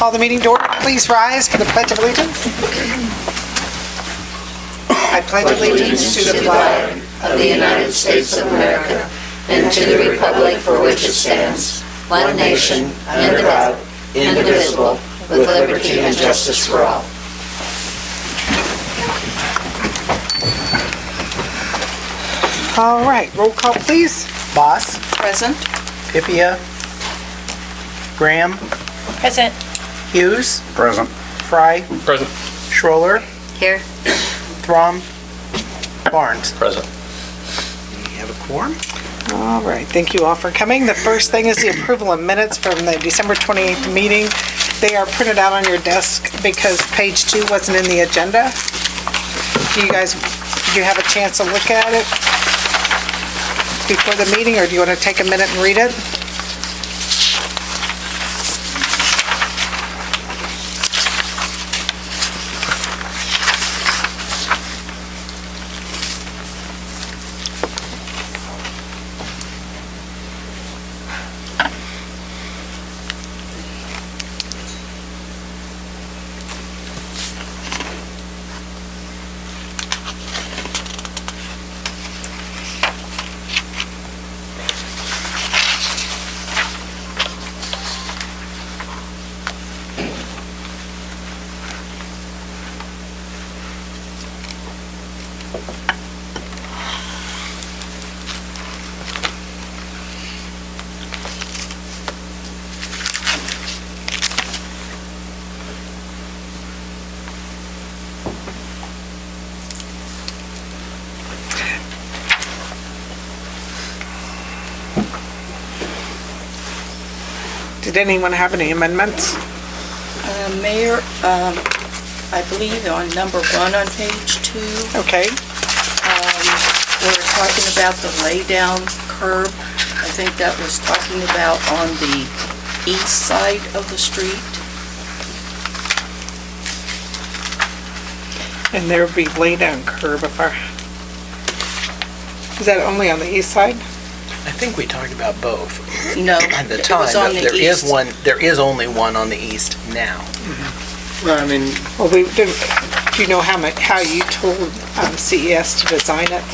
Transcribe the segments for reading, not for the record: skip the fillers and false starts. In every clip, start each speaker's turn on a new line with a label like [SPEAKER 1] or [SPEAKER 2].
[SPEAKER 1] call the meeting to order. Please rise for the Pledge of Allegiance. I pledge allegiance to the flag
[SPEAKER 2] of the United States of America and to the republic for which it stands, one nation, under God, indivisible, with liberty and justice for all.
[SPEAKER 1] All right, roll call, please.
[SPEAKER 3] Boss,
[SPEAKER 1] Present.
[SPEAKER 3] Pipia, Graham,
[SPEAKER 4] Present.
[SPEAKER 3] Hughes,
[SPEAKER 5] Present.
[SPEAKER 3] Fry,
[SPEAKER 5] Present.
[SPEAKER 3] Schroller,
[SPEAKER 2] Here.
[SPEAKER 3] Throm, Barnes.
[SPEAKER 5] Present.
[SPEAKER 3] We have a quorum.
[SPEAKER 1] All right, thank you all for coming. The first thing is the approval of minutes from the December 28th meeting. They are printed out on your desk because page 2 wasn't in the agenda. Did you have a chance to look at it before the meeting, or do you want to take a minute and read it? Did anyone have any amendments?
[SPEAKER 4] Mayor, I believe on number 1 on page 2,
[SPEAKER 1] Okay,
[SPEAKER 4] we're talking about the lay-down curb. I think that was talking about on the east side of the street.
[SPEAKER 1] and there would be lay-down curb if is that only on the east side?
[SPEAKER 3] I think we talked about both
[SPEAKER 4] No,
[SPEAKER 3] at the
[SPEAKER 4] it
[SPEAKER 3] time.
[SPEAKER 4] was on
[SPEAKER 3] but
[SPEAKER 4] the east.
[SPEAKER 3] There is only one on the east now.
[SPEAKER 5] Well, I mean,
[SPEAKER 1] Well, do you know how you told CES to design it?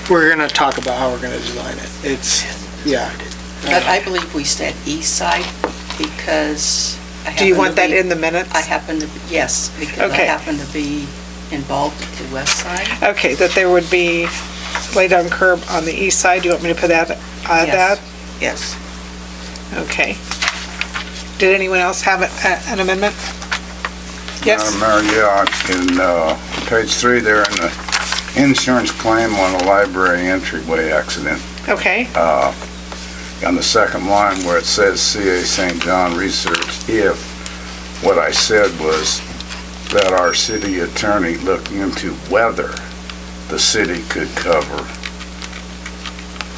[SPEAKER 5] we're gonna talk about how we're gonna design it. It's, yeah.
[SPEAKER 4] But I believe we said east side because I
[SPEAKER 1] Do you
[SPEAKER 4] happen
[SPEAKER 1] want
[SPEAKER 4] to
[SPEAKER 1] that
[SPEAKER 4] be-
[SPEAKER 1] in the minutes?
[SPEAKER 4] I happen to, yes, because I
[SPEAKER 1] Okay.
[SPEAKER 4] happen to be involved at the west side.
[SPEAKER 1] Okay, that there would be lay-down curb on the east side. Do you want me to put that, add that?
[SPEAKER 4] Yes.
[SPEAKER 1] Okay. Did anyone else have an amendment? Yes?
[SPEAKER 6] Madam Mayor, yeah, in page 3 there in the insurance claim on the library entryway accident,
[SPEAKER 1] Okay,
[SPEAKER 6] on the second line where it says CA St. John Research, if what I said was that our city attorney look into whether the city could cover.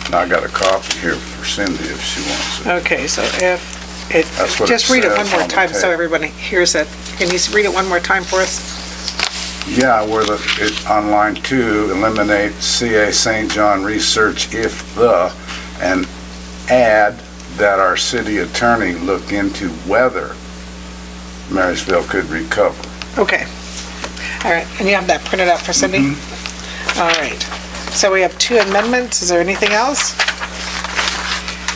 [SPEAKER 6] And I got a copy here for Cindy if she wants it.
[SPEAKER 1] okay, so if it,
[SPEAKER 6] That's what it
[SPEAKER 1] just read it one
[SPEAKER 6] says
[SPEAKER 1] more
[SPEAKER 6] on the
[SPEAKER 1] time so
[SPEAKER 6] tape.
[SPEAKER 1] everybody hears it. Can you read it one more time for us?
[SPEAKER 6] Yeah, where on line 2, eliminate CA St. John Research if and add that our city attorney look into whether Marysville could recover.
[SPEAKER 1] Okay. All right, and you have that printed out for Cindy?
[SPEAKER 6] Mm-hmm.
[SPEAKER 1] All right. So we have 2 amendments. Is there anything else?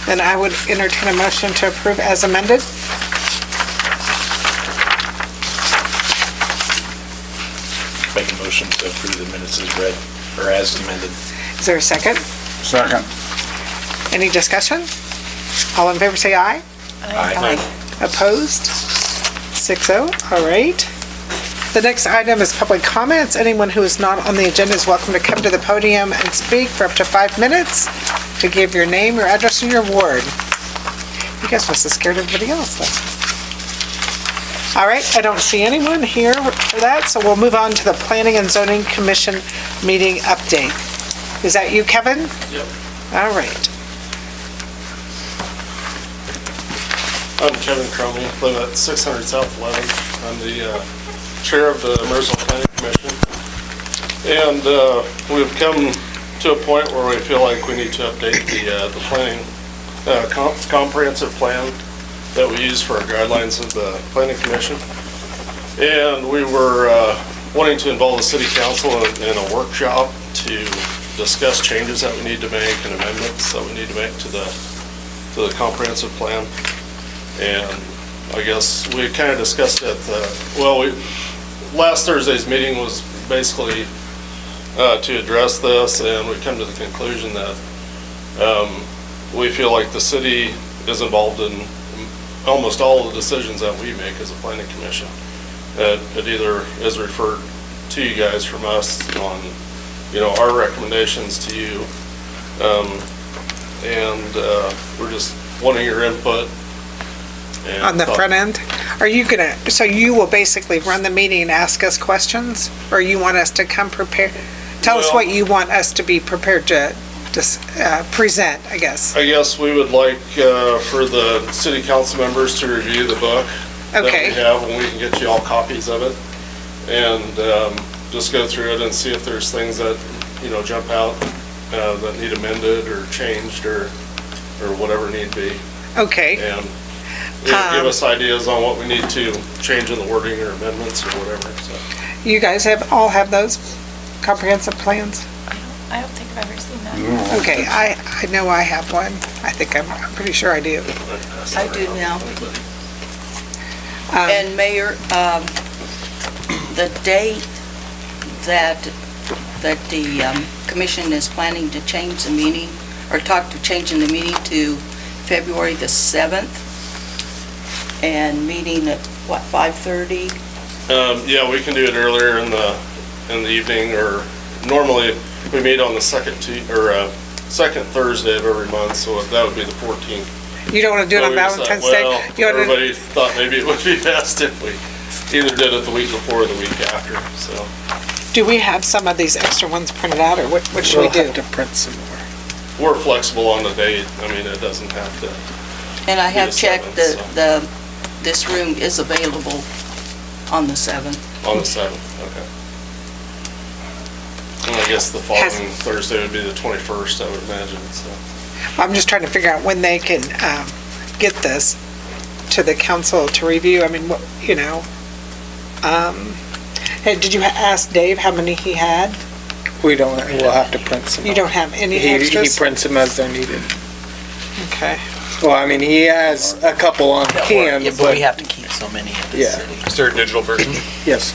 [SPEAKER 1] Then I would entertain a motion to approve as amended.
[SPEAKER 7] Make a motion to approve the minutes as read, or as amended.
[SPEAKER 1] Is there a second?
[SPEAKER 6] Second.
[SPEAKER 1] Any discussion? All in favor say aye.
[SPEAKER 7] Aye.
[SPEAKER 1] Opposed? 6-0, all right. The next item is public comments. Anyone who is not on the agenda is welcome to come to the podium and speak for up to 5 minutes to give your name, your address, and your ward. You guys must have scared everybody else, though. All right, I don't see anyone here for that, so we'll move on to the Planning and Zoning Commission meeting update. Is that you, Kevin?
[SPEAKER 8] Yep.
[SPEAKER 1] All right.
[SPEAKER 8] I'm Kevin Cromie, live at 600 South 11th. I'm the chair of the Marysville Planning Commission. And we've come to a point where we feel like we need to update the planning comprehensive plan that we use for our guidelines of the planning commission. And we were wanting to involve the city council in a workshop to discuss changes that we need to make and amendments that we need to make to the comprehensive plan. And I guess we kind of discussed it, last Thursday's meeting was basically to address this, and we come to the conclusion that we feel like the city is involved in almost all the decisions that we make as a planning commission. It either is referred to you guys from us on, our recommendations to you. And we're just wanting your input. And
[SPEAKER 1] On the front end? Are you gonna, so you will basically run the meeting and ask us questions? Or you want us to come prepared? Tell us
[SPEAKER 8] Well-
[SPEAKER 1] what you want us to be prepared to present, I guess.
[SPEAKER 8] I guess we would like for the city council members to review the book that
[SPEAKER 1] Okay.
[SPEAKER 8] we have, and we can get you all copies of it. And just go through it and see if there's things that, jump out that need amended or changed or whatever need be.
[SPEAKER 1] Okay,
[SPEAKER 8] And give us ideas on what we need to change in the wording or amendments or whatever, so.
[SPEAKER 1] you guys all have those comprehensive plans?
[SPEAKER 9] I don't think I've ever seen that.
[SPEAKER 1] Okay, I know I have one. I'm pretty sure I do.
[SPEAKER 4] I do now. And Mayor, the date that the commission is planning to change the meeting, or talk to changing the meeting to February the 7th, and meeting at, 5:30?
[SPEAKER 8] Yeah, we can do it earlier in the evening, or normally we meet on the second Thursday of every month, so that would be the 14th.
[SPEAKER 1] You don't want to do it on
[SPEAKER 8] So we just thought,
[SPEAKER 1] Valentine's Day?
[SPEAKER 8] well,
[SPEAKER 1] You wanna-
[SPEAKER 8] everybody thought maybe it would be best if we either did it the week before or the week after, so.
[SPEAKER 1] Do we have some of these extra ones printed out, or what should we
[SPEAKER 5] We'll
[SPEAKER 1] do?
[SPEAKER 5] have to print some more.
[SPEAKER 8] We're flexible on the date. I mean, it doesn't have to.
[SPEAKER 4] And I have
[SPEAKER 8] the
[SPEAKER 4] checked
[SPEAKER 8] 7th,
[SPEAKER 4] this room is available on the 7th.
[SPEAKER 8] On the 7th, okay. And I guess the following Thursday would be the 21st, I would imagine, so.
[SPEAKER 1] I'm just trying to figure out when they can get this to the council to review. I mean, hey, did you ask Dave how many he had?
[SPEAKER 5] We'll have to print some
[SPEAKER 1] You
[SPEAKER 5] more.
[SPEAKER 1] don't have any
[SPEAKER 5] He
[SPEAKER 1] extras?
[SPEAKER 5] prints them as they're needed.
[SPEAKER 1] Okay.
[SPEAKER 5] Well, I mean, he has a couple on hand,
[SPEAKER 3] Yeah, but
[SPEAKER 5] but,
[SPEAKER 3] we have to keep so many at the
[SPEAKER 5] Yeah.
[SPEAKER 3] city.
[SPEAKER 10] Is there a digital version?
[SPEAKER 5] yes.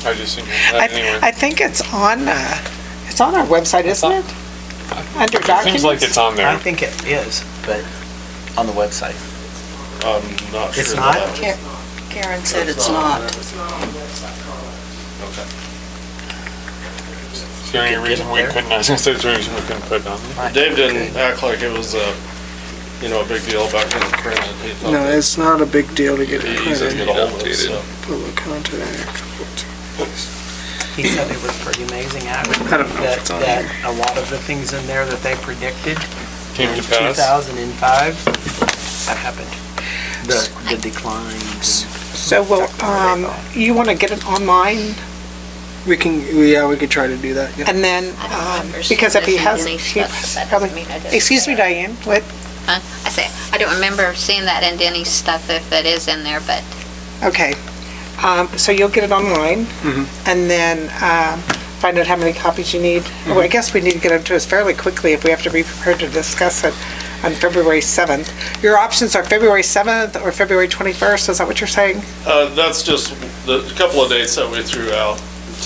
[SPEAKER 10] I just seen that anyway.
[SPEAKER 1] I think it's on our website, isn't it? Under documents?
[SPEAKER 10] Seems like it's on
[SPEAKER 3] I
[SPEAKER 10] there.
[SPEAKER 3] think it is, but on the website.
[SPEAKER 8] I'm not sure.
[SPEAKER 3] It's not?
[SPEAKER 8] that-
[SPEAKER 4] Karen said it's not.
[SPEAKER 8] Okay.
[SPEAKER 10] Is there any reason we couldn't, I was gonna say, is there any reason we couldn't put it on there?
[SPEAKER 8] Dave didn't act like it was a big deal about getting it printed. He thought
[SPEAKER 5] No,
[SPEAKER 8] that
[SPEAKER 5] it's not a big deal to get
[SPEAKER 8] it'd
[SPEAKER 5] it
[SPEAKER 8] be easy to
[SPEAKER 5] printed.
[SPEAKER 8] get a hold of, so.
[SPEAKER 5] Public contact.
[SPEAKER 3] He said it was pretty amazing, actually.
[SPEAKER 5] I don't know if it's on
[SPEAKER 3] that
[SPEAKER 5] here.
[SPEAKER 3] a lot of the things in there that they predicted
[SPEAKER 10] Came
[SPEAKER 3] in
[SPEAKER 10] to pass.
[SPEAKER 3] 2005, that happened. The declines.
[SPEAKER 1] So, you want to get it online,
[SPEAKER 5] We could try to do that, yeah.
[SPEAKER 1] and then, because if he has, he probably, excuse me, Diane, what?
[SPEAKER 2] I say, I don't remember seeing that in Denny's stuff, if that is in there, but
[SPEAKER 1] Okay. So you'll get it online, and then find out how many copies you need. Well, I guess we need to get them to us fairly quickly if we have to be prepared to discuss it on February 7th. Your options are February 7th or February 21st, is that what you're saying?
[SPEAKER 8] That's just the couple of dates that we threw out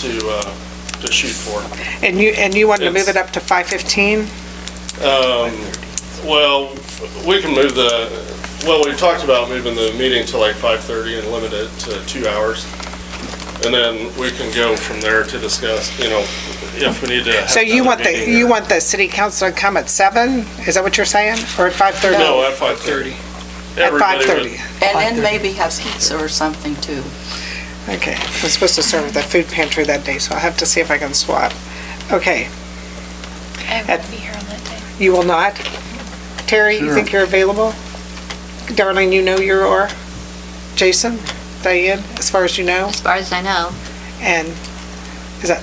[SPEAKER 8] to shoot for.
[SPEAKER 1] And you wanted to move it up to 5:15?
[SPEAKER 8] Well, we can move we talked about moving the meeting to like 5:30 and limit it to 2 hours. And then we can go from there to discuss, if we need to have
[SPEAKER 1] So you
[SPEAKER 8] another meeting or-
[SPEAKER 1] want the city council to come at 7? Is that what you're saying? Or at 5:30?
[SPEAKER 8] No, at 5:30.
[SPEAKER 1] At
[SPEAKER 8] Everybody would-
[SPEAKER 1] 5:30.
[SPEAKER 4] And then maybe have pizza or something too.
[SPEAKER 1] Okay, I'm supposed to serve at the food pantry that day, so I'll have to see if I can swap. Okay,
[SPEAKER 9] I won't be here on that day.
[SPEAKER 1] you will not? Terry, you think you're available? Darlene, you know you are? Jason? Diane, as far as you know?
[SPEAKER 2] as far as I know,
[SPEAKER 1] And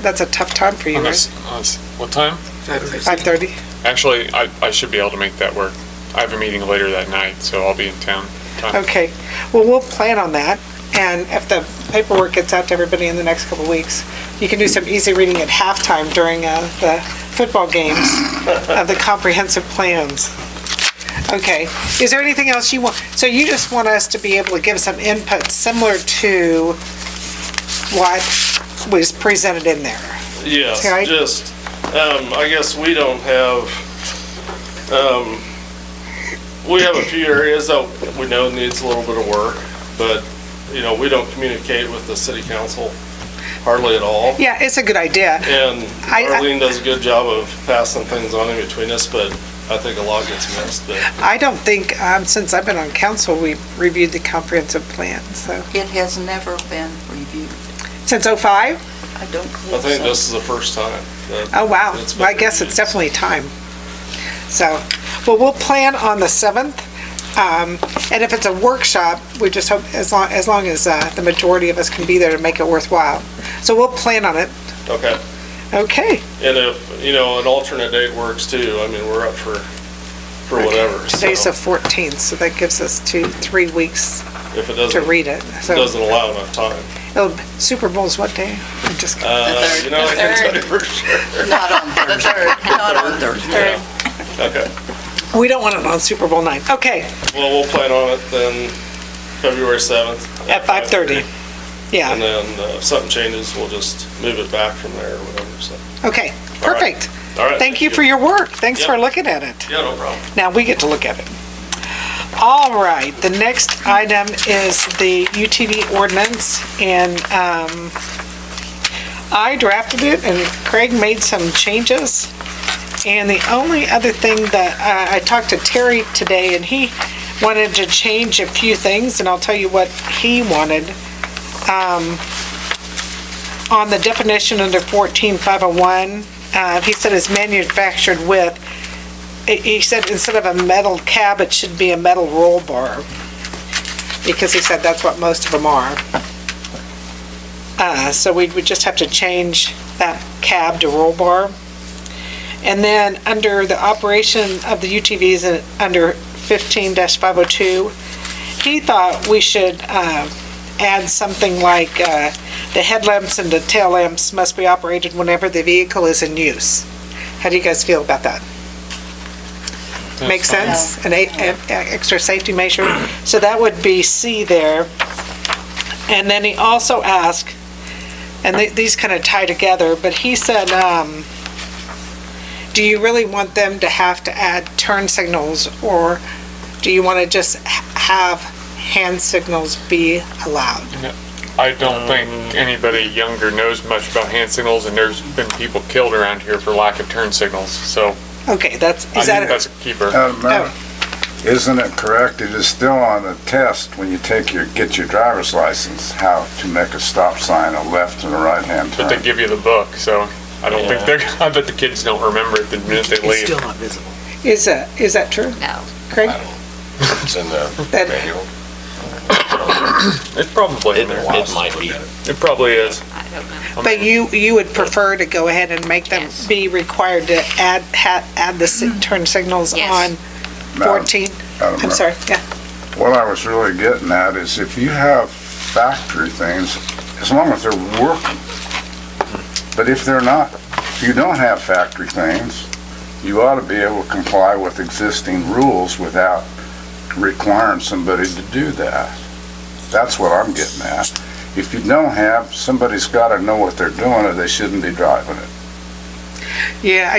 [SPEAKER 1] that's a tough time for you, right?
[SPEAKER 10] What time?
[SPEAKER 1] 5:30?
[SPEAKER 10] Actually, I should be able to make that work. I have a meeting later that night, so I'll be in town. time.
[SPEAKER 1] Okay, well, we'll plan on that, and if the paperwork gets out to everybody in the next couple of weeks, you can do some easy reading at halftime during the football games of the comprehensive plans. Okay, is there anything else you want? So you just want us to be able to give some input similar to what was presented in there?
[SPEAKER 8] Yes,
[SPEAKER 1] Okay.
[SPEAKER 8] just, I guess we don't have, we have a few areas that we know needs a little bit of work, but, you know, we don't communicate with the city council hardly at all.
[SPEAKER 1] Yeah, it's a good idea.
[SPEAKER 8] And
[SPEAKER 1] I-
[SPEAKER 8] Arlene does a good job of passing things on in between us, but I think a lot gets missed, but
[SPEAKER 1] I don't think, since I've been on council, we've reviewed the comprehensive plan, so.
[SPEAKER 4] It has never been reviewed.
[SPEAKER 1] Since '05?
[SPEAKER 4] I don't
[SPEAKER 8] I
[SPEAKER 4] believe
[SPEAKER 8] think
[SPEAKER 4] so.
[SPEAKER 8] this is the first time. that
[SPEAKER 1] Oh, wow.
[SPEAKER 8] it's been
[SPEAKER 1] Well, I guess it's
[SPEAKER 8] reviewed.
[SPEAKER 1] definitely time. So, well, we'll plan on the 7th. And if it's a workshop, we just hope, as long as the majority of us can be there to make it worthwhile. So we'll plan on it.
[SPEAKER 8] Okay,
[SPEAKER 1] Okay.
[SPEAKER 8] and if, you know, an alternate date works too, I mean, we're up for whatever.
[SPEAKER 1] Today's
[SPEAKER 8] So
[SPEAKER 1] the 14th, so that gives us 3 weeks
[SPEAKER 8] if it
[SPEAKER 1] to
[SPEAKER 8] doesn't,
[SPEAKER 1] read it. So,
[SPEAKER 8] doesn't allow enough time.
[SPEAKER 1] oh, Super Bowl's what day? I'm just kidding.
[SPEAKER 8] You know, I can tell you for sure.
[SPEAKER 4] Not on Thursday. Not on Thursday.
[SPEAKER 8] Okay,
[SPEAKER 1] We don't want it on Super Bowl night. Okay,
[SPEAKER 8] well, we'll plan on it then February 7th.
[SPEAKER 1] at 5:30. Yeah.
[SPEAKER 8] And then if something changes, we'll just move it back from there or whatever, so.
[SPEAKER 1] Okay, perfect.
[SPEAKER 8] All right.
[SPEAKER 1] Thank you for your work. Thanks
[SPEAKER 8] Yep.
[SPEAKER 1] for looking at it.
[SPEAKER 8] Yeah, no problem.
[SPEAKER 1] Now we get to look at it. All right, the next item is the UTV ordinance, and I drafted it, and Craig made some changes. And the only other thing that, I talked to Terry today, and he wanted to change a few things, and I'll tell you what he wanted. On the definition under 14-501, he said is manufactured with, he said instead of a metal cab, it should be a metal roll bar. Because he said that's what most of them are. So we would just have to change that cab to roll bar. And then under the operation of the UTVs, under 15-502, he thought we should add something like the headlamps and the tail lamps must be operated whenever the vehicle is in use. How do you guys feel about that? Make sense? An extra safety measure? So that would be C there. And then he also asked, and these kind of tie together, but he said, do you really want them to have to add turn signals, or do you want to just have hand signals be allowed?
[SPEAKER 10] I don't think anybody younger knows much about hand signals, and there's been people killed around here for lack of turn signals, so
[SPEAKER 1] Okay,
[SPEAKER 10] I think that's a keeper.
[SPEAKER 6] Mayor, isn't it correct, it is still on the test when you get your driver's license, how to make a stop sign, a left and a right-hand
[SPEAKER 10] But they
[SPEAKER 6] turn?
[SPEAKER 10] give you the book, so I don't think they're, I bet the kids don't remember it the minute they
[SPEAKER 3] It's
[SPEAKER 10] leave.
[SPEAKER 3] still not visible.
[SPEAKER 1] Is that true,
[SPEAKER 2] No.
[SPEAKER 1] Craig?
[SPEAKER 7] It's in the
[SPEAKER 1] That-
[SPEAKER 7] manual.
[SPEAKER 10] It's probably in there.
[SPEAKER 7] It might be.
[SPEAKER 10] It probably is.
[SPEAKER 2] I don't know.
[SPEAKER 1] But you would prefer to go ahead and make them
[SPEAKER 2] Yes.
[SPEAKER 1] be required to add the turn signals
[SPEAKER 2] Yes.
[SPEAKER 1] on 14?
[SPEAKER 6] Madam
[SPEAKER 1] I'm
[SPEAKER 6] Mayor,
[SPEAKER 1] sorry, yeah.
[SPEAKER 6] What I was really getting at is if you have factory things, as long as they're working. But if they're not, if you don't have factory things, you ought to be able to comply with existing rules without requiring somebody to do that. That's what I'm getting at. If you don't have, somebody's got to know what they're doing or they shouldn't be driving it.
[SPEAKER 1] Yeah,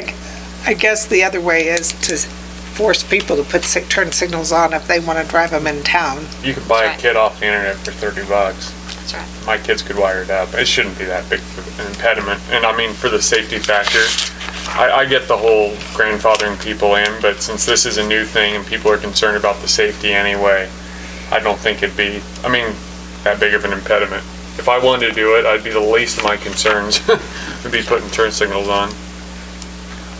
[SPEAKER 1] I guess the other way is to force people to put turn signals on if they want to drive them in town.
[SPEAKER 10] You could buy a
[SPEAKER 2] Right.
[SPEAKER 10] kit off the internet for $30.
[SPEAKER 2] That's right.
[SPEAKER 10] My kids could wire it up. It shouldn't be that big of an impediment. And I mean, for the safety factor, I get the whole grandfathering people in, but since this is a new thing and people are concerned about the safety anyway, I don't think it'd be, that big of an impediment. If I wanted to do it, I'd be the least of my concerns, would be putting turn signals on.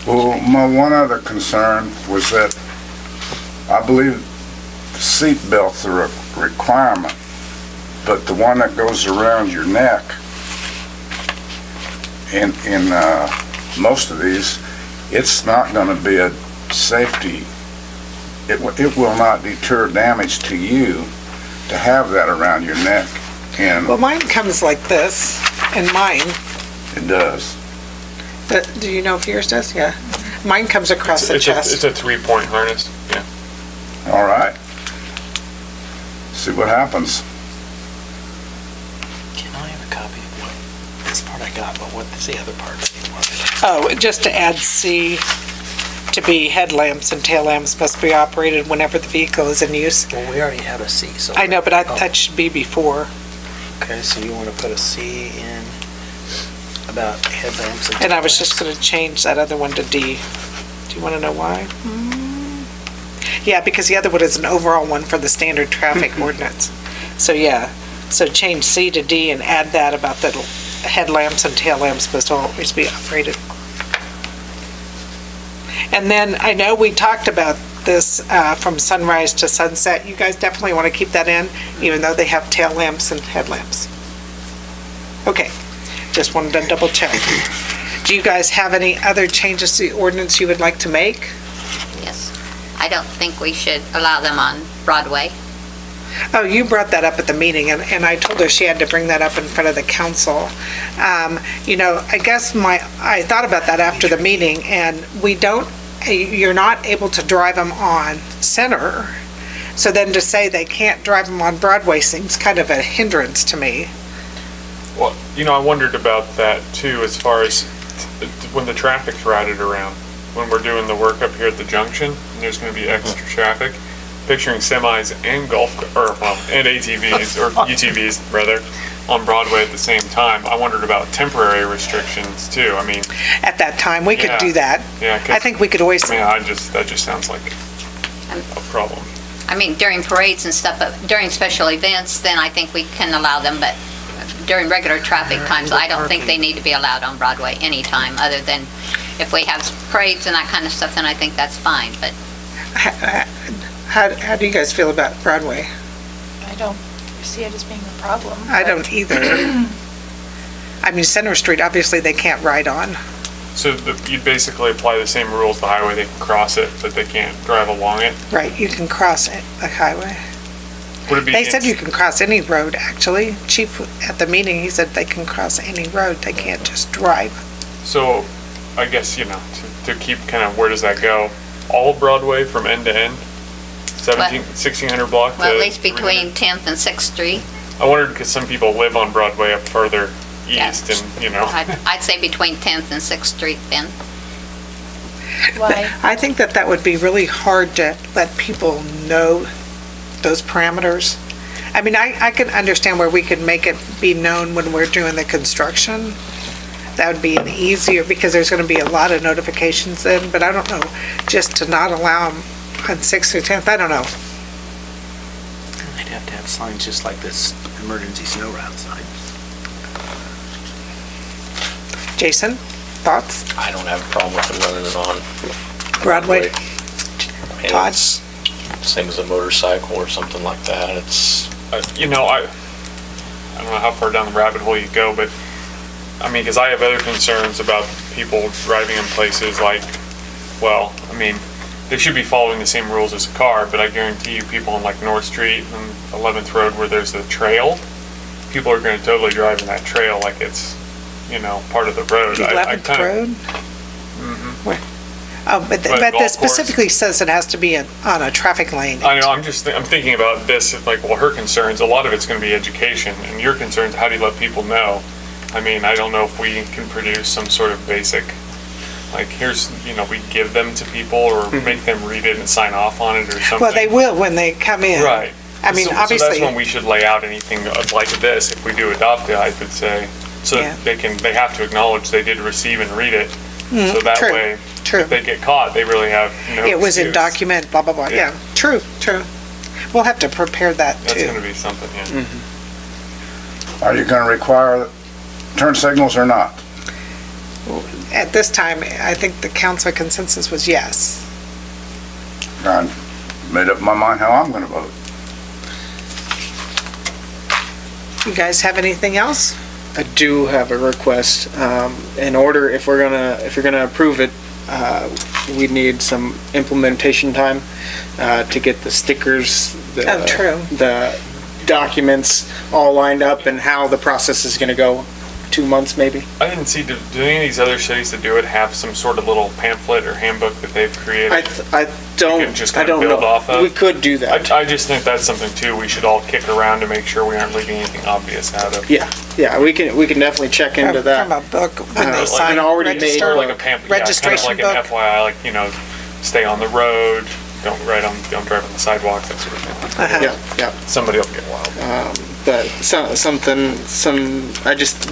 [SPEAKER 6] Well, my one other concern was that I believe the seat belt's a requirement, but the one that goes around your neck in most of these, it's not going to be a safety it will not deter damage to you to have that around your neck, and
[SPEAKER 1] Well, mine comes like this, and mine,
[SPEAKER 6] it does.
[SPEAKER 1] do you know if yours does? Yeah. Mine comes across the
[SPEAKER 10] It's
[SPEAKER 1] chest.
[SPEAKER 10] a 3-point harness, yeah.
[SPEAKER 6] All right. See what happens.
[SPEAKER 3] Can I have a copy of what, this part I got, but what is the other part that you wanted?
[SPEAKER 1] Oh, just to add C to be headlamps and tail lamps must be operated whenever the vehicle is in use.
[SPEAKER 3] Well, we already have a C, so.
[SPEAKER 1] I know, but
[SPEAKER 3] Oh,
[SPEAKER 1] that should be before.
[SPEAKER 3] Okay, so you want to put a C in about headlamps and.
[SPEAKER 1] And I was just gonna change that other one to D. Do you wanna know why? Yeah, because the other one is an overall one for the standard traffic ordinance. So, yeah, so change C to D and add that about the headlamps and tail lamps must always be operated. And then, I know we talked about this from sunrise to sunset. You guys definitely wanna keep that in, even though they have tail lamps and headlamps. Okay, just wanted to double check. Do you guys have any other changes to the ordinance you would like to make?
[SPEAKER 2] Yes. I don't think we should allow them on Broadway.
[SPEAKER 1] Oh, you brought that up at the meeting, and I told her she had to bring that up in front of the council. You know, I guess I thought about that after the meeting, and you're not able to drive them on Center. So then to say they can't drive them on Broadway seems kind of a hindrance to me.
[SPEAKER 10] Well, you know, I wondered about that too, as far as when the traffic's routed around. When we're doing the work up here at the junction, and there's gonna be extra traffic, picturing semis and and ATVs, or UTVs rather, on Broadway at the same time. I wondered about temporary restrictions too. I mean,
[SPEAKER 1] At that time, we could
[SPEAKER 10] Yeah.
[SPEAKER 1] do that.
[SPEAKER 10] yeah,
[SPEAKER 1] I
[SPEAKER 10] 'cause,
[SPEAKER 1] think we could always,
[SPEAKER 10] I mean, that just sounds like a problem.
[SPEAKER 2] I mean, during parades and stuff, but during special events, then I think we can allow them, but during regular traffic times, I don't think they need to be allowed on Broadway anytime, other than if we have parades and that kind of stuff, then I think that's fine, but
[SPEAKER 1] how do you guys feel about Broadway?
[SPEAKER 9] I don't see it as being a problem.
[SPEAKER 1] I
[SPEAKER 9] but-
[SPEAKER 1] don't either. I mean, Center Street, obviously, they can't ride on.
[SPEAKER 10] So you'd basically apply the same rules, the highway, they can cross it, but they can't drive along it?
[SPEAKER 1] Right, you can cross the highway.
[SPEAKER 10] Would it be?
[SPEAKER 1] They said you can cross any road, actually. Chief, at the meeting, he said they can cross any road, they can't just drive.
[SPEAKER 10] So, I guess, you know, to keep kind of, where does that go? All Broadway from end to end? 1600 block to?
[SPEAKER 2] well, at least
[SPEAKER 10] 300?
[SPEAKER 2] between 10th and 6th Street,
[SPEAKER 10] I wondered, because some people live on Broadway up further
[SPEAKER 2] Yeah.
[SPEAKER 10] east and, you know.
[SPEAKER 2] I'd say between 10th and 6th Street then.
[SPEAKER 9] Why?
[SPEAKER 1] I think that would be really hard to let people know those parameters. I mean, I can understand where we could make it be known when we're doing the construction. That would be an easier, because there's gonna be a lot of notifications then, but I don't know, just to not allow them on 6th or 10th, I don't know.
[SPEAKER 3] They'd have to have signs just like this emergency snow route sign.
[SPEAKER 1] Jason, thoughts?
[SPEAKER 7] I don't have a problem with them running it on
[SPEAKER 1] Broadway?
[SPEAKER 7] And
[SPEAKER 1] Todd?
[SPEAKER 7] it's Same as a motorcycle or something like that. It's,
[SPEAKER 10] You know, I don't know how far down the rabbit hole you go, but, I mean, because I have other concerns about people driving in places like, well, I mean, they should be following the same rules as a car, but I guarantee you people on like North Street and 11th Road where there's a trail, people are going to totally drive in that trail like it's, you know, part of the road.
[SPEAKER 1] 11th Road? Where? Oh, but
[SPEAKER 10] Golf
[SPEAKER 1] this
[SPEAKER 10] course.
[SPEAKER 1] specifically says it has to be on a traffic lane.
[SPEAKER 10] I know, I'm thinking about this, like, well, her concerns, a lot of it's gonna be education, and your concerns, how do you let people know? I mean, I don't know if we can produce some sort of basic, like, here's, you know, we give them to people, or make them read it and sign off on it, or something.
[SPEAKER 1] Well, they will when they come in.
[SPEAKER 10] Right.
[SPEAKER 1] I mean,
[SPEAKER 10] So
[SPEAKER 1] obviously.
[SPEAKER 10] that's when we should lay out anything like this, if we do adopt it, I would say, so
[SPEAKER 1] Yeah.
[SPEAKER 10] they have to acknowledge they did receive and read it, so that
[SPEAKER 1] true,
[SPEAKER 10] way,
[SPEAKER 1] true.
[SPEAKER 10] if they get caught, they really have no
[SPEAKER 1] It was in
[SPEAKER 10] excuse.
[SPEAKER 1] document, blah, blah, blah,
[SPEAKER 10] Yeah.
[SPEAKER 1] yeah, true. We'll have to prepare that
[SPEAKER 10] That's gonna
[SPEAKER 1] too.
[SPEAKER 10] be something, yeah.
[SPEAKER 6] Are you gonna require turn signals or not?
[SPEAKER 1] At this time, I think the council consensus was yes.
[SPEAKER 6] I made up my mind how I'm gonna vote.
[SPEAKER 1] You guys have anything else?
[SPEAKER 5] I do have a request. In order, if you're gonna approve it, we need some implementation time to get the stickers,
[SPEAKER 1] Oh, true.
[SPEAKER 5] the documents all lined up and how the process is gonna go. 2 months maybe.
[SPEAKER 10] I didn't see, do any of these other cities that do it have some sort of little pamphlet or handbook that they've created?
[SPEAKER 5] I don't,
[SPEAKER 10] can just
[SPEAKER 5] I
[SPEAKER 10] kinda
[SPEAKER 5] don't
[SPEAKER 10] build
[SPEAKER 5] know.
[SPEAKER 10] off of?
[SPEAKER 5] We could do that.
[SPEAKER 10] I just think that's something too, we should all kick around to make sure we aren't leaving anything obvious out of.
[SPEAKER 5] Yeah, we can definitely check into that.
[SPEAKER 1] From a book when they
[SPEAKER 5] Like
[SPEAKER 1] sign,
[SPEAKER 5] an already made-
[SPEAKER 1] register,
[SPEAKER 10] Or like a pamphlet, yeah, kind of
[SPEAKER 1] registration
[SPEAKER 10] like an
[SPEAKER 1] book.
[SPEAKER 10] FYI, like, stay on the road, don't don't drive on the sidewalks, that sort of thing.
[SPEAKER 5] Yeah, yeah.
[SPEAKER 10] Somebody will get wild.
[SPEAKER 5] But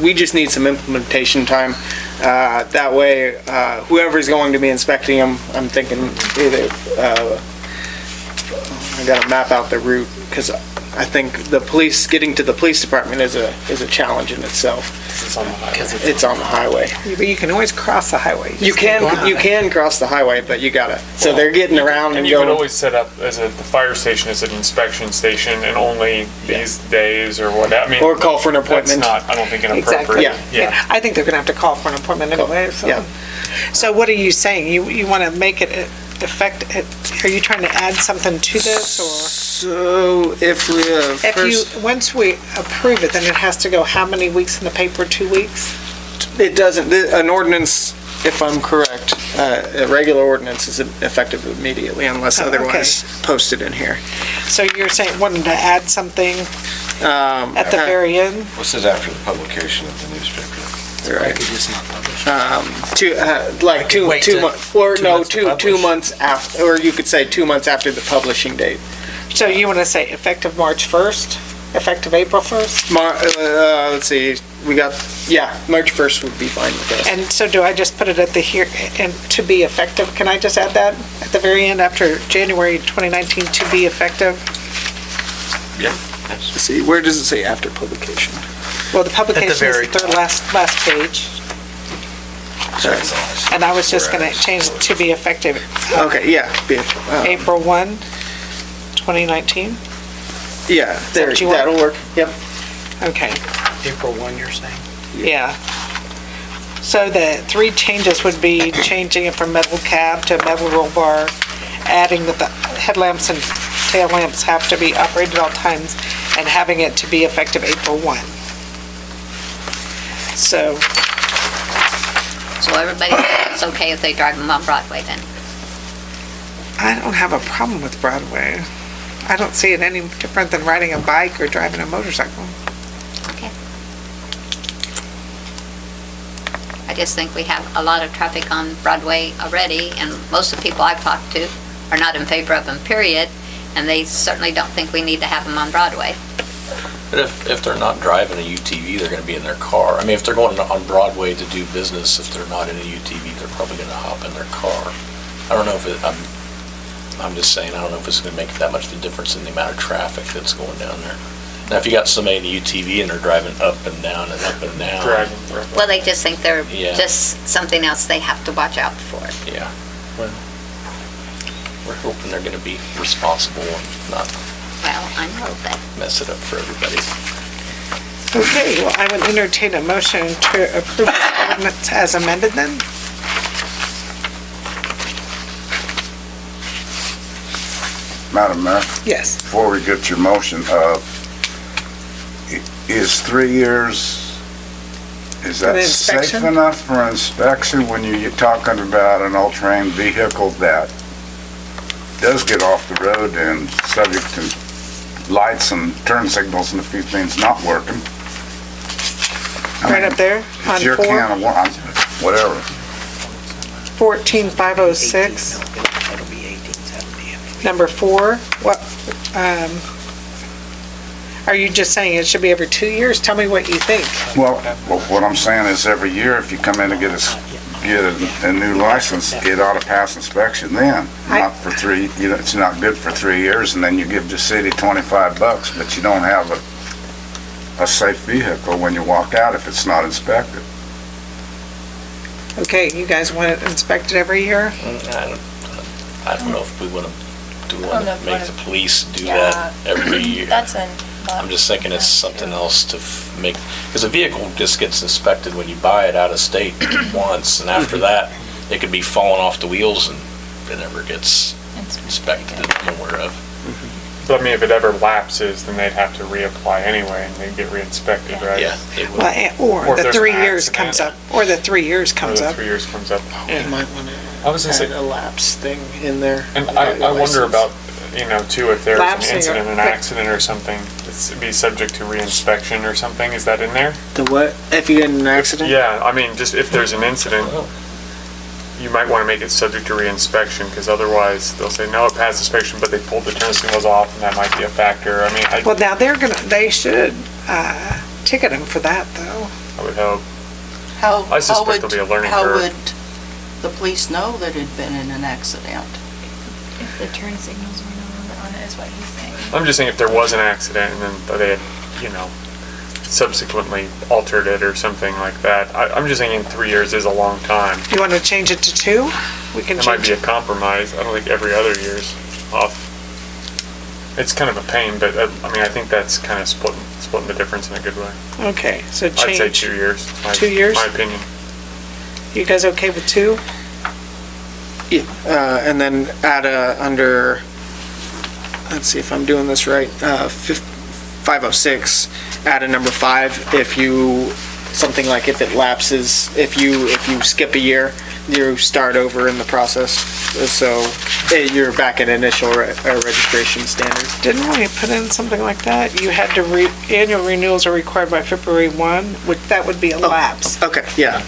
[SPEAKER 5] we just need some implementation time. That way, whoever's going to be inspecting them, I'm thinking either, I gotta map out the route, because I think getting to the police department is a challenge in itself.
[SPEAKER 10] It's on the highway.
[SPEAKER 5] It's on the highway.
[SPEAKER 1] But you can always cross the highway.
[SPEAKER 5] You
[SPEAKER 1] just can't go on it.
[SPEAKER 5] can cross the highway, but you gotta, so they're getting around
[SPEAKER 10] And
[SPEAKER 5] and
[SPEAKER 10] you could
[SPEAKER 5] going.
[SPEAKER 10] always set up the fire station as an inspection station and only these days or whatever. I mean,
[SPEAKER 5] Or call for an
[SPEAKER 10] that's
[SPEAKER 5] appointment.
[SPEAKER 10] not, I don't think,
[SPEAKER 1] Exactly.
[SPEAKER 10] inappropriate.
[SPEAKER 5] Yeah.
[SPEAKER 1] I think they're gonna have to call for an appointment anyway, so.
[SPEAKER 5] Yeah.
[SPEAKER 1] So what are you saying? You wanna make it are you trying to add something to this, or?
[SPEAKER 5] So if we,
[SPEAKER 1] Once we approve it, then it has to go how many weeks in the paper? 2 weeks?
[SPEAKER 5] it doesn't, an ordinance, if I'm correct, a regular ordinance is effective immediately unless
[SPEAKER 1] Oh, okay.
[SPEAKER 5] otherwise posted in here.
[SPEAKER 1] So you're saying, wanting to add something at the very end?
[SPEAKER 7] This is after the publication of the newspaper.
[SPEAKER 5] Right.
[SPEAKER 3] Could just not publish.
[SPEAKER 5] Wait 2 months, or
[SPEAKER 3] two
[SPEAKER 5] no,
[SPEAKER 3] months to
[SPEAKER 5] 2
[SPEAKER 3] publish.
[SPEAKER 5] months after, or you could say 2 months after the publishing date.
[SPEAKER 1] So you wanna say effective March 1st? Effective April 1st?
[SPEAKER 5] Let's see, March 1st would be fine with us.
[SPEAKER 1] And so do I just put it at the here, and to be effective, can I just add that at the very end after January 2019 to be effective?
[SPEAKER 7] Yeah.
[SPEAKER 5] Let's see, where does it say after publication?
[SPEAKER 1] Well, the publication is
[SPEAKER 3] very
[SPEAKER 1] the third last page, and I was just gonna change it to be effective
[SPEAKER 5] Okay, yeah,
[SPEAKER 1] April 1, 2019.
[SPEAKER 5] yeah, there,
[SPEAKER 1] what you want?
[SPEAKER 5] that'll work, yep.
[SPEAKER 1] Okay,
[SPEAKER 3] April 1, you're saying?
[SPEAKER 1] yeah. So the 3 changes would be changing it from metal cab to metal roll bar, adding that the headlamps and tail lamps have to be operated at all times, and having it to be effective April 1. So,
[SPEAKER 2] So everybody, it's okay if they drive them on Broadway then?
[SPEAKER 1] I don't have a problem with Broadway. I don't see it any different than riding a bike or driving a motorcycle.
[SPEAKER 2] Okay. I just think we have a lot of traffic on Broadway already, and most of the people I've talked to are not in favor of them, period, and they certainly don't think we need to have them on Broadway.
[SPEAKER 7] But if they're not driving a UTV, they're gonna be in their car. I mean, if they're going on Broadway to do business, if they're not in a UTV, they're probably gonna hop in their car. I don't know if I'm just saying, I don't know if it's gonna make that much of a difference in the amount of traffic that's going down there. Now, if you got somebody in a UTV and they're driving up and down and up and down.
[SPEAKER 10] Dragging.
[SPEAKER 2] Well, they just think they're
[SPEAKER 7] Yeah.
[SPEAKER 2] just something else they have to watch out for.
[SPEAKER 7] Yeah, well, we're hoping they're gonna be responsible and not
[SPEAKER 2] Well, I know that.
[SPEAKER 7] mess it up for everybody.
[SPEAKER 1] Okay, well, I would entertain a motion to approve this ordinance as amended then.
[SPEAKER 6] Madam Mayor,
[SPEAKER 1] Yes.
[SPEAKER 6] before we get your motion, is 3 years, is
[SPEAKER 1] For
[SPEAKER 6] that
[SPEAKER 1] the
[SPEAKER 6] safe
[SPEAKER 1] inspection?
[SPEAKER 6] enough for inspection when you're talking about an all-terrain vehicle that does get off the road and subject to lights and turn signals and a few things not working? I
[SPEAKER 1] Right
[SPEAKER 6] mean,
[SPEAKER 1] up there on
[SPEAKER 6] It's your
[SPEAKER 1] 4,
[SPEAKER 6] can of worms, whatever.
[SPEAKER 1] 14506,
[SPEAKER 3] It'll be 1870.
[SPEAKER 1] number 4. What, are you just saying it should be every 2 years? Tell me what you think.
[SPEAKER 6] Well, what I'm saying is every year, if you come in and get a new license, it ought to pass inspection then, not for 3, it's not good for 3 years, and then you give the city $25, but you don't have a safe vehicle when you walk out if it's not inspected.
[SPEAKER 1] Okay, you guys want it inspected every year?
[SPEAKER 7] I don't know if we wanna make the police do
[SPEAKER 9] Yeah.
[SPEAKER 7] that every year.
[SPEAKER 9] That's in.
[SPEAKER 7] I'm just thinking it's something else to make, because a vehicle just gets inspected when you buy it out of state once, and after that, it could be falling off the wheels and it never gets inspected that I'm aware of.
[SPEAKER 10] So I mean, if it ever lapses, then they'd have to reapply anyway and they'd get re-inspected, right?
[SPEAKER 7] Yeah, it would.
[SPEAKER 1] Well,
[SPEAKER 10] Or
[SPEAKER 1] or
[SPEAKER 10] if
[SPEAKER 1] the
[SPEAKER 10] there's
[SPEAKER 1] 3
[SPEAKER 10] an
[SPEAKER 1] years
[SPEAKER 10] accident.
[SPEAKER 1] comes up, or the 3 years
[SPEAKER 10] Or
[SPEAKER 1] comes
[SPEAKER 10] the
[SPEAKER 1] up.
[SPEAKER 10] 3 years comes up.
[SPEAKER 5] You might want
[SPEAKER 10] I was
[SPEAKER 5] to
[SPEAKER 10] gonna
[SPEAKER 5] add
[SPEAKER 10] say,
[SPEAKER 5] a lapse thing in there.
[SPEAKER 10] and I wonder about, too, if there's an
[SPEAKER 1] Lapsing or-
[SPEAKER 10] incident, an
[SPEAKER 1] but-
[SPEAKER 10] accident or something, it's be subject to re-inspection or something, is that in there?
[SPEAKER 5] The what? If you get in an accident?
[SPEAKER 10] Yeah, I mean, just if there's an incident, you might want to make it subject to re-inspection, because otherwise they'll say, no, it passed inspection, but they pulled the turn signals off, and that might be a factor. I mean,
[SPEAKER 1] Well, now they should ticket them for that, though.
[SPEAKER 10] I would hope.
[SPEAKER 4] How
[SPEAKER 10] suspect
[SPEAKER 4] would-
[SPEAKER 10] there'll be a learning
[SPEAKER 4] How
[SPEAKER 10] curve.
[SPEAKER 4] would the police know that it'd been in an accident?
[SPEAKER 9] If the turn signals were no longer on it, is what he's saying.
[SPEAKER 10] I'm just saying if there was an accident and then they had, subsequently altered it or something like that. I'm just thinking 3 years is a long time.
[SPEAKER 1] You want to change it to 2? We can
[SPEAKER 10] It might
[SPEAKER 1] change
[SPEAKER 10] be a
[SPEAKER 1] it.
[SPEAKER 10] compromise. I don't think every other year's off. It's kind of a pain, but I think that's kind of splitting the difference in a good way.
[SPEAKER 1] Okay, so
[SPEAKER 10] I'd say
[SPEAKER 1] change.
[SPEAKER 10] 2 years.
[SPEAKER 1] 2 years?
[SPEAKER 10] My opinion.
[SPEAKER 1] You guys okay with 2?
[SPEAKER 5] Yeah. And then add under, let's see if I'm doing this right, 506, add a number 5 if you, something like if it lapses, if you skip a year, you start over in the process. So you're back at initial registration standards.
[SPEAKER 1] Didn't we put in something like that? You had to annual renewals are required by February 1, that would be a lapse
[SPEAKER 5] Okay, yeah.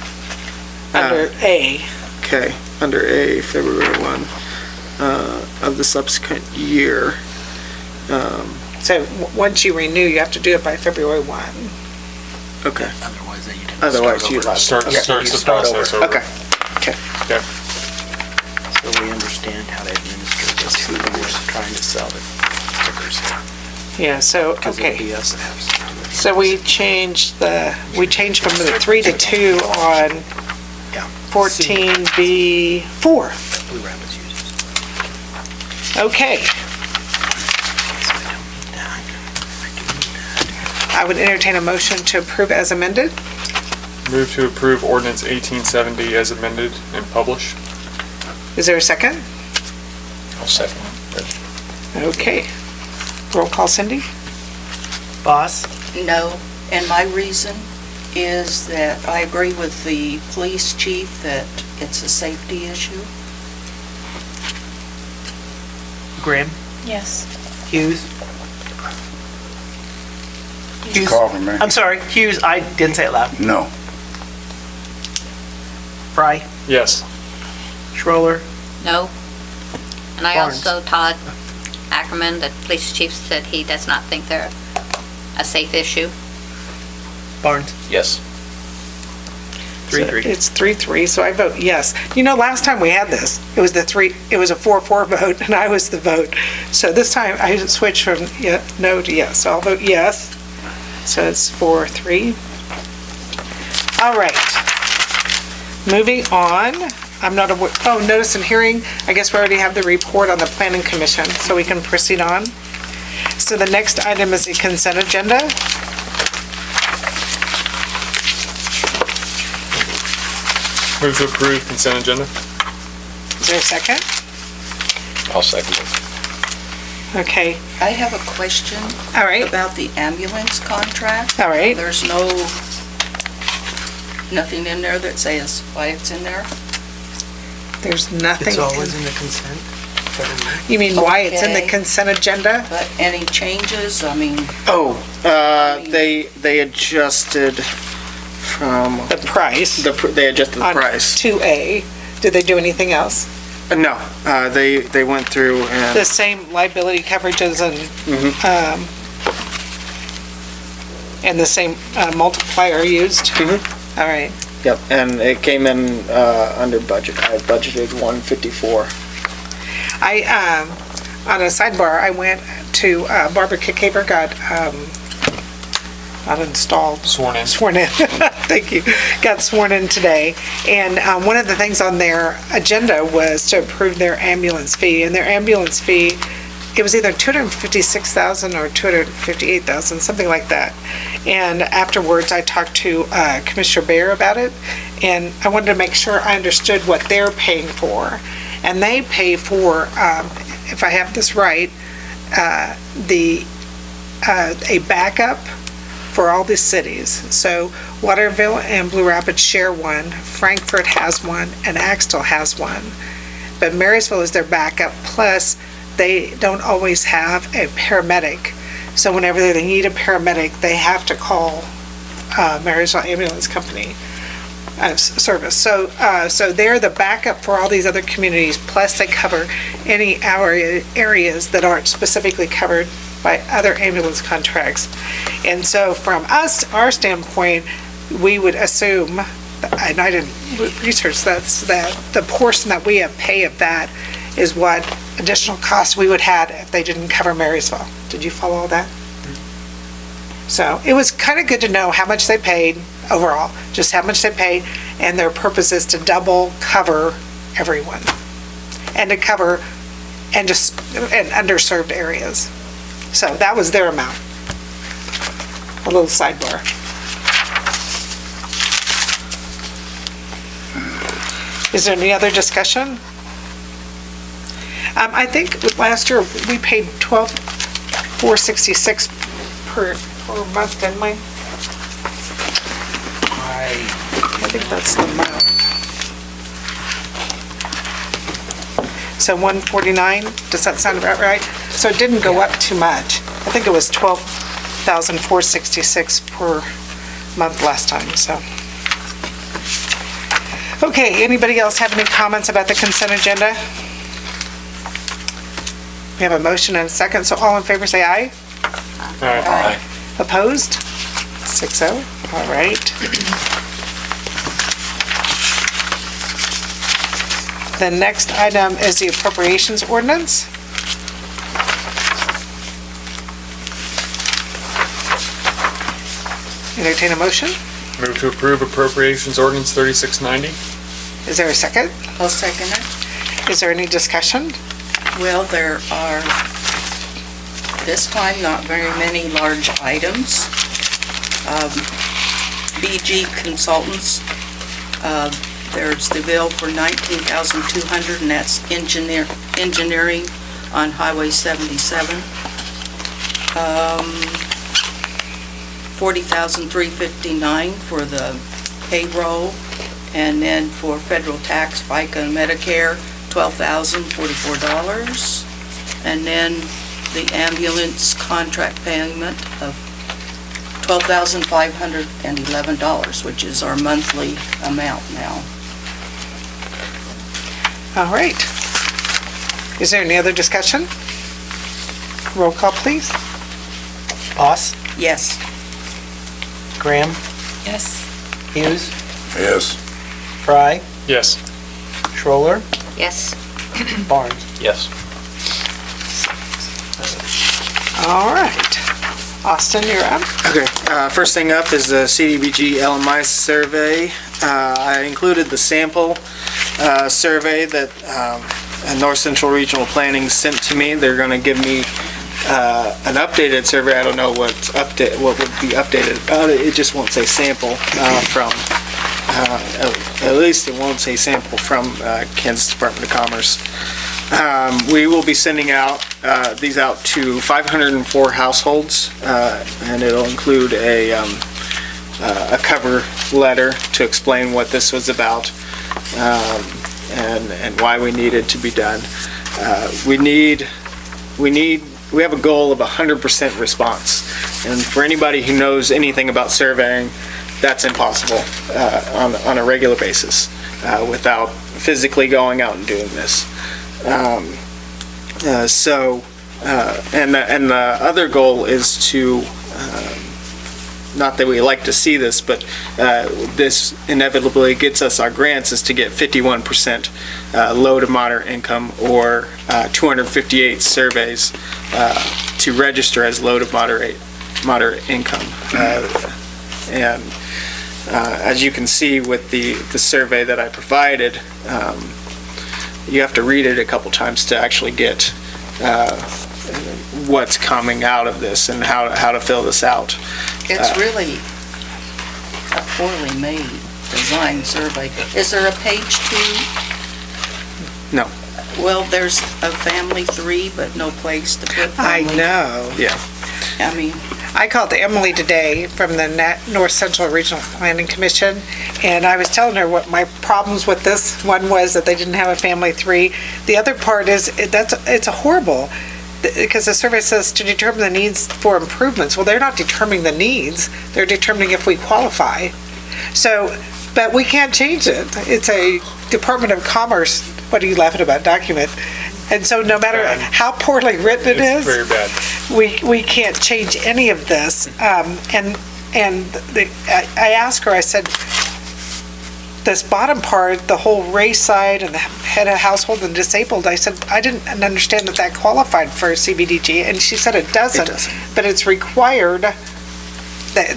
[SPEAKER 1] under A.
[SPEAKER 5] Okay, under A, February 1 of the subsequent year.
[SPEAKER 1] So once you renew, you have to do it by February 1.
[SPEAKER 5] Okay.
[SPEAKER 3] Otherwise, then you'd have to
[SPEAKER 5] Otherwise,
[SPEAKER 3] start
[SPEAKER 5] you
[SPEAKER 3] over.
[SPEAKER 10] Starts the
[SPEAKER 3] start over.
[SPEAKER 10] process over.
[SPEAKER 5] Okay.
[SPEAKER 10] Okay.
[SPEAKER 3] So we understand how to administer this, who was trying to sell the stickers.
[SPEAKER 1] Yeah, so,
[SPEAKER 3] Because it'll
[SPEAKER 1] okay.
[SPEAKER 3] be us that has to do it.
[SPEAKER 1] So we changed from the 3 to 2 on
[SPEAKER 3] Yeah.
[SPEAKER 1] 14B4.
[SPEAKER 3] Blue Rapids uses.
[SPEAKER 1] Okay,
[SPEAKER 3] So I don't need that. I do need that.
[SPEAKER 1] I would entertain a motion to approve as amended.
[SPEAKER 10] Move to approve ordinance 1870 as amended and published.
[SPEAKER 1] Is there a second?
[SPEAKER 7] I'll second.
[SPEAKER 1] Okay. Roll call, Cindy?
[SPEAKER 3] Boss?
[SPEAKER 4] No, and my reason is that I agree with the police chief that it's a safety issue.
[SPEAKER 3] Graham?
[SPEAKER 9] Yes.
[SPEAKER 3] Hughes? Hughes?
[SPEAKER 6] Call for me.
[SPEAKER 3] I'm sorry, Hughes, I didn't say it loud.
[SPEAKER 6] No.
[SPEAKER 3] Fry?
[SPEAKER 10] Yes.
[SPEAKER 3] Schroller?
[SPEAKER 2] No. And I
[SPEAKER 3] Barnes.
[SPEAKER 2] also, Todd Ackerman, the police chief, said he does not think they're a safe issue.
[SPEAKER 3] Barnes?
[SPEAKER 7] Yes.
[SPEAKER 3] 3-3.
[SPEAKER 1] It's 3-3, so I vote yes. You know, last time we had this, it was a 4-4 vote, and I was the vote. So this time, I switched from no to yes, so I'll vote yes. So it's 4-3. All right. Moving on, I'm not aware, notice and hearing, I guess we already have the report on the planning commission, so we can proceed on. So the next item is the consent agenda.
[SPEAKER 10] Move to approve consent agenda.
[SPEAKER 1] Is there a second?
[SPEAKER 7] I'll second it.
[SPEAKER 1] Okay,
[SPEAKER 4] I have a question
[SPEAKER 1] all right,
[SPEAKER 4] about the ambulance contract.
[SPEAKER 1] all right.
[SPEAKER 4] There's nothing in there that says why it's in there.
[SPEAKER 1] There's nothing.
[SPEAKER 3] It's always in the consent.
[SPEAKER 1] You mean why it's in the
[SPEAKER 4] Okay.
[SPEAKER 1] consent agenda?
[SPEAKER 4] But any changes, I mean,
[SPEAKER 5] They adjusted from,
[SPEAKER 1] The price
[SPEAKER 5] they adjusted the
[SPEAKER 1] on
[SPEAKER 5] price.
[SPEAKER 1] 2A. Did they do anything else?
[SPEAKER 5] No, they went through and.
[SPEAKER 1] The same liability coverages and the same multiplier used? All right.
[SPEAKER 5] Yep, and it came in under budget. I budgeted 154.
[SPEAKER 1] On a sidebar, I went to Barbara Kickhaver, got not installed.
[SPEAKER 10] Sworn in.
[SPEAKER 1] Sworn in, thank you. Got sworn in today. And one of the things on their agenda was to approve their ambulance fee. And their ambulance fee, it was either $256,000 or $258,000, something like that. And afterwards, I talked to Commissioner Bayer about it. And I wanted to make sure I understood what they're paying for. And they pay for, if I have this right, a backup for all the cities. So Waterville and Blue Rapids share one, Frankfurt has one, and Axtell has one. But Marysville is their backup, plus they don't always have a paramedic. So whenever they need a paramedic, they have to call Marysville Ambulance Company service. So they're the backup for all these other communities, plus they cover any areas that aren't specifically covered by other ambulance contracts. And so from our standpoint, we would assume, and I didn't research that the portion that we pay of that is what additional costs we would have if they didn't cover Marysville. Did you follow all that? So it was kind of good to know how much they paid overall, just how much they paid, and their purpose is to double cover everyone and to cover and underserved areas. So that was their amount. A little sidebar. Is there any other discussion? I think last year we paid $12,466 per month, didn't we? I think that's the amount. So 149, does that sound about right? So it didn't go up too much. I think it was 12,466 per month last time, so. Okay, anybody else have any comments about the consent agenda? We have a motion and a second, so all in favor say aye.
[SPEAKER 10] Aye.
[SPEAKER 1] Opposed? 6-0, all right. The next item is the appropriations ordinance. Entertain a motion.
[SPEAKER 10] Move to approve appropriations ordinance 3690.
[SPEAKER 1] Is there a second?
[SPEAKER 4] I'll second it.
[SPEAKER 1] Is there any discussion?
[SPEAKER 4] Well, there are, this time, not very many large items. BG Consultants, there's the bill for $19,200, and that's engineering on Highway 77. $40,359 for the payroll, and then for federal tax, FICA, and Medicare, $12,044. And then the ambulance contract payment of $12,511, which is our monthly amount now.
[SPEAKER 1] All right. Is there any other discussion? Roll call, please.
[SPEAKER 3] Boss,
[SPEAKER 4] Yes.
[SPEAKER 3] Graham,
[SPEAKER 9] Yes.
[SPEAKER 3] Hughes,
[SPEAKER 6] Yes.
[SPEAKER 3] Fry,
[SPEAKER 10] Yes.
[SPEAKER 3] Schroller,
[SPEAKER 2] Yes.
[SPEAKER 3] Barnes.
[SPEAKER 7] Yes.
[SPEAKER 1] All right. Austin, you're up.
[SPEAKER 5] Okay, first thing up is the CDBG LMI survey. I included the sample survey that North Central Regional Planning sent to me. They're going to give me an updated survey. I don't know what would be updated about it. It just won't say sample from, at least it won't say sample from Kansas Department of Commerce. We will be sending these out to 504 households, and it'll include a cover letter to explain what this was about and why we needed to be done. We have a goal of 100% response, and for anybody who knows anything about surveying, that's impossible on a regular basis without physically going out and doing this. And the other goal is to, not that we like to see this, but this inevitably gets us our grants, is to get 51% low to moderate income, or 258 surveys to register as low to moderate income. And as you can see with the survey that I provided, you have to read it a couple times to actually get what's coming out of this and how to fill this out.
[SPEAKER 4] It's really a poorly made design survey. Is there a page 2?
[SPEAKER 5] No.
[SPEAKER 4] Well, there's a family 3, but no place to put
[SPEAKER 1] I
[SPEAKER 4] family.
[SPEAKER 1] know.
[SPEAKER 5] Yeah.
[SPEAKER 4] I mean,
[SPEAKER 1] I called Emily today from the North Central Regional Planning Commission, and I was telling her what my problems with this one was, that they didn't have a family 3. The other part is, it's a horrible, because the survey says to determine the needs for improvements. Well, they're not determining the needs, they're determining if we qualify. So, but we can't change it. It's a Department of Commerce, what are you laughing about, document. And so no matter how poorly written it
[SPEAKER 10] It's
[SPEAKER 1] is,
[SPEAKER 10] very bad.
[SPEAKER 1] we can't change any of this. I asked her, I said, this bottom part, the whole race side and the head of household and disabled, I said, I didn't understand that qualified for CBDG, and she said it doesn't. But it's required, that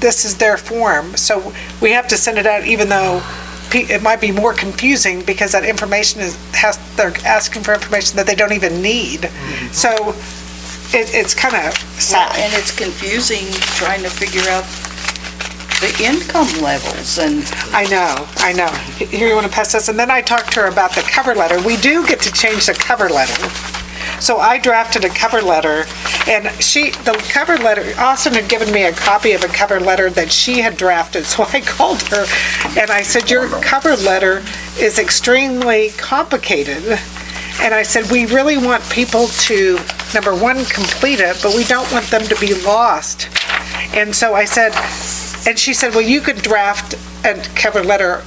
[SPEAKER 1] this is their form, so we have to send it out even though it might be more confusing because that information they're asking for information that they don't even need. So it's kind of sad.
[SPEAKER 4] and it's confusing trying to figure out the income levels and
[SPEAKER 1] I know. Here, you want to pass this? And then I talked to her about the cover letter. We do get to change the cover letter. So I drafted a cover letter, and the cover letter, Austin had given me a copy of a cover letter that she had drafted, so I called her, and I said, your cover letter is extremely complicated. And I said, we really want people to, number one, complete it, but we don't want them to be lost. And so I said, and she said, well, you could draft a cover letter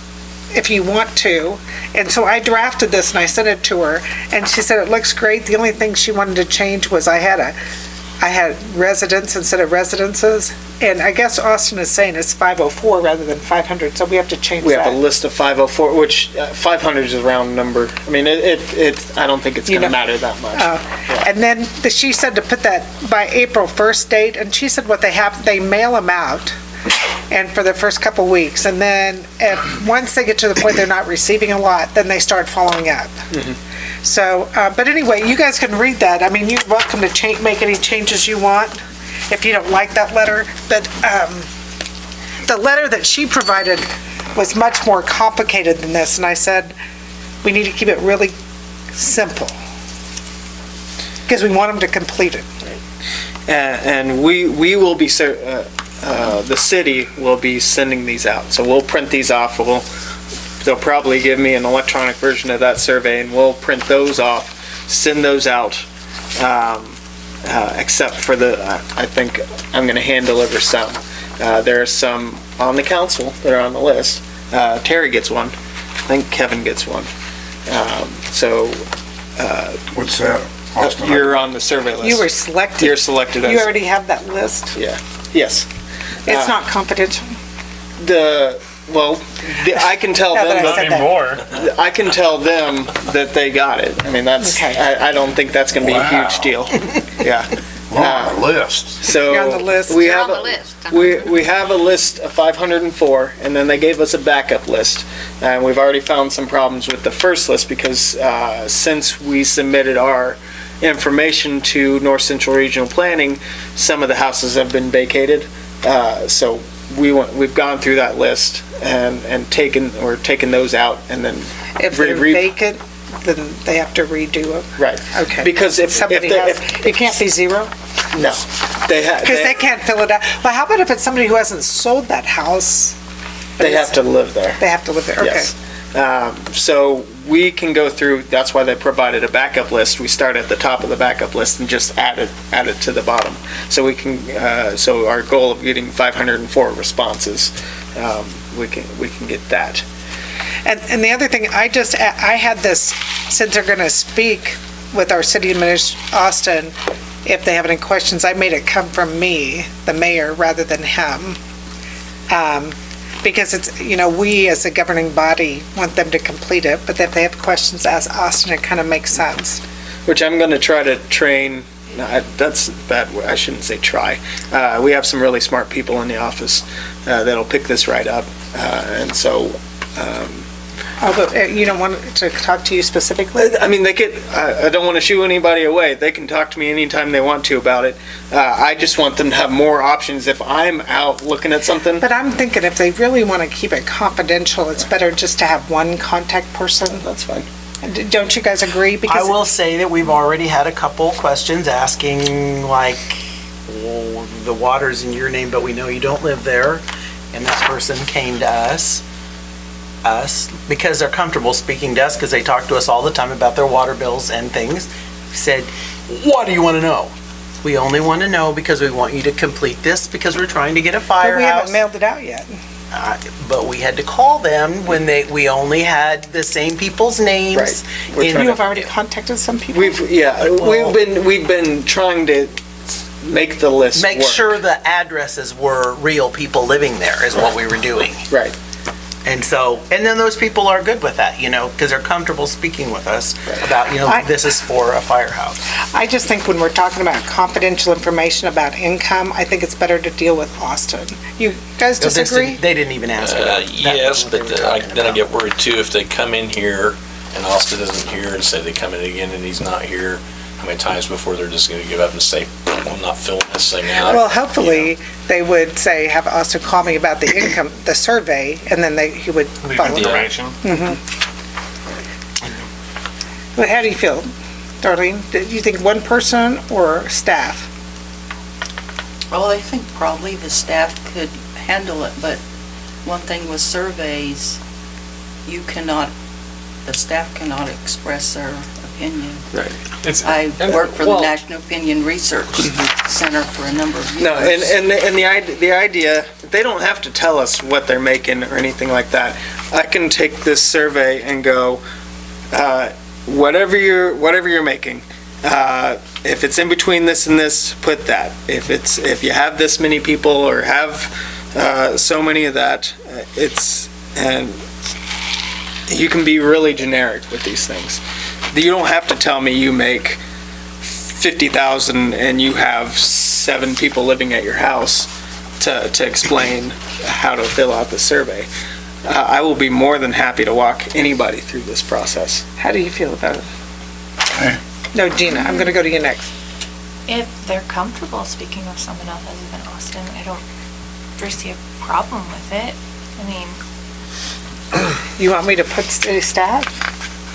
[SPEAKER 1] if you want to. And so I drafted this and I sent it to her, and she said it looks great. The only thing she wanted to change was I had residents instead of residences. And I guess Austin is saying it's 504 rather than 500, so we have to change that.
[SPEAKER 5] We have a list of 504, which 500 is a round number. I mean, I don't think it's going to matter that much.
[SPEAKER 1] And then she said to put that by April 1st date, and she said what they mail them out, and for the first couple weeks, and then once they get to the point they're not receiving a lot, then they start following up. So, but anyway, you guys can read that. I mean, you're welcome to make any changes you want if you don't like that letter. But the letter that she provided was much more complicated than this, and I said, we need to keep it really simple because we want them to complete it.
[SPEAKER 5] And we will be, the city will be sending these out. So we'll print these off. They'll probably give me an electronic version of that survey, and we'll print those off, send those out, except for I think I'm going to hand deliver some. There are some on the council that are on the list. Terry gets one. I think Kevin gets one.
[SPEAKER 6] What's that? Austin?
[SPEAKER 5] You're on the survey list.
[SPEAKER 1] You were selected.
[SPEAKER 5] You're selected as.
[SPEAKER 1] You already have that list?
[SPEAKER 5] Yeah. Yes.
[SPEAKER 1] It's not confidential?
[SPEAKER 5] I can tell
[SPEAKER 1] Now that
[SPEAKER 5] them.
[SPEAKER 1] I said that.
[SPEAKER 10] Anymore.
[SPEAKER 5] I can tell them that they got it. I mean,
[SPEAKER 1] Okay.
[SPEAKER 5] I don't think that's going to be a huge deal. Yeah.
[SPEAKER 6] We're on the list.
[SPEAKER 5] So
[SPEAKER 1] You're on the list.
[SPEAKER 5] we
[SPEAKER 2] You're
[SPEAKER 5] have
[SPEAKER 2] on the list.
[SPEAKER 5] we have a list of 504, and then they gave us a backup list. And we've already found some problems with the first list because since we submitted our information to North Central Regional Planning, some of the houses have been vacated. So we've gone through that list and taken those out, and then
[SPEAKER 1] If they're vacant, then they have to redo it?
[SPEAKER 5] right.
[SPEAKER 1] Okay.
[SPEAKER 5] Because if
[SPEAKER 1] Somebody it can't be zero?
[SPEAKER 5] no, they have
[SPEAKER 1] Because they can't fill it out. But how about if it's somebody who hasn't sold that house?
[SPEAKER 5] they have to live there.
[SPEAKER 1] They have to live there, okay.
[SPEAKER 5] Yes. So we can go through, that's why they provided a backup list. We start at the top of the backup list and just add it to the bottom. So we can, so our goal of getting 504 responses, we can get that.
[SPEAKER 1] And the other thing, I had this, since they're going to speak with our city administrator, Austin, if they have any questions, I made it come from me, the mayor, rather than him. Because it's, we as a governing body want them to complete it, but if they have questions, ask Austin, it kind of makes sense.
[SPEAKER 5] Which I'm going to try to train, that's bad, I shouldn't say try. We have some really smart people in the office that'll pick this right up. And so
[SPEAKER 1] Although, you don't want to talk to you specifically?
[SPEAKER 5] I mean, they could, I don't want to shoo anybody away. They can talk to me anytime they want to about it. I just want them to have more options if I'm out looking at something.
[SPEAKER 1] But I'm thinking if they really want to keep it confidential, it's better just to have one contact person.
[SPEAKER 5] That's fine.
[SPEAKER 1] Don't you guys agree?
[SPEAKER 3] I
[SPEAKER 1] Because
[SPEAKER 3] will say that we've already had a couple questions asking like, well, the water's in your name, but we know you don't live there. And this person came to us, because they're comfortable speaking to us, because they talk to us all the time about their water bills and things, said, what do you want to know? We only want to know because we want you to complete this, because we're trying to get a
[SPEAKER 1] but we haven't
[SPEAKER 3] firehouse.
[SPEAKER 1] mailed it out yet.
[SPEAKER 3] But we had to call them when we only had the same people's names.
[SPEAKER 5] Right. We're
[SPEAKER 3] in-
[SPEAKER 5] trying
[SPEAKER 1] You have already contacted some people?
[SPEAKER 5] We've been trying to make the list
[SPEAKER 3] Make
[SPEAKER 5] work.
[SPEAKER 3] sure the addresses were real people living there is what we were doing.
[SPEAKER 5] Right.
[SPEAKER 3] And so, and then those people are good with that, because they're comfortable speaking with us about,
[SPEAKER 1] I-
[SPEAKER 3] this is for a firehouse.
[SPEAKER 1] I just think when we're talking about confidential information about income, I think it's better to deal with Austin. You guys disagree?
[SPEAKER 3] They didn't even ask about that.
[SPEAKER 7] Yes,
[SPEAKER 3] wasn't
[SPEAKER 7] but
[SPEAKER 3] what they were talking
[SPEAKER 7] then I
[SPEAKER 3] about.
[SPEAKER 7] get worried too, if they come in here and Austin isn't here and say they come in again and he's not here, how many times before they're just gonna give up and say, I'm not filling this thing out?
[SPEAKER 1] Well, hopefully, they would say, have Austin call me about the income, the survey, and then he would
[SPEAKER 10] Leave
[SPEAKER 1] follow.
[SPEAKER 10] information.
[SPEAKER 1] But how do you feel, Darlene? Do you think one person or staff?
[SPEAKER 4] Well, I think probably the staff could handle it, but one thing with surveys, the staff cannot express their opinion.
[SPEAKER 10] It's,
[SPEAKER 4] I worked for the
[SPEAKER 5] well-
[SPEAKER 4] National Opinion Research Center for a number of years.
[SPEAKER 5] No, and the idea, they don't have to tell us what they're making or anything like that. I can take this survey and go, whatever you're making, if it's in between this and this, put that. If you have this many people or have so many of that, and you can be really generic with these things. You don't have to tell me you make 50,000 and you have 7 people living at your house to explain how to fill out the survey. I will be more than happy to walk anybody through this process.
[SPEAKER 1] How do you feel about it? No, Gina, I'm gonna go to you next.
[SPEAKER 9] If they're comfortable speaking with someone else other than Austin, I don't foresee a problem with it. I mean,
[SPEAKER 1] You want me to put city staff?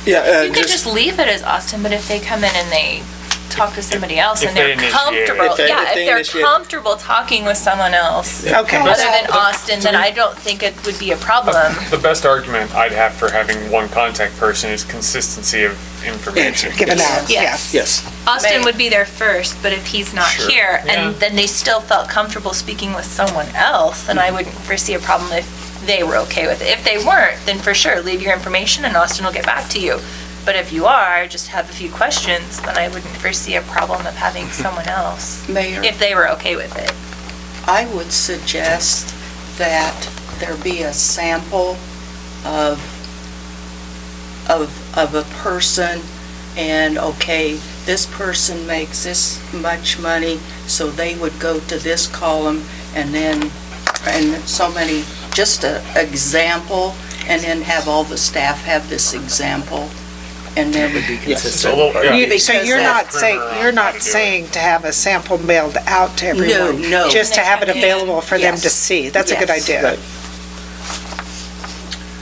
[SPEAKER 5] Yeah,
[SPEAKER 9] you could just leave it as Austin, but if they come in and they talk to somebody else
[SPEAKER 10] If
[SPEAKER 9] and they're
[SPEAKER 10] they initiate.
[SPEAKER 9] comfortable,
[SPEAKER 5] If they
[SPEAKER 9] if they're
[SPEAKER 5] initiate.
[SPEAKER 9] comfortable talking with someone else
[SPEAKER 1] Okay.
[SPEAKER 9] other than Austin, then I don't think it would be a problem.
[SPEAKER 10] the best argument I'd have for having one contact person is consistency of information.
[SPEAKER 1] Given out,
[SPEAKER 9] Yes.
[SPEAKER 1] yes.
[SPEAKER 5] Yes.
[SPEAKER 9] Austin would be there first, but if he's not
[SPEAKER 10] Sure.
[SPEAKER 9] here,
[SPEAKER 10] Yeah.
[SPEAKER 9] and then they still felt comfortable speaking with someone else, then I wouldn't foresee a problem if they were okay with it. If they weren't, then for sure, leave your information and Austin will get back to you. But if you are, just have a few questions, then I wouldn't foresee a problem of having someone else,
[SPEAKER 4] Mayor,
[SPEAKER 9] if they were okay with it.
[SPEAKER 4] I would suggest that there be a sample of a person, and okay, this person makes this much money, so they would go to this column, and so many, just a example, and then have all the staff have this example, and then
[SPEAKER 10] It's a little- yeah.
[SPEAKER 1] So
[SPEAKER 4] Because
[SPEAKER 1] you're
[SPEAKER 4] that-
[SPEAKER 1] not saying, to have a sample mailed out to everyone?
[SPEAKER 4] no.
[SPEAKER 1] Just to have it
[SPEAKER 9] They come in.
[SPEAKER 1] available for them to
[SPEAKER 4] Yes.
[SPEAKER 1] see? That's a good
[SPEAKER 4] Yes.
[SPEAKER 1] idea.
[SPEAKER 5] Right.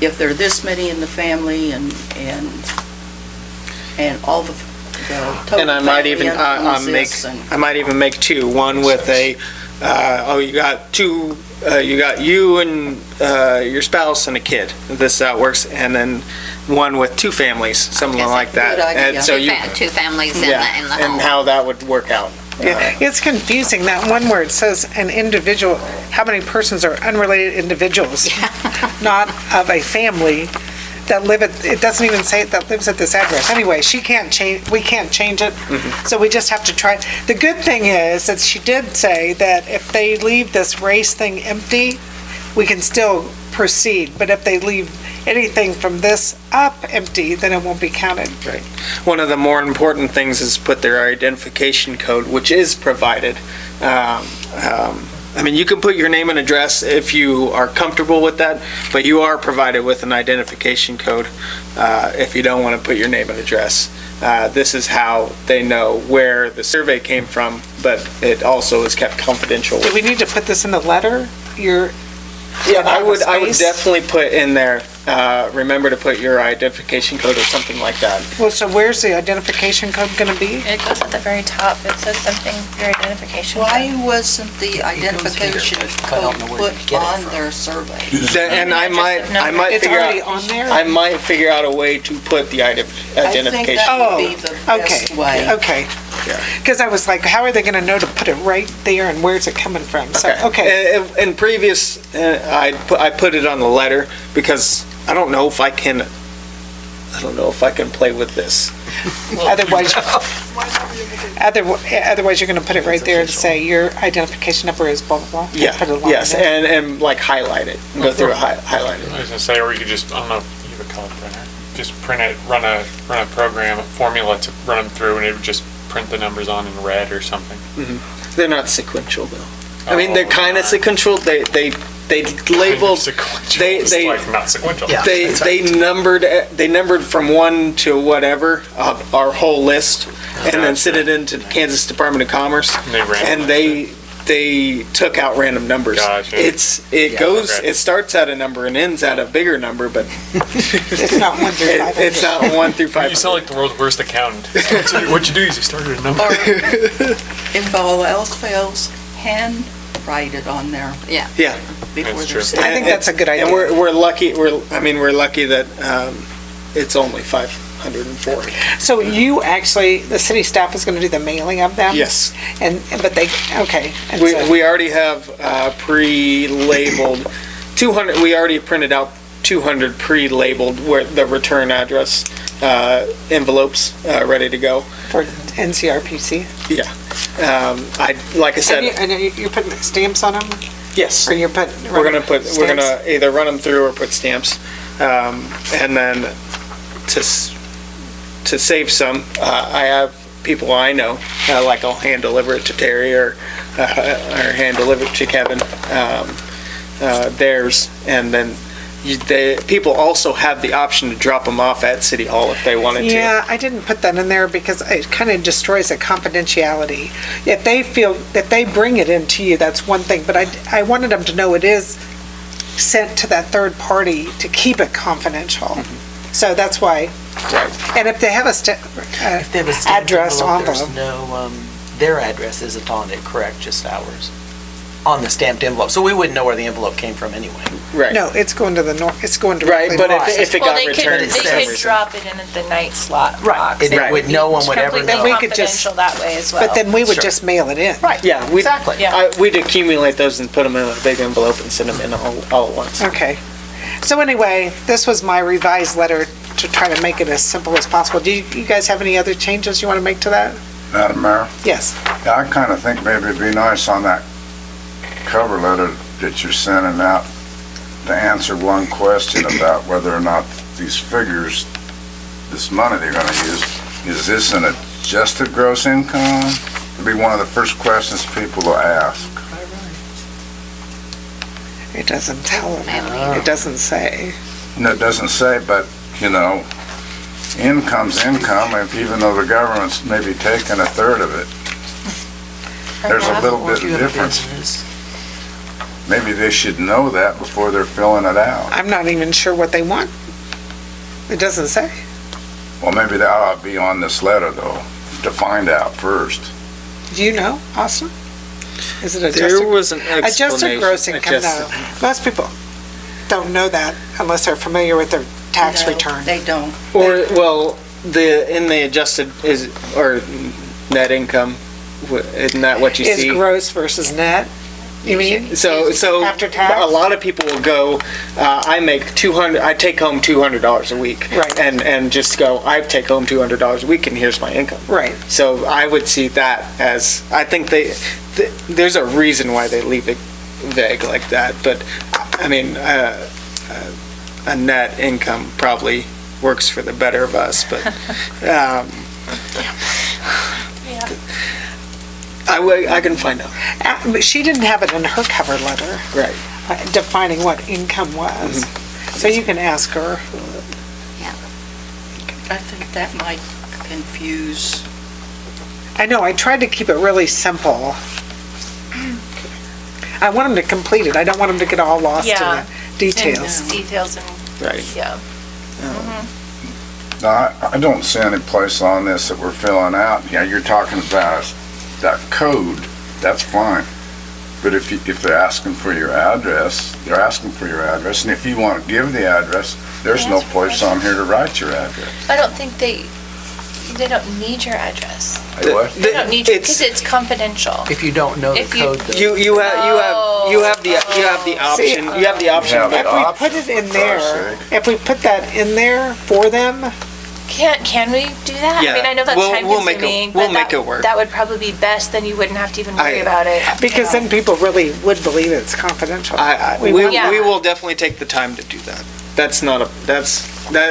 [SPEAKER 4] if there are this many in the family and all the total
[SPEAKER 5] And I might
[SPEAKER 4] family
[SPEAKER 5] even,
[SPEAKER 4] owns this, and
[SPEAKER 5] I might even make 2. One with you got 2, you got you and your spouse and a kid. This is how it works. And then one with 2 families, something
[SPEAKER 2] Yes,
[SPEAKER 5] like that.
[SPEAKER 4] good idea.
[SPEAKER 5] And so you,
[SPEAKER 2] Two families in
[SPEAKER 5] yeah,
[SPEAKER 2] the
[SPEAKER 5] and
[SPEAKER 2] home.
[SPEAKER 5] how that would work out.
[SPEAKER 1] It's confusing, that one where it says an individual, how many persons are unrelated individuals, not of a family that live at, it doesn't even say that lives at this address. Anyway, we can't change it, so we just have to try. The good thing is that she did say that if they leave this race thing empty, we can still proceed, but if they leave anything from this up empty, then it won't be counted.
[SPEAKER 5] Right. One of the more important things is put their identification code, which is provided. I mean, you can put your name and address if you are comfortable with that, but you are provided with an identification code if you don't want to put your name and address. This is how they know where the survey came from, but it also is kept confidential.
[SPEAKER 1] Do we need to put this in the letter?
[SPEAKER 5] Yeah, I would
[SPEAKER 1] space?
[SPEAKER 5] definitely put in there, remember to put your identification code or something like that.
[SPEAKER 1] Well, so where's the identification code gonna be?
[SPEAKER 9] It goes at the very top. It says something, your identification.
[SPEAKER 4] Why wasn't the identification
[SPEAKER 3] but I don't
[SPEAKER 4] code
[SPEAKER 3] know where to
[SPEAKER 4] put
[SPEAKER 3] get it
[SPEAKER 4] on
[SPEAKER 3] from.
[SPEAKER 4] their survey?
[SPEAKER 5] And I
[SPEAKER 9] Number.
[SPEAKER 5] might
[SPEAKER 1] It's
[SPEAKER 5] figure
[SPEAKER 1] already
[SPEAKER 5] out,
[SPEAKER 1] on there?
[SPEAKER 5] I might figure out a way to put the
[SPEAKER 4] I think
[SPEAKER 5] identification.
[SPEAKER 4] that would be the best way.
[SPEAKER 1] Okay.
[SPEAKER 5] Yeah.
[SPEAKER 1] Because I was like, how are they gonna know to put it right there and where's it coming from? So, okay.
[SPEAKER 5] In previous, I put it on the letter because I don't know if I can play with this.
[SPEAKER 1] Otherwise you're gonna put it right there and say your identification number is blah, blah, blah. and
[SPEAKER 5] Yeah,
[SPEAKER 1] put a line
[SPEAKER 5] yes,
[SPEAKER 1] there.
[SPEAKER 5] and like highlight it, go through it, highlight it.
[SPEAKER 10] I was gonna say, or you could just, I don't know if you have a color printer, just print it, run a program, a formula to run them through, and it would just print the numbers on in red or something.
[SPEAKER 5] They're not sequential though. I mean, they're
[SPEAKER 10] Oh,
[SPEAKER 5] kind of
[SPEAKER 10] darn.
[SPEAKER 5] sequential. They labeled.
[SPEAKER 10] Sequential.
[SPEAKER 5] they-
[SPEAKER 10] It's
[SPEAKER 5] they-
[SPEAKER 10] like not sequential.
[SPEAKER 3] Yeah.
[SPEAKER 5] They numbered from 1 to whatever of our whole list, and then sent it into Kansas Department of Commerce.
[SPEAKER 10] And they randomized
[SPEAKER 5] And they took out random numbers.
[SPEAKER 10] Gotcha.
[SPEAKER 5] It
[SPEAKER 10] Okay.
[SPEAKER 5] starts at a number and ends at a bigger number, but
[SPEAKER 1] It's not 1 through 500.
[SPEAKER 5] it's not 1 through
[SPEAKER 10] You
[SPEAKER 5] 5.
[SPEAKER 10] sound like the world's worst accountant. What you do is you started a number.
[SPEAKER 4] Or if all else fails, hand write it on there
[SPEAKER 2] Yeah.
[SPEAKER 5] Yeah.
[SPEAKER 4] before
[SPEAKER 10] That's
[SPEAKER 4] they're
[SPEAKER 10] true.
[SPEAKER 4] sent.
[SPEAKER 1] I think that's a good idea.
[SPEAKER 5] And we're lucky. We're lucky that it's only 504.
[SPEAKER 1] So you actually, the city staff is gonna do the mailing of them?
[SPEAKER 5] Yes.
[SPEAKER 1] But they, okay. And
[SPEAKER 5] We,
[SPEAKER 1] so-
[SPEAKER 5] we already have pre-labeled 200, we already printed out 200 pre-labeled where the return address envelopes ready to go.
[SPEAKER 1] For NCRPC?
[SPEAKER 5] Yeah. Like I said,
[SPEAKER 1] And you're putting stamps on them?
[SPEAKER 5] yes.
[SPEAKER 1] Or you're putting?
[SPEAKER 5] We're
[SPEAKER 1] stamps?
[SPEAKER 5] gonna either run them through or put stamps. And then to save some, I have people I know, like I'll hand deliver it to Terry or hand deliver it to Kevin, theirs. And then people also have the option to drop them off at City Hall if they wanted to.
[SPEAKER 1] Yeah, I didn't put that in there because it kind of destroys the confidentiality. If they feel that they bring it into you, that's one thing, but I wanted them to know it is sent to that third party to keep it confidential. So that's why,
[SPEAKER 5] Right.
[SPEAKER 1] and if they have
[SPEAKER 3] If they have a stamped
[SPEAKER 1] address
[SPEAKER 3] envelope,
[SPEAKER 1] envelope.
[SPEAKER 3] there's no, their address isn't on it, correct, just ours? On the stamped envelope, so we wouldn't know where the envelope came from anyway.
[SPEAKER 5] Right.
[SPEAKER 1] No, it's going to the north, it's going
[SPEAKER 5] Right,
[SPEAKER 1] directly
[SPEAKER 5] but
[SPEAKER 1] north.
[SPEAKER 5] if it
[SPEAKER 9] Well,
[SPEAKER 5] got
[SPEAKER 9] they
[SPEAKER 5] returned.
[SPEAKER 9] could,
[SPEAKER 3] it
[SPEAKER 9] they
[SPEAKER 3] says-
[SPEAKER 9] could drop it in at the night slot box.
[SPEAKER 3] And
[SPEAKER 5] Right.
[SPEAKER 3] no one would ever
[SPEAKER 9] Completely
[SPEAKER 3] know.
[SPEAKER 1] we could just-
[SPEAKER 9] confidential that way as well.
[SPEAKER 1] But then we would
[SPEAKER 3] Sure.
[SPEAKER 1] just mail it in.
[SPEAKER 3] Right.
[SPEAKER 5] Yeah, we'd,
[SPEAKER 3] Exactly.
[SPEAKER 9] Yeah.
[SPEAKER 5] we'd accumulate those and put them in a big envelope and send them in all at once.
[SPEAKER 1] Okay. So anyway, this was my revised letter to try to make it as simple as possible. Do you guys have any other changes you want to make to that?
[SPEAKER 6] Madam Mayor,
[SPEAKER 1] Yes.
[SPEAKER 6] yeah, I kind of think maybe it'd be nice on that cover letter that you're sending out to answer one question about whether or not these figures, this money they're gonna use, is this an adjusted gross income? It'd be one of the first questions people will ask.
[SPEAKER 1] It doesn't tell them. It doesn't say.
[SPEAKER 6] And it doesn't say, but, income's income, even though the government's maybe taking a third of it. There's a little
[SPEAKER 3] Or
[SPEAKER 6] bit
[SPEAKER 3] if you
[SPEAKER 6] of
[SPEAKER 3] have a
[SPEAKER 6] difference.
[SPEAKER 3] business.
[SPEAKER 6] Maybe they should know that before they're filling it out.
[SPEAKER 1] I'm not even sure what they want. It doesn't say.
[SPEAKER 6] Well, maybe that ought to be on this letter, though, to find out first.
[SPEAKER 1] Do you know, Austin? Is it
[SPEAKER 5] There
[SPEAKER 1] adjusted?
[SPEAKER 5] was an
[SPEAKER 1] Adjusted
[SPEAKER 5] explanation.
[SPEAKER 1] gross income, no. Most people don't know that unless they're familiar with their tax
[SPEAKER 4] No,
[SPEAKER 1] return.
[SPEAKER 4] They don't.
[SPEAKER 5] Or, well, in the adjusted or net income, isn't that what you
[SPEAKER 1] Is
[SPEAKER 5] see?
[SPEAKER 1] gross versus net, you mean?
[SPEAKER 5] So
[SPEAKER 1] After tax?
[SPEAKER 5] a lot of people will go, I make 200, I take home $200 a week.
[SPEAKER 1] Right.
[SPEAKER 5] And just go, I take home $200 a week and here's my income.
[SPEAKER 1] Right.
[SPEAKER 5] So I would see that as, I think there's a reason why they leave it vague like that, but, I mean, a net income probably works for the better of us, but, I can find out.
[SPEAKER 1] But she didn't have it in her cover letter,
[SPEAKER 5] Right.
[SPEAKER 1] defining what income was. So you can ask her.
[SPEAKER 4] I think that might confuse.
[SPEAKER 1] I know, I tried to keep it really simple. I want them to complete it. I don't want them to get all lost in
[SPEAKER 9] Yeah.
[SPEAKER 1] the details.
[SPEAKER 9] Details and,
[SPEAKER 5] Right.
[SPEAKER 9] yeah.
[SPEAKER 6] Now, I don't see any place on this that we're filling out. Yeah, you're talking about that code, that's fine. But if they're asking for your address, they're asking for your address, and if you want to give the address, there's no place on here to write your address.
[SPEAKER 9] I don't think they don't need your address.
[SPEAKER 6] What?
[SPEAKER 9] They don't need you,
[SPEAKER 5] It's-
[SPEAKER 9] because it's confidential.
[SPEAKER 3] If you don't know the
[SPEAKER 9] If you-
[SPEAKER 3] code, though.
[SPEAKER 5] You have the option. You have the option.
[SPEAKER 6] Yeah,
[SPEAKER 5] but
[SPEAKER 1] If we put it in there, if we put that in there for them,
[SPEAKER 9] Can we do that? I
[SPEAKER 5] Yeah,
[SPEAKER 9] mean, I know that's
[SPEAKER 5] we'll
[SPEAKER 9] time
[SPEAKER 5] make it-
[SPEAKER 9] consuming,
[SPEAKER 5] we'll
[SPEAKER 9] but
[SPEAKER 5] make
[SPEAKER 9] that,
[SPEAKER 5] it work.
[SPEAKER 9] that would probably be best, then you wouldn't have to even worry
[SPEAKER 5] I-
[SPEAKER 9] about it.
[SPEAKER 1] because then people really would believe it's confidential.
[SPEAKER 5] we
[SPEAKER 1] want
[SPEAKER 9] Yeah.
[SPEAKER 5] will definitely take the time to do that. That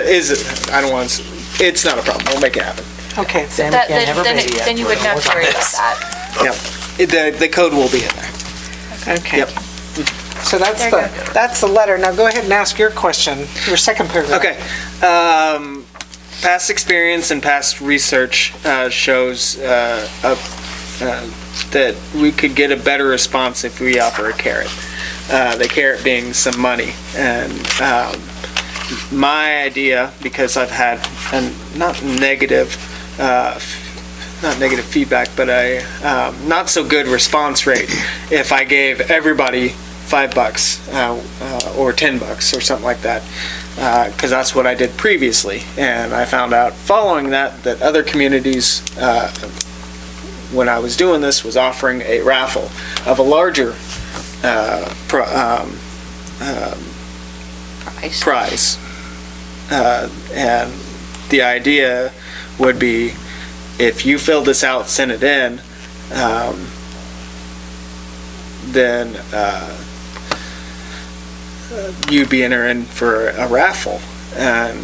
[SPEAKER 5] is, I don't want to, it's not a problem. We'll make it happen.
[SPEAKER 1] Okay,
[SPEAKER 3] Sammy
[SPEAKER 9] That,
[SPEAKER 3] can't have her
[SPEAKER 9] then,
[SPEAKER 3] baby
[SPEAKER 9] then you
[SPEAKER 3] yet.
[SPEAKER 9] wouldn't have to worry about that.
[SPEAKER 5] The code will be in there.
[SPEAKER 1] okay.
[SPEAKER 5] Yep.
[SPEAKER 1] So that's
[SPEAKER 9] There you
[SPEAKER 1] that's the letter. Now go ahead and ask your question, your second paragraph.
[SPEAKER 5] Okay. Past experience and past research shows that we could get a better response if we offer a carrot. The carrot being some money. And my idea, because I've had not negative feedback, but a not so good response rate if I gave everybody $5 or $10 or something like that, because that's what I did previously. And I found out following that other communities, when I was doing this, was offering a raffle of a larger prize. And the idea would be, if you fill this out, send it in, then you'd be entering for a raffle and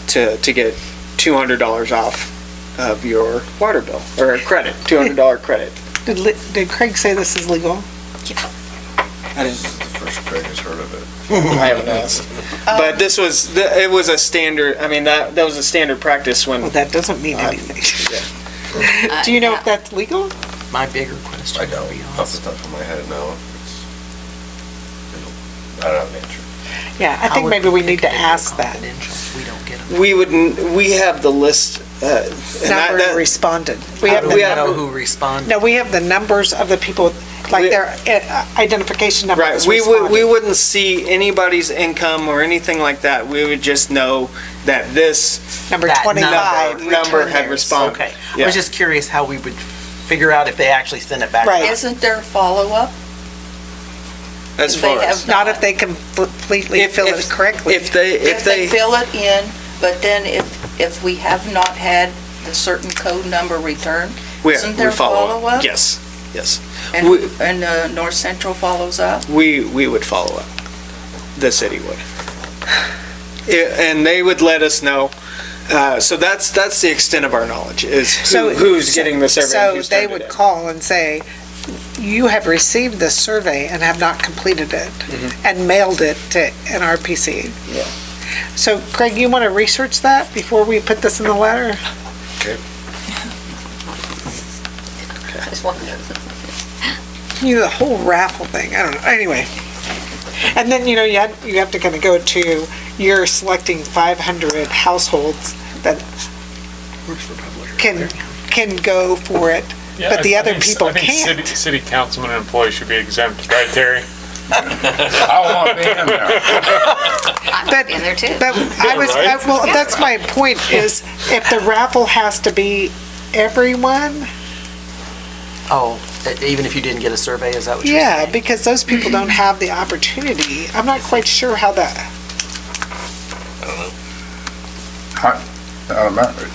[SPEAKER 5] to get $200 off of your water bill, or a credit, $200 credit.
[SPEAKER 1] Did Craig say this is legal?
[SPEAKER 5] I didn't,
[SPEAKER 6] First Craig has heard of it.
[SPEAKER 5] I haven't asked. But this was, it was a standard, I mean, that was a standard practice when,
[SPEAKER 1] Well, that doesn't mean anything. Do you know if that's legal?
[SPEAKER 3] My bigger question,
[SPEAKER 11] I
[SPEAKER 3] to
[SPEAKER 11] don't,
[SPEAKER 3] be
[SPEAKER 11] off the
[SPEAKER 3] honest.
[SPEAKER 11] top of my head, no. I don't have an answer.
[SPEAKER 1] Yeah, I
[SPEAKER 3] How
[SPEAKER 1] think
[SPEAKER 3] would
[SPEAKER 1] maybe we
[SPEAKER 3] pick
[SPEAKER 1] need to
[SPEAKER 3] if they're
[SPEAKER 1] ask that.
[SPEAKER 3] confidential? We don't get them.
[SPEAKER 5] we have the list, and
[SPEAKER 1] Number
[SPEAKER 5] that,
[SPEAKER 1] responded. We
[SPEAKER 3] How
[SPEAKER 1] have
[SPEAKER 3] do
[SPEAKER 1] the
[SPEAKER 3] we
[SPEAKER 5] have-
[SPEAKER 3] know who responded?
[SPEAKER 1] No, we have the numbers of the people, like
[SPEAKER 5] We-
[SPEAKER 1] their identification
[SPEAKER 5] right,
[SPEAKER 1] numbers
[SPEAKER 5] we
[SPEAKER 1] responded.
[SPEAKER 5] wouldn't see anybody's income or anything like that. We would just know that this
[SPEAKER 1] Number
[SPEAKER 3] That
[SPEAKER 1] 25.
[SPEAKER 5] number
[SPEAKER 1] returned
[SPEAKER 5] had
[SPEAKER 1] theirs.
[SPEAKER 5] responded.
[SPEAKER 3] Okay, I
[SPEAKER 5] Yeah.
[SPEAKER 3] was just curious how we would figure out if they actually sent it back.
[SPEAKER 1] Right.
[SPEAKER 4] Isn't there follow-up?
[SPEAKER 5] As
[SPEAKER 4] They
[SPEAKER 5] far
[SPEAKER 4] have
[SPEAKER 5] as,
[SPEAKER 1] Not if they completely
[SPEAKER 5] If-
[SPEAKER 1] fill
[SPEAKER 5] if-
[SPEAKER 1] it correctly.
[SPEAKER 5] if they,
[SPEAKER 4] If they fill it in, but then if we have not had the certain code number returned, isn't
[SPEAKER 5] we
[SPEAKER 4] there
[SPEAKER 5] follow
[SPEAKER 4] follow-up?
[SPEAKER 5] up. Yes, yes.
[SPEAKER 4] And,
[SPEAKER 5] We-
[SPEAKER 4] and North Central follows up?
[SPEAKER 5] We would follow up. The city would. And they would let us know. So that's the extent of our knowledge, is who's getting the survey. and who's
[SPEAKER 1] So they
[SPEAKER 5] turned it
[SPEAKER 1] would
[SPEAKER 5] in.
[SPEAKER 1] call and say, you have received this survey and have not completed it, and mailed it to NRPC.
[SPEAKER 5] Mm-hmm. Yeah.
[SPEAKER 1] So Craig, you want to research that before we put this in the letter? You know, the whole raffle thing, I don't know, anyway. And then, you have to kind of go to, you're selecting 500 households that can go for it,
[SPEAKER 10] Yeah,
[SPEAKER 1] but the
[SPEAKER 10] I
[SPEAKER 1] other
[SPEAKER 10] think-
[SPEAKER 1] people
[SPEAKER 10] I think
[SPEAKER 1] can't.
[SPEAKER 10] city councilman and employees should be exempt, right, Terry?
[SPEAKER 6] I want to be in there.
[SPEAKER 2] I'm in there too.
[SPEAKER 1] But well, that's my point, is if the raffle has to be everyone,
[SPEAKER 3] Oh, even if you didn't get a survey, is that what you're
[SPEAKER 1] yeah,
[SPEAKER 3] saying?
[SPEAKER 1] because those people don't have the opportunity. I'm not quite sure how that,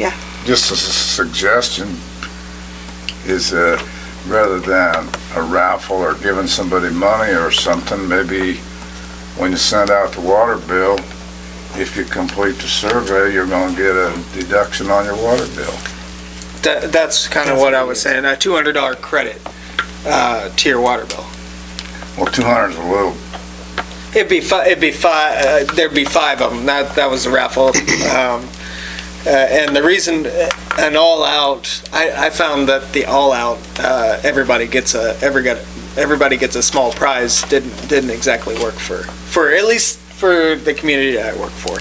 [SPEAKER 1] Yeah.
[SPEAKER 6] Just as a suggestion, is rather than a raffle or giving somebody money or something, maybe when you send out the water bill, if you complete the survey, you're going to get a deduction on your water bill.
[SPEAKER 5] That's kind of what I was saying, a $200 credit to your water bill.
[SPEAKER 6] Well, 200 is a little,
[SPEAKER 5] It'd be five, there'd be 5 of them, that was the raffle. And the reason, an all-out, I found that the all-out, everybody gets a small prize, didn't exactly work for at least for the community I work for.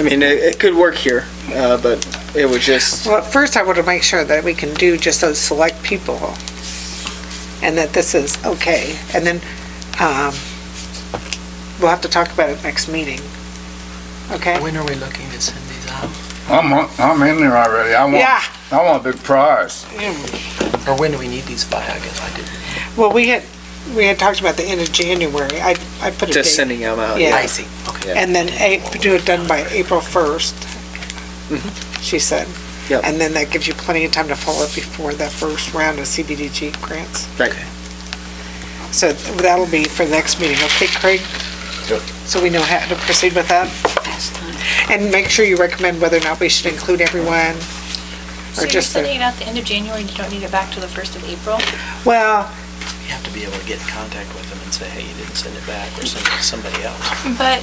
[SPEAKER 5] I mean, it could work here, but it was just,
[SPEAKER 1] Well, at first I want to make sure that we can do just those select people and that this is okay. And then, we'll have to talk about it next meeting. Okay?
[SPEAKER 3] When are we looking to send these out?
[SPEAKER 6] I'm in there already.
[SPEAKER 1] Yeah.
[SPEAKER 6] I want a big prize.
[SPEAKER 3] Or when do we need these by? I guess I didn't.
[SPEAKER 1] Well, we had talked about the end of January. I put a date.
[SPEAKER 5] just sending them out.
[SPEAKER 1] Yeah.
[SPEAKER 3] I see. Okay.
[SPEAKER 1] And then do it done by April 1st, she said.
[SPEAKER 5] Yep.
[SPEAKER 1] And then that gives you plenty of time to follow up before that first round of CBDG grants.
[SPEAKER 5] Right.
[SPEAKER 1] So that'll be for the next meeting, okay, Craig?
[SPEAKER 6] Yep.
[SPEAKER 1] So we know how to proceed with that? And make sure you recommend whether or not we should include everyone,
[SPEAKER 9] So
[SPEAKER 1] or
[SPEAKER 9] you're
[SPEAKER 1] just
[SPEAKER 9] sending
[SPEAKER 1] the,
[SPEAKER 9] it out the end of January and you don't need it back to the 1st of April?
[SPEAKER 1] well,
[SPEAKER 3] You have to be able to get in contact with them and say, hey, you didn't send it back, or send it to somebody else.
[SPEAKER 9] But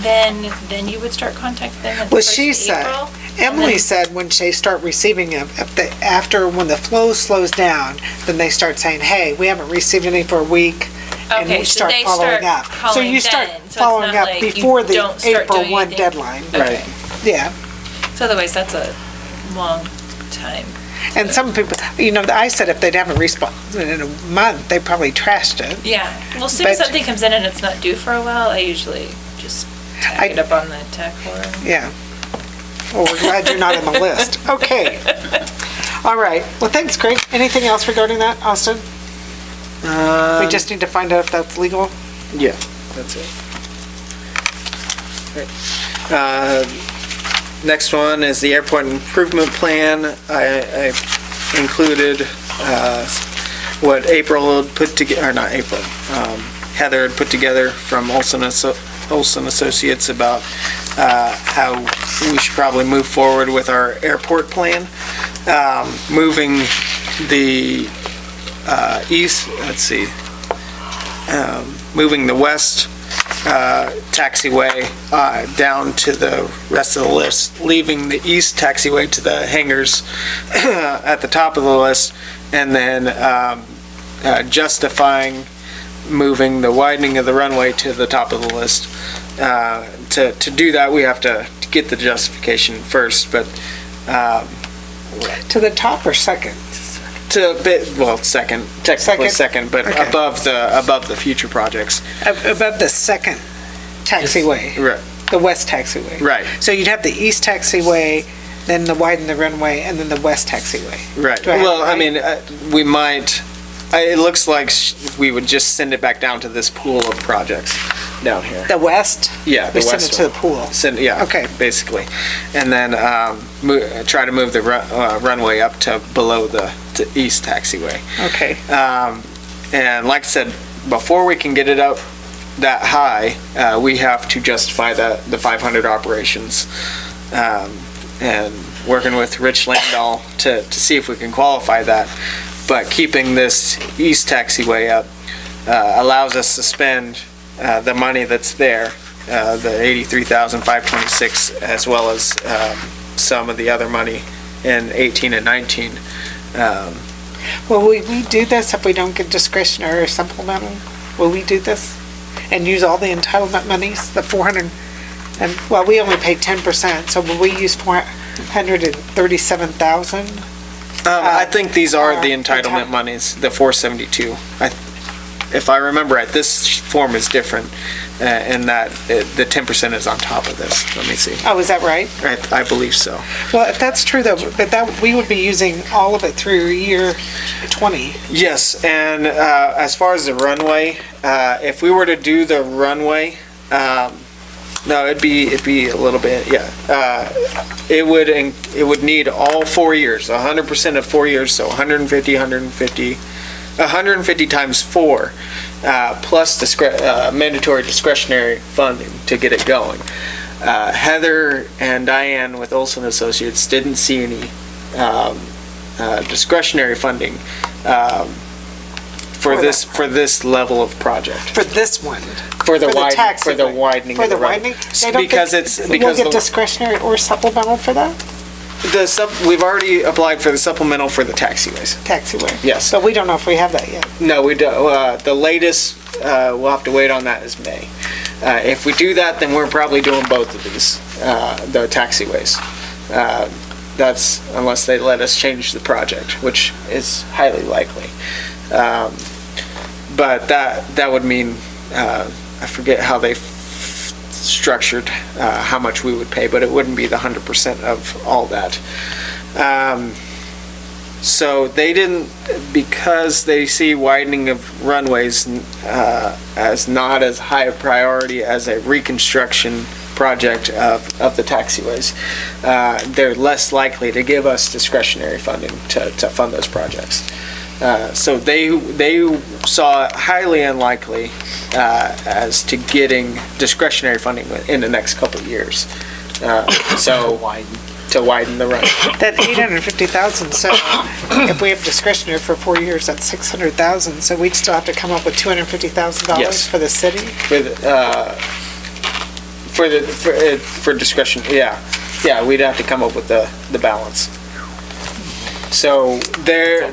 [SPEAKER 9] then you would start contacting them at the
[SPEAKER 1] well,
[SPEAKER 9] 1st
[SPEAKER 1] she
[SPEAKER 9] of
[SPEAKER 1] said,
[SPEAKER 9] April?
[SPEAKER 1] Emily
[SPEAKER 9] then-
[SPEAKER 1] said when they start receiving them, when the flow slows down, then they start saying, hey, we haven't received any for a week. And
[SPEAKER 9] Okay,
[SPEAKER 1] we
[SPEAKER 9] so
[SPEAKER 1] start
[SPEAKER 9] they
[SPEAKER 1] following
[SPEAKER 9] start
[SPEAKER 1] up. So
[SPEAKER 9] calling
[SPEAKER 1] you start
[SPEAKER 9] then, so it's
[SPEAKER 1] following
[SPEAKER 9] not
[SPEAKER 1] up
[SPEAKER 9] like you
[SPEAKER 1] before the
[SPEAKER 9] don't start
[SPEAKER 1] April
[SPEAKER 9] doing
[SPEAKER 1] 1
[SPEAKER 9] anything.
[SPEAKER 1] deadline.
[SPEAKER 9] Okay.
[SPEAKER 1] Yeah.
[SPEAKER 9] So otherwise, that's a long time.
[SPEAKER 1] And some people, I said if they'd haven't responded in a month, they probably trashed it.
[SPEAKER 9] Yeah, well, as soon as
[SPEAKER 1] But-
[SPEAKER 9] something comes in and it's not due for a while, I usually just tag it up on the tech forum.
[SPEAKER 1] Yeah. Well, we're glad you're not on the list. Okay. All right. Well, thanks, Craig. Anything else regarding that, Austin? We just need to find out if that's legal.
[SPEAKER 5] Yeah, that's it. Next one is the airport improvement plan. I included what April had put together, or not April, Heather had put together from Olson Associates about how we should probably move forward with our airport plan. Moving the moving the west taxiway down to the rest of the list, leaving the east taxiway to the hangars at the top of the list, and then justifying moving the widening of the runway to the top of the list. To do that, we have to get the justification first, but
[SPEAKER 1] To the top or second?
[SPEAKER 5] second, technically second, but
[SPEAKER 1] Okay.
[SPEAKER 5] above the future projects.
[SPEAKER 1] Above the second taxiway,
[SPEAKER 5] Right.
[SPEAKER 1] the west taxiway.
[SPEAKER 5] Right.
[SPEAKER 1] So you'd have the east taxiway, then the widen the runway, and then the west taxiway.
[SPEAKER 5] Right.
[SPEAKER 1] Do I have
[SPEAKER 5] Well,
[SPEAKER 1] it
[SPEAKER 5] I
[SPEAKER 1] right?
[SPEAKER 5] mean, we might, it looks like we would just send it back down to this pool of projects down here.
[SPEAKER 1] The west?
[SPEAKER 5] Yeah, the
[SPEAKER 1] We send
[SPEAKER 5] west
[SPEAKER 1] it to the
[SPEAKER 5] one.
[SPEAKER 1] pool.
[SPEAKER 5] Yeah.
[SPEAKER 1] Okay.
[SPEAKER 5] Basically. And then try to move the runway up to below the east taxiway.
[SPEAKER 1] Okay.
[SPEAKER 5] And like I said, before we can get it up that high, we have to justify the 500 operations. And working with Rich Landahl to see if we can qualify that. But keeping this east taxiway up allows us to spend the money that's there, the $83,526, as well as some of the other money in 18 and 19.
[SPEAKER 1] Will we do this if we don't get discretionary or supplemental? Will we do this? And use all the entitlement monies, the 400, and, well, we only pay 10%, so will we use 437,000?
[SPEAKER 5] I think these are the
[SPEAKER 1] Enti-
[SPEAKER 5] entitlement monies, the 472. If I remember right, this form is different in that the 10% is on top of this. Let me see.
[SPEAKER 1] Oh, is that right?
[SPEAKER 5] I believe so.
[SPEAKER 1] Well, if that's true though, but that, we would be using all of it through year 20.
[SPEAKER 5] Yes, and as far as the runway, if we were to do the runway, no, it'd be a little bit, yeah. It would need all 4 years, 100% of 4 years, so 150 times 4, plus mandatory discretionary funding to get it going. Heather and Diane with Olson Associates didn't see any discretionary funding for this level of project.
[SPEAKER 1] For this one.
[SPEAKER 5] For the
[SPEAKER 1] taxiway.
[SPEAKER 5] widening
[SPEAKER 1] For
[SPEAKER 5] of
[SPEAKER 1] the
[SPEAKER 5] the road.
[SPEAKER 1] widening? They don't
[SPEAKER 5] Because
[SPEAKER 1] get-
[SPEAKER 5] it's,
[SPEAKER 1] We'll
[SPEAKER 5] because
[SPEAKER 1] get discretionary or supplemental for that?
[SPEAKER 5] we've already applied for the supplemental for the taxiways.
[SPEAKER 1] Taxiway.
[SPEAKER 5] Yes.
[SPEAKER 1] But we don't know if we have that yet.
[SPEAKER 5] No, we don't, the latest, we'll have to wait on that is May. If we do that, then we're probably doing both of these, the taxiways. That's unless they let us change the project, which is highly likely. But that would mean, I forget how they structured how much we would pay, but it wouldn't be the 100% of all that. So they didn't, because they see widening of runways as not as high a priority as a reconstruction project of the taxiways, they're less likely to give us discretionary funding to fund those projects. So they saw it highly unlikely as to getting discretionary funding in the next couple of years. To widen the run.
[SPEAKER 1] That 850,000, so if we have discretionary for 4 years, that's 600,000, so we'd still have to come up with $250,000
[SPEAKER 5] Yes.
[SPEAKER 1] for the city?
[SPEAKER 5] For discretion, yeah, we'd have to come up with the balance. So the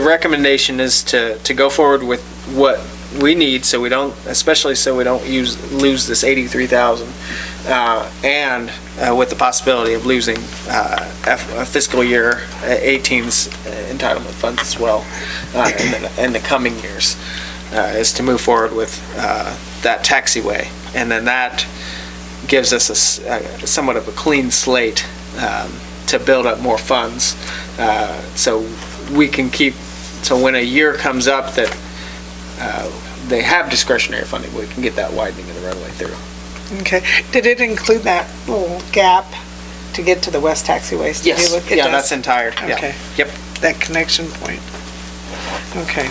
[SPEAKER 5] recommendation is to go forward with what we need, so we don't, especially so we don't lose this 83,000, and with the possibility of losing fiscal year 18's entitlement funds as well in the coming years, is to move forward with that taxiway, and then that gives us somewhat of a clean slate to build up more funds, so we can keep. So when a year comes up that they have discretionary funding, we can get that widening of the runway through.
[SPEAKER 1] Okay. Did it include that little gap to get to the west taxiways? Did you look- it
[SPEAKER 5] Yeah,
[SPEAKER 1] does?
[SPEAKER 5] that's entire, yeah.
[SPEAKER 1] Okay.
[SPEAKER 5] Yep.
[SPEAKER 1] That connection point. Okay.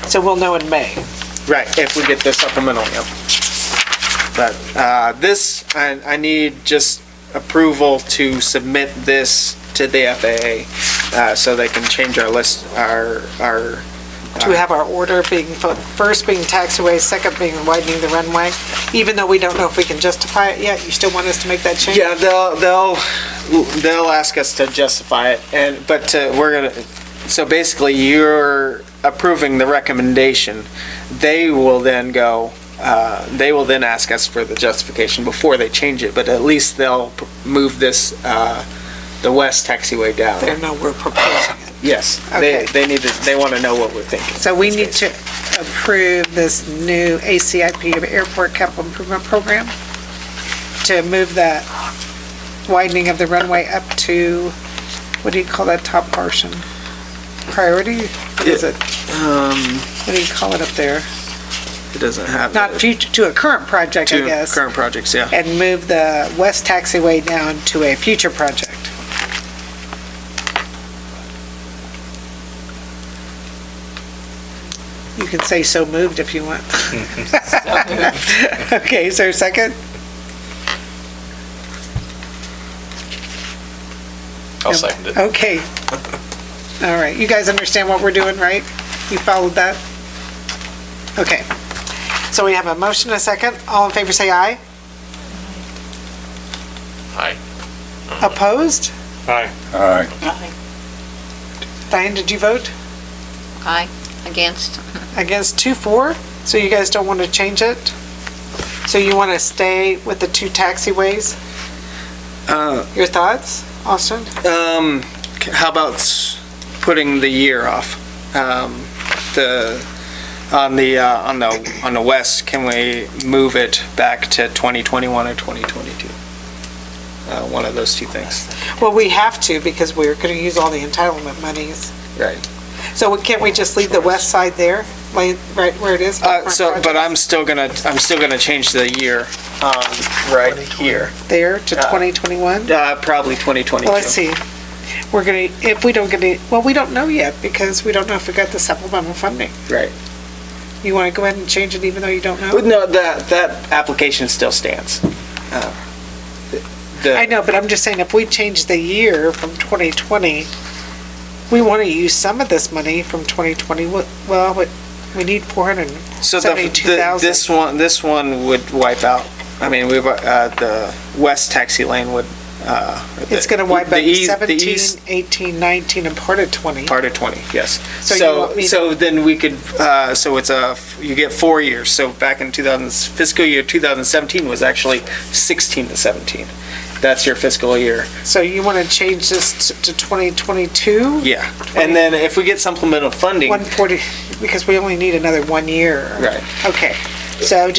[SPEAKER 1] So we'll know in May.
[SPEAKER 5] Right, if we get the supplemental, yep. But this, I need just approval to submit this to the FAA, so they can change our list, our
[SPEAKER 1] To have our order being, first being taxiway, second being widening the runway, even though we don't know if we can justify it yet, you still want us to make that change?
[SPEAKER 5] Yeah, they'll ask us to justify it, but we're gonna, so basically you're approving the recommendation. They will then ask us for the justification before they change it, but at least they'll move this, the west taxiway down.
[SPEAKER 1] They know we're proposing it.
[SPEAKER 5] Yes,
[SPEAKER 1] Okay.
[SPEAKER 5] they want to know what we're thinking.
[SPEAKER 1] So we need to approve this new ACIP of Airport Capital Improvement Program to move that widening of the runway up to, what do you call that top portion? Priority? What is it? What do you call it up there?
[SPEAKER 5] It doesn't have.
[SPEAKER 1] Not future, to a current project, I
[SPEAKER 5] To
[SPEAKER 1] guess.
[SPEAKER 5] current projects, yeah.
[SPEAKER 1] And move the west taxiway down to a future project. You can say so moved if you want. Okay, is there a second?
[SPEAKER 7] I'll second it.
[SPEAKER 1] Okay. All right, you guys understand what we're doing, right? You followed that? Okay. So we have a motion, a second. All in favor, say aye.
[SPEAKER 7] Aye.
[SPEAKER 1] Opposed?
[SPEAKER 10] Aye.
[SPEAKER 6] All right.
[SPEAKER 1] Diane, did you vote?
[SPEAKER 2] Aye, against?
[SPEAKER 1] Against 2-4? So you guys don't want to change it? So you want to stay with the two taxiways? Your thoughts, Austin?
[SPEAKER 5] How about putting the year off? On the west, can we move it back to 2021 or 2022? One of those two things.
[SPEAKER 1] Well, we have to because we're going to use all the entitlement monies.
[SPEAKER 5] Right.
[SPEAKER 1] So can't we just leave the west side there, right where it is?
[SPEAKER 5] But I'm still gonna change the year, right here.
[SPEAKER 1] There to 2021?
[SPEAKER 5] Probably 2022.
[SPEAKER 1] Well, let's see. We're going to, if we don't get any, well, we don't know yet because we don't know if we got the supplemental funding.
[SPEAKER 5] Right.
[SPEAKER 1] You want to go ahead and change it even though you don't know?
[SPEAKER 5] No, that application still stands.
[SPEAKER 1] I know, but I'm just saying, if we change the year from 2020, we want to use some of this money from 2020. We need
[SPEAKER 5] So
[SPEAKER 1] $472,000.
[SPEAKER 5] this one would wipe out. I mean, the west taxi lane would,
[SPEAKER 1] It's going to wipe out
[SPEAKER 5] the east-
[SPEAKER 1] 17, 18, 19, and part of 20.
[SPEAKER 5] part of 20, yes.
[SPEAKER 1] So you want me to-
[SPEAKER 5] So then we could, so you get 4 years. So back in fiscal year 2017 was actually 16 to 17. That's your fiscal year.
[SPEAKER 1] So you want to change this to 2022?
[SPEAKER 5] Yeah. And then if we get supplemental funding,
[SPEAKER 1] 140, because we only need another 1 year.
[SPEAKER 5] Right.
[SPEAKER 1] Okay. So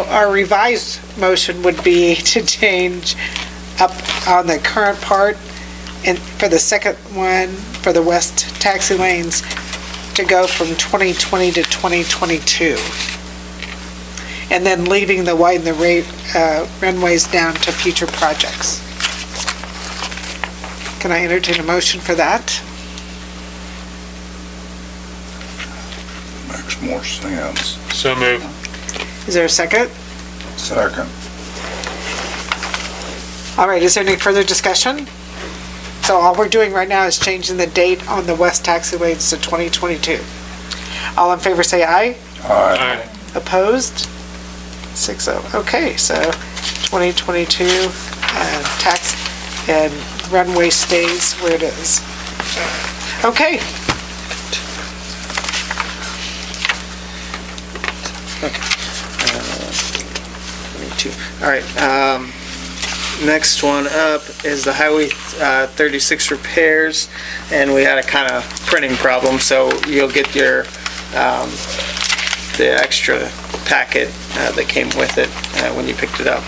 [SPEAKER 1] our revised motion would be to change up on the current part, and for the second one, for the west taxi lanes, to go from 2020 to 2022. And then leaving the widen the runways down to future projects. Can I entertain a motion for that?
[SPEAKER 6] Makes more sense.
[SPEAKER 10] So moved.
[SPEAKER 1] Is there a second?
[SPEAKER 6] Second.
[SPEAKER 1] All right, is there any further discussion? So all we're doing right now is changing the date on the west taxi lanes to 2022. All in favor say aye.
[SPEAKER 6] Aye.
[SPEAKER 1] Opposed? 6-0. Okay, so 2022 tax and runway stays where it is. Okay.
[SPEAKER 5] all right, next one up is the Highway 36 repairs, and we had a kind of printing problem, so you'll get your, the extra packet that came with it when you picked it up,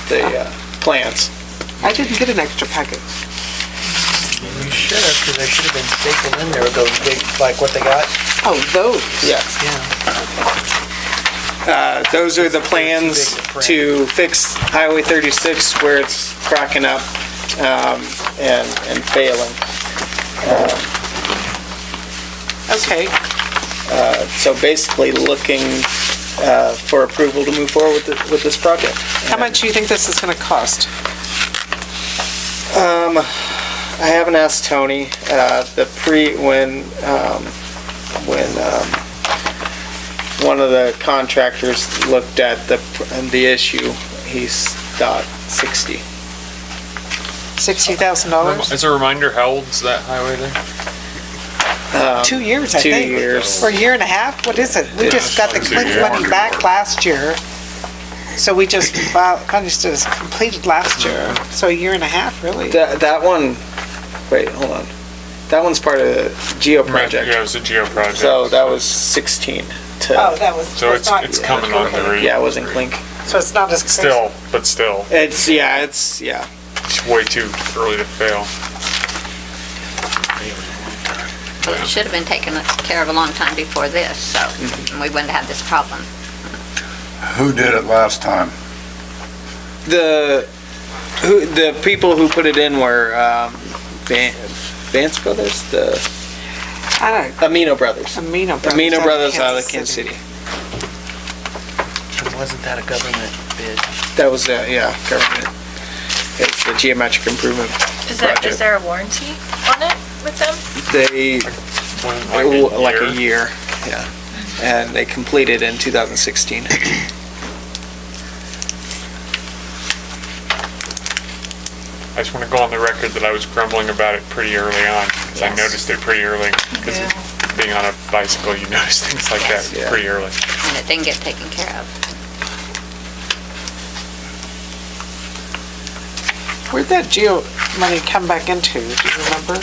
[SPEAKER 5] the plans.
[SPEAKER 1] I didn't get an extra packet.
[SPEAKER 3] You should have, because they should have been stapled in there with those big, like what they got.
[SPEAKER 1] Oh, those.
[SPEAKER 5] Yeah. Those are the plans to fix Highway 36 where it's cracking up and failing.
[SPEAKER 1] Okay.
[SPEAKER 5] So basically looking for approval to move forward with this project.
[SPEAKER 1] How much do you think this is going to cost?
[SPEAKER 5] I haven't asked Tony. When one of the contractors looked at the issue, he's thought 60.
[SPEAKER 1] $60,000?
[SPEAKER 10] As a reminder, how old's that highway there?
[SPEAKER 1] 2 years, I
[SPEAKER 5] 2
[SPEAKER 1] think.
[SPEAKER 5] years.
[SPEAKER 1] Or a year and a half? What is it? We just got the CLINC money back last year. So we just finished it completed last year. So a year and a half, really?
[SPEAKER 5] That one, wait, hold on. That one's part of the Geo project.
[SPEAKER 10] Yeah, it was a Geo project.
[SPEAKER 5] So that was 16 to.
[SPEAKER 1] Oh, that was.
[SPEAKER 10] So it's coming on the
[SPEAKER 5] Yeah, it wasn't Clink.
[SPEAKER 1] So it's not as crazy.
[SPEAKER 10] Still,
[SPEAKER 5] It's
[SPEAKER 10] it's way too early to fail.
[SPEAKER 2] Well, it should have been taken care of a long time before this, so we wouldn't have this problem.
[SPEAKER 6] Who did it last time?
[SPEAKER 5] The people who put it in were Vance Brothers,
[SPEAKER 1] I don't know.
[SPEAKER 5] Amino Brothers.
[SPEAKER 1] Amino Brothers.
[SPEAKER 5] Amino Brothers out of Kansas City.
[SPEAKER 3] Wasn't that a government bid?
[SPEAKER 5] That was, government. It's the geometric improvement
[SPEAKER 9] Is
[SPEAKER 5] project.
[SPEAKER 9] there a warranty on it with them?
[SPEAKER 5] They,
[SPEAKER 10] Like
[SPEAKER 5] a year, yeah. And they completed in 2016.
[SPEAKER 10] I just want to go on the record that I was grumbling about it pretty early on, because I
[SPEAKER 2] Yes.
[SPEAKER 10] noticed it pretty early. Because being on a bicycle, you notice things like that
[SPEAKER 5] Yeah.
[SPEAKER 10] pretty early.
[SPEAKER 2] And it didn't get taken care of.
[SPEAKER 1] Where'd that geo money come back into? Do you remember?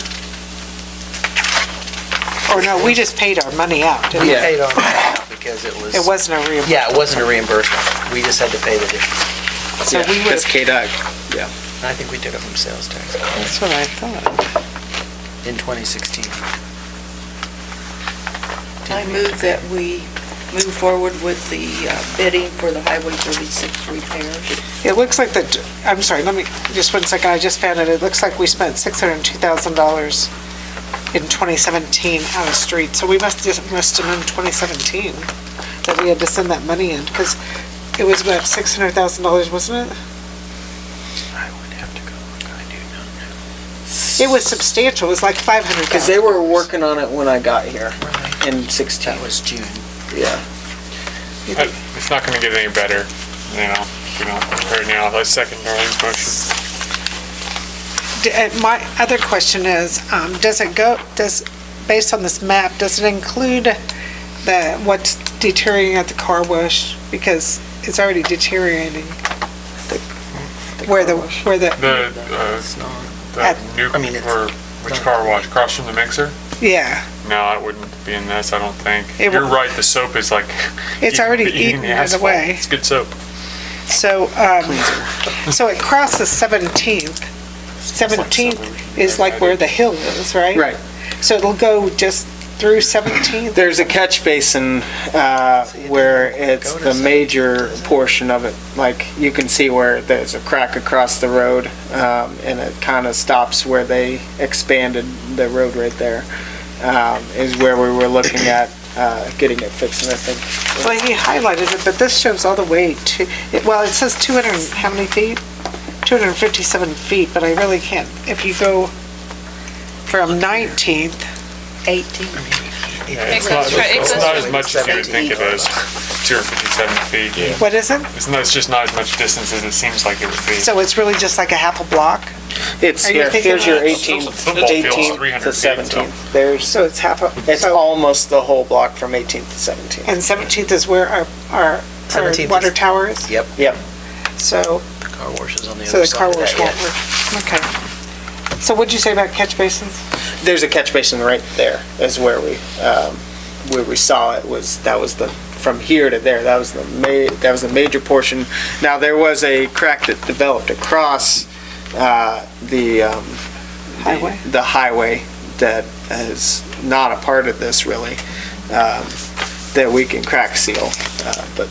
[SPEAKER 1] Or no, we just paid our money out, didn't we?
[SPEAKER 3] We
[SPEAKER 5] Yeah.
[SPEAKER 3] paid on that because it was.
[SPEAKER 1] It wasn't a reimbursement.
[SPEAKER 3] Yeah, it wasn't a reimbursement. We just had to pay the difference.
[SPEAKER 1] So we
[SPEAKER 5] That's
[SPEAKER 1] would,
[SPEAKER 5] KDOT, yeah.
[SPEAKER 3] I think we took it from sales tax
[SPEAKER 1] that's what I thought.
[SPEAKER 3] in 2016.
[SPEAKER 4] I move that we move forward with the bidding for the Highway 36 repairs.
[SPEAKER 1] It looks like that, I'm sorry, let me, just 1 second, I just found it. It looks like we spent $602,000 in 2017 out of street. So we must have known in 2017 that we had to send that money in, because it was about $600,000, wasn't it? It was substantial, it was like 500,000.
[SPEAKER 5] Because they were working on it when I got here in 16.
[SPEAKER 3] That was June.
[SPEAKER 5] Yeah.
[SPEAKER 10] It's not gonna get any better, you know, if we don't, right now. I second Darlene's motion.
[SPEAKER 1] My other question is, based on this map, does it include what's deteriorating at the car wash? Because it's already deteriorating. Where the,
[SPEAKER 10] The new,
[SPEAKER 3] I mean, it's
[SPEAKER 10] or which car wash, across from the mixer?
[SPEAKER 1] yeah,
[SPEAKER 10] No, it wouldn't be in this, I don't think.
[SPEAKER 1] It
[SPEAKER 10] You're
[SPEAKER 1] won't-
[SPEAKER 10] right, the soap is like.
[SPEAKER 1] It's already eaten
[SPEAKER 10] the
[SPEAKER 1] it
[SPEAKER 10] asphalt.
[SPEAKER 1] away.
[SPEAKER 10] It's good soap.
[SPEAKER 1] so, so it crosses 17th. 17th is like where the hill is, right?
[SPEAKER 5] Right.
[SPEAKER 1] So it'll go just through 17th?
[SPEAKER 5] There's a catch basin where it's the major portion of it. Like, you can see where there's a crack across the road, and it kind of stops where they expanded the road right there, is where we were looking at getting it fixed, and I think.
[SPEAKER 1] Well, he highlighted it, but this shows all the way to, well, it says 200, and how many feet? 257 feet, but I really can't, if you go from 19th,
[SPEAKER 4] 18.
[SPEAKER 3] Yeah,
[SPEAKER 10] It's not, it's not as much as you would think it is, 257 feet.
[SPEAKER 1] what is it?
[SPEAKER 10] It's just not as much distance as it seems like it would be.
[SPEAKER 1] So it's really just like a half a block?
[SPEAKER 5] It's,
[SPEAKER 1] Are you
[SPEAKER 5] here,
[SPEAKER 1] thinking
[SPEAKER 5] here's your
[SPEAKER 1] of-
[SPEAKER 5] 18th,
[SPEAKER 10] Football field's
[SPEAKER 5] 18th
[SPEAKER 10] 300
[SPEAKER 5] to
[SPEAKER 10] feet, so-
[SPEAKER 5] 17th. There's,
[SPEAKER 1] So it's half a,
[SPEAKER 5] it's
[SPEAKER 1] so,
[SPEAKER 5] almost the whole block from 18th to 17th.
[SPEAKER 1] and 17th is where our
[SPEAKER 3] 17th is-
[SPEAKER 1] water tower is?
[SPEAKER 3] Yep.
[SPEAKER 5] Yep.
[SPEAKER 1] So,
[SPEAKER 3] The car wash is on the
[SPEAKER 1] so
[SPEAKER 3] other
[SPEAKER 1] the car
[SPEAKER 3] side of
[SPEAKER 1] wash
[SPEAKER 3] that,
[SPEAKER 1] won't
[SPEAKER 3] yeah.
[SPEAKER 1] work, okay. So what'd you say about catch basins?
[SPEAKER 5] There's a catch basin right there, is where we saw it, that was the, from here to there, that was the major portion. Now, there was a crack that developed across
[SPEAKER 1] Highway?
[SPEAKER 5] the highway that is not a part of this really, that we can crack seal. But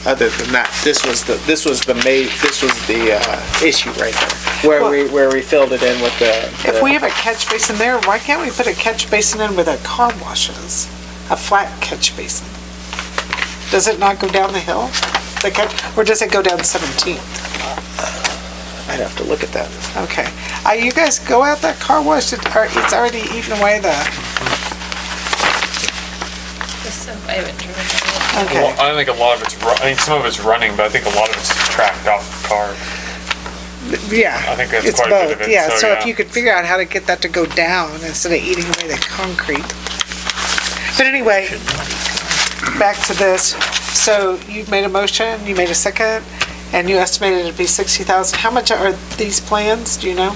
[SPEAKER 5] other than that, this was the issue right there, where we filled it in with the.
[SPEAKER 1] If we have a catch basin there, why can't we put a catch basin in where the car washes? A flat catch basin? Does it not go down the hill? The catch, or does it go down 17th?
[SPEAKER 5] I'd have to look at that.
[SPEAKER 1] Okay. You guys go out that car wash, it's already eaten away the,
[SPEAKER 9] I haven't driven it.
[SPEAKER 1] okay.
[SPEAKER 10] Well, I think a lot of it's, I think some of it's running, but I think a lot of it's tracked off the car.
[SPEAKER 1] Yeah.
[SPEAKER 10] I think that's
[SPEAKER 1] it's
[SPEAKER 10] quite a bit
[SPEAKER 1] both.
[SPEAKER 10] of it,
[SPEAKER 1] Yeah,
[SPEAKER 10] so,
[SPEAKER 1] so if
[SPEAKER 10] yeah.
[SPEAKER 1] you could figure out how to get that to go down instead of eating away the concrete. But anyway, back to this. So you made a motion, you made a second, and you estimated it'd be 60,000. How much are these plans, do you know?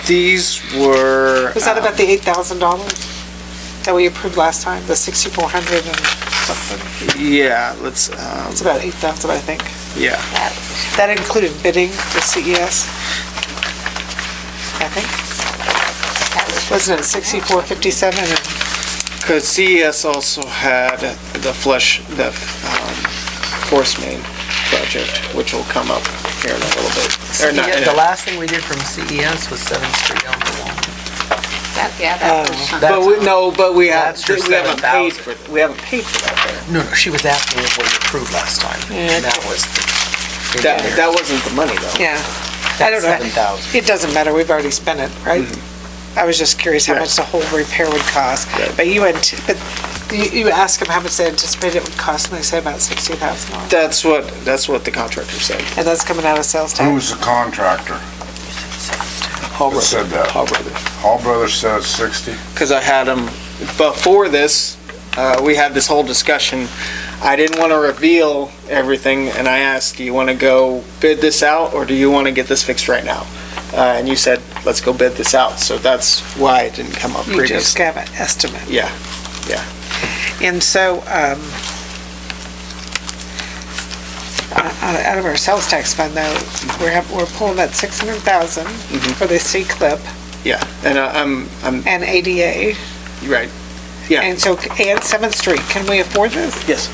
[SPEAKER 5] These were.
[SPEAKER 1] Was that about the $8,000 that we approved last time, the 6,400 and something?
[SPEAKER 5] Yeah, let's,
[SPEAKER 1] It's about 8,000, I think.
[SPEAKER 5] yeah.
[SPEAKER 1] That included bidding for CES, I think. Wasn't it 6457? And
[SPEAKER 5] Because CES also had the force main project, which will come up here in a little bit. Or not,
[SPEAKER 3] The last thing we did from CES was 7th Street on the wall.
[SPEAKER 2] That was,
[SPEAKER 5] but we
[SPEAKER 3] That's for
[SPEAKER 5] haven't paid
[SPEAKER 3] 7,000.
[SPEAKER 5] for, we haven't paid for that there.
[SPEAKER 3] No, she was asking if what you approved last time.
[SPEAKER 1] Yeah.
[SPEAKER 3] And that was
[SPEAKER 5] That wasn't the money though.
[SPEAKER 1] yeah, I don't know.
[SPEAKER 3] 7,000.
[SPEAKER 1] It doesn't matter, we've already spent it, right? I was just curious how
[SPEAKER 5] Right.
[SPEAKER 1] much the whole repair would cost.
[SPEAKER 5] Right.
[SPEAKER 1] But you asked them how much they anticipated it would cost, and they said about $60,000.
[SPEAKER 5] That's what the contractor said.
[SPEAKER 1] And that's coming out of sales
[SPEAKER 6] Who
[SPEAKER 1] tax.
[SPEAKER 6] was the contractor
[SPEAKER 5] Hall
[SPEAKER 6] that said that?
[SPEAKER 5] Hall Brothers.
[SPEAKER 6] Hall Brothers said it's 60?
[SPEAKER 5] Because I had them, before this, we had this whole discussion. I didn't want to reveal everything, and I asked, do you want to go bid this out, or do you want to get this fixed right now? And you said, let's go bid this out, so that's why it didn't come up
[SPEAKER 1] You just
[SPEAKER 5] previously.
[SPEAKER 1] gave an estimate.
[SPEAKER 5] Yeah,
[SPEAKER 1] And so, out of our sales tax fund though, we're pulling that 600,000 for the C-CLIP
[SPEAKER 5] yeah, and I'm,
[SPEAKER 1] and ADA.
[SPEAKER 5] you're right, yeah.
[SPEAKER 1] And so, and 7th Street, can we afford this?
[SPEAKER 5] Yes.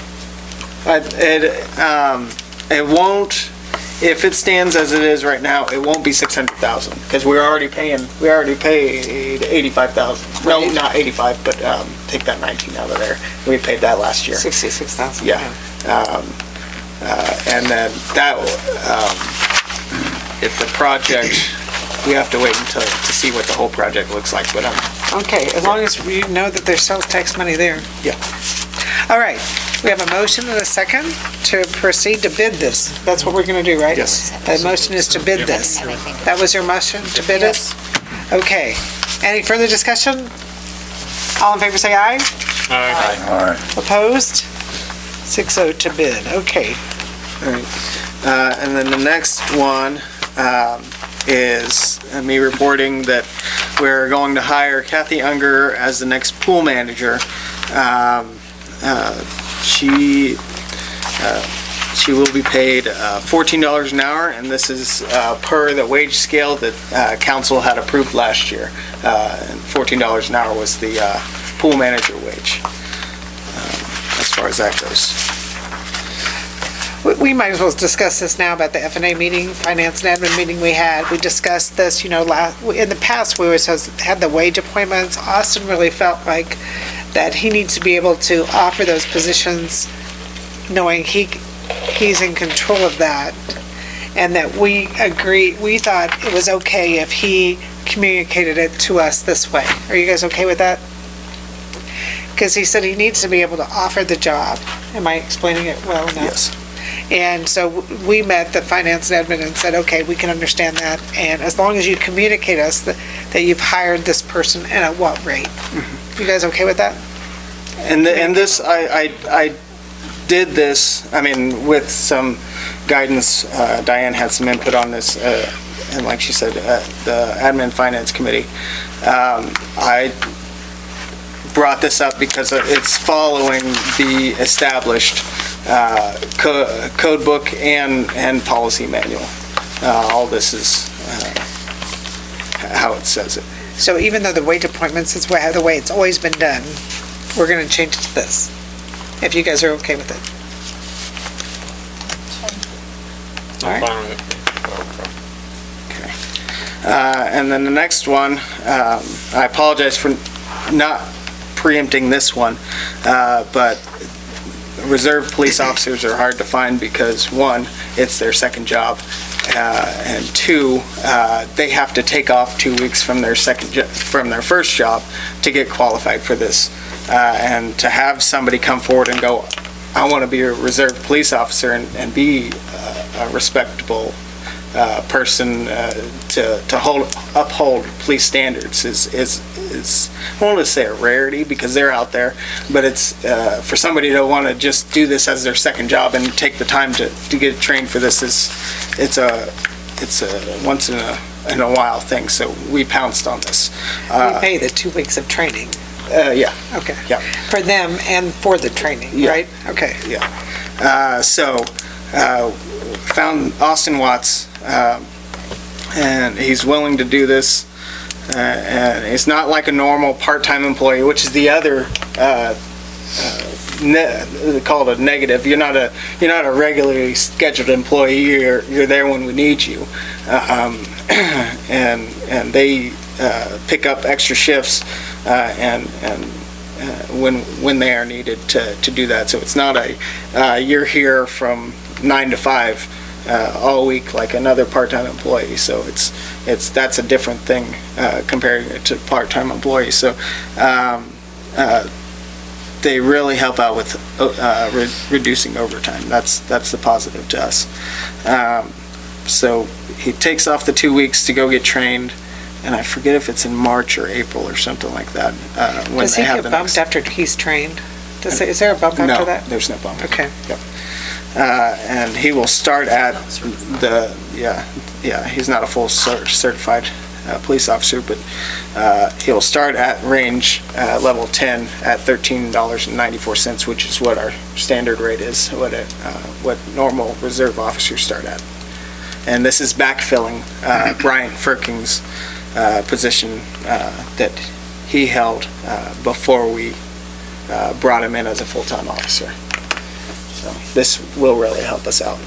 [SPEAKER 5] It won't, if it stands as it is right now, it won't be 600,000, because we already paid 85,000. No,
[SPEAKER 1] Right.
[SPEAKER 5] not 85, but, take that 19 out of there. We paid that last year.
[SPEAKER 1] 66,000.
[SPEAKER 5] Yeah. And then that, if the project, we have to wait until, to see what the whole project looks like, but
[SPEAKER 1] Okay, as long as we know that there's sales tax money there.
[SPEAKER 5] Yeah.
[SPEAKER 1] All right, we have a motion and a second to proceed to bid this. That's what we're gonna do, right?
[SPEAKER 5] Yes.
[SPEAKER 1] The motion is to bid this. That was your motion, to bid it? Okay. Any further discussion? All in favor, say aye.
[SPEAKER 6] All right.
[SPEAKER 1] Opposed? 6-0 to bid, okay.
[SPEAKER 5] And then the next one is me reporting that we're going to hire Kathy Unger as the next pool manager. She will be paid $14 an hour, and this is per the wage scale that council had approved last year. And $14 an hour was the pool manager wage, as far as that goes.
[SPEAKER 1] We might as well discuss this now about the FNA meeting, finance and admin meeting we had. We discussed this, in the past, we always had the wage appointments. Austin really felt like that he needs to be able to offer those positions knowing he's in control of that. And that we thought it was okay if he communicated it to us this way. Are you guys okay with that? Because he said he needs to be able to offer the job. Am I explaining it well enough?
[SPEAKER 5] Yes.
[SPEAKER 1] And so we met the finance and admin and said, okay, we can understand that. And as long as you communicate us that you've hired this person and at what rate. You guys okay with that?
[SPEAKER 5] And this, I did this, with some guidance. Diane had some input on this, and like she said, the admin finance committee. I brought this up because it's following the established code book and policy manual. All this is how it says it.
[SPEAKER 1] So even though the wage appointments is the way it's always been done, we're gonna change it to this, if you guys are okay with it. All right.
[SPEAKER 10] Fine with it.
[SPEAKER 5] Okay. And then the next one, I apologize for not preempting this one, but reserve police officers are hard to find because, one, it's their second job, and two, they have to take off 2 weeks from their first job to get qualified for this. And to have somebody come forward and go, I want to be a reserve police officer and be a respectable person to uphold police standards is I don't want to say a rarity because they're out there, but it's for somebody to want to just do this as their second job and take the time to get trained for this it's a once in a while thing. So we pounced on this.
[SPEAKER 1] We pay the 2 weeks of training.
[SPEAKER 5] Yeah.
[SPEAKER 1] Okay.
[SPEAKER 5] Yeah.
[SPEAKER 1] For them and for the training,
[SPEAKER 5] Yeah.
[SPEAKER 1] right? Okay.
[SPEAKER 5] Found Austin Watts, and he's willing to do this. And it's not like a normal part-time employee, which is the other, they call it a negative. You're not a regularly scheduled employee. You're there when we need you, and they pick up extra shifts and when they are needed to do that. So it's not you're here from 9 to 5 all week like another part-time employee. So that's a different thing comparing it to part-time employees. So they really help out with reducing overtime. That's the positive to us. So he takes off the 2 weeks to go get trained, and I forget if it's in March or April or something like that. When
[SPEAKER 1] Does he get bumped after he's trained? Is there a bump after that?
[SPEAKER 5] No, there's no bump.
[SPEAKER 1] Okay.
[SPEAKER 5] Yep. And he will start at he's not a full certified police officer, but he'll start at range level 10 at $13.94, which is what our standard rate is, what normal reserve officers start at. And this is backfilling Brian Firking's position that he held before we brought him in as a full-time officer. So this will really help us out.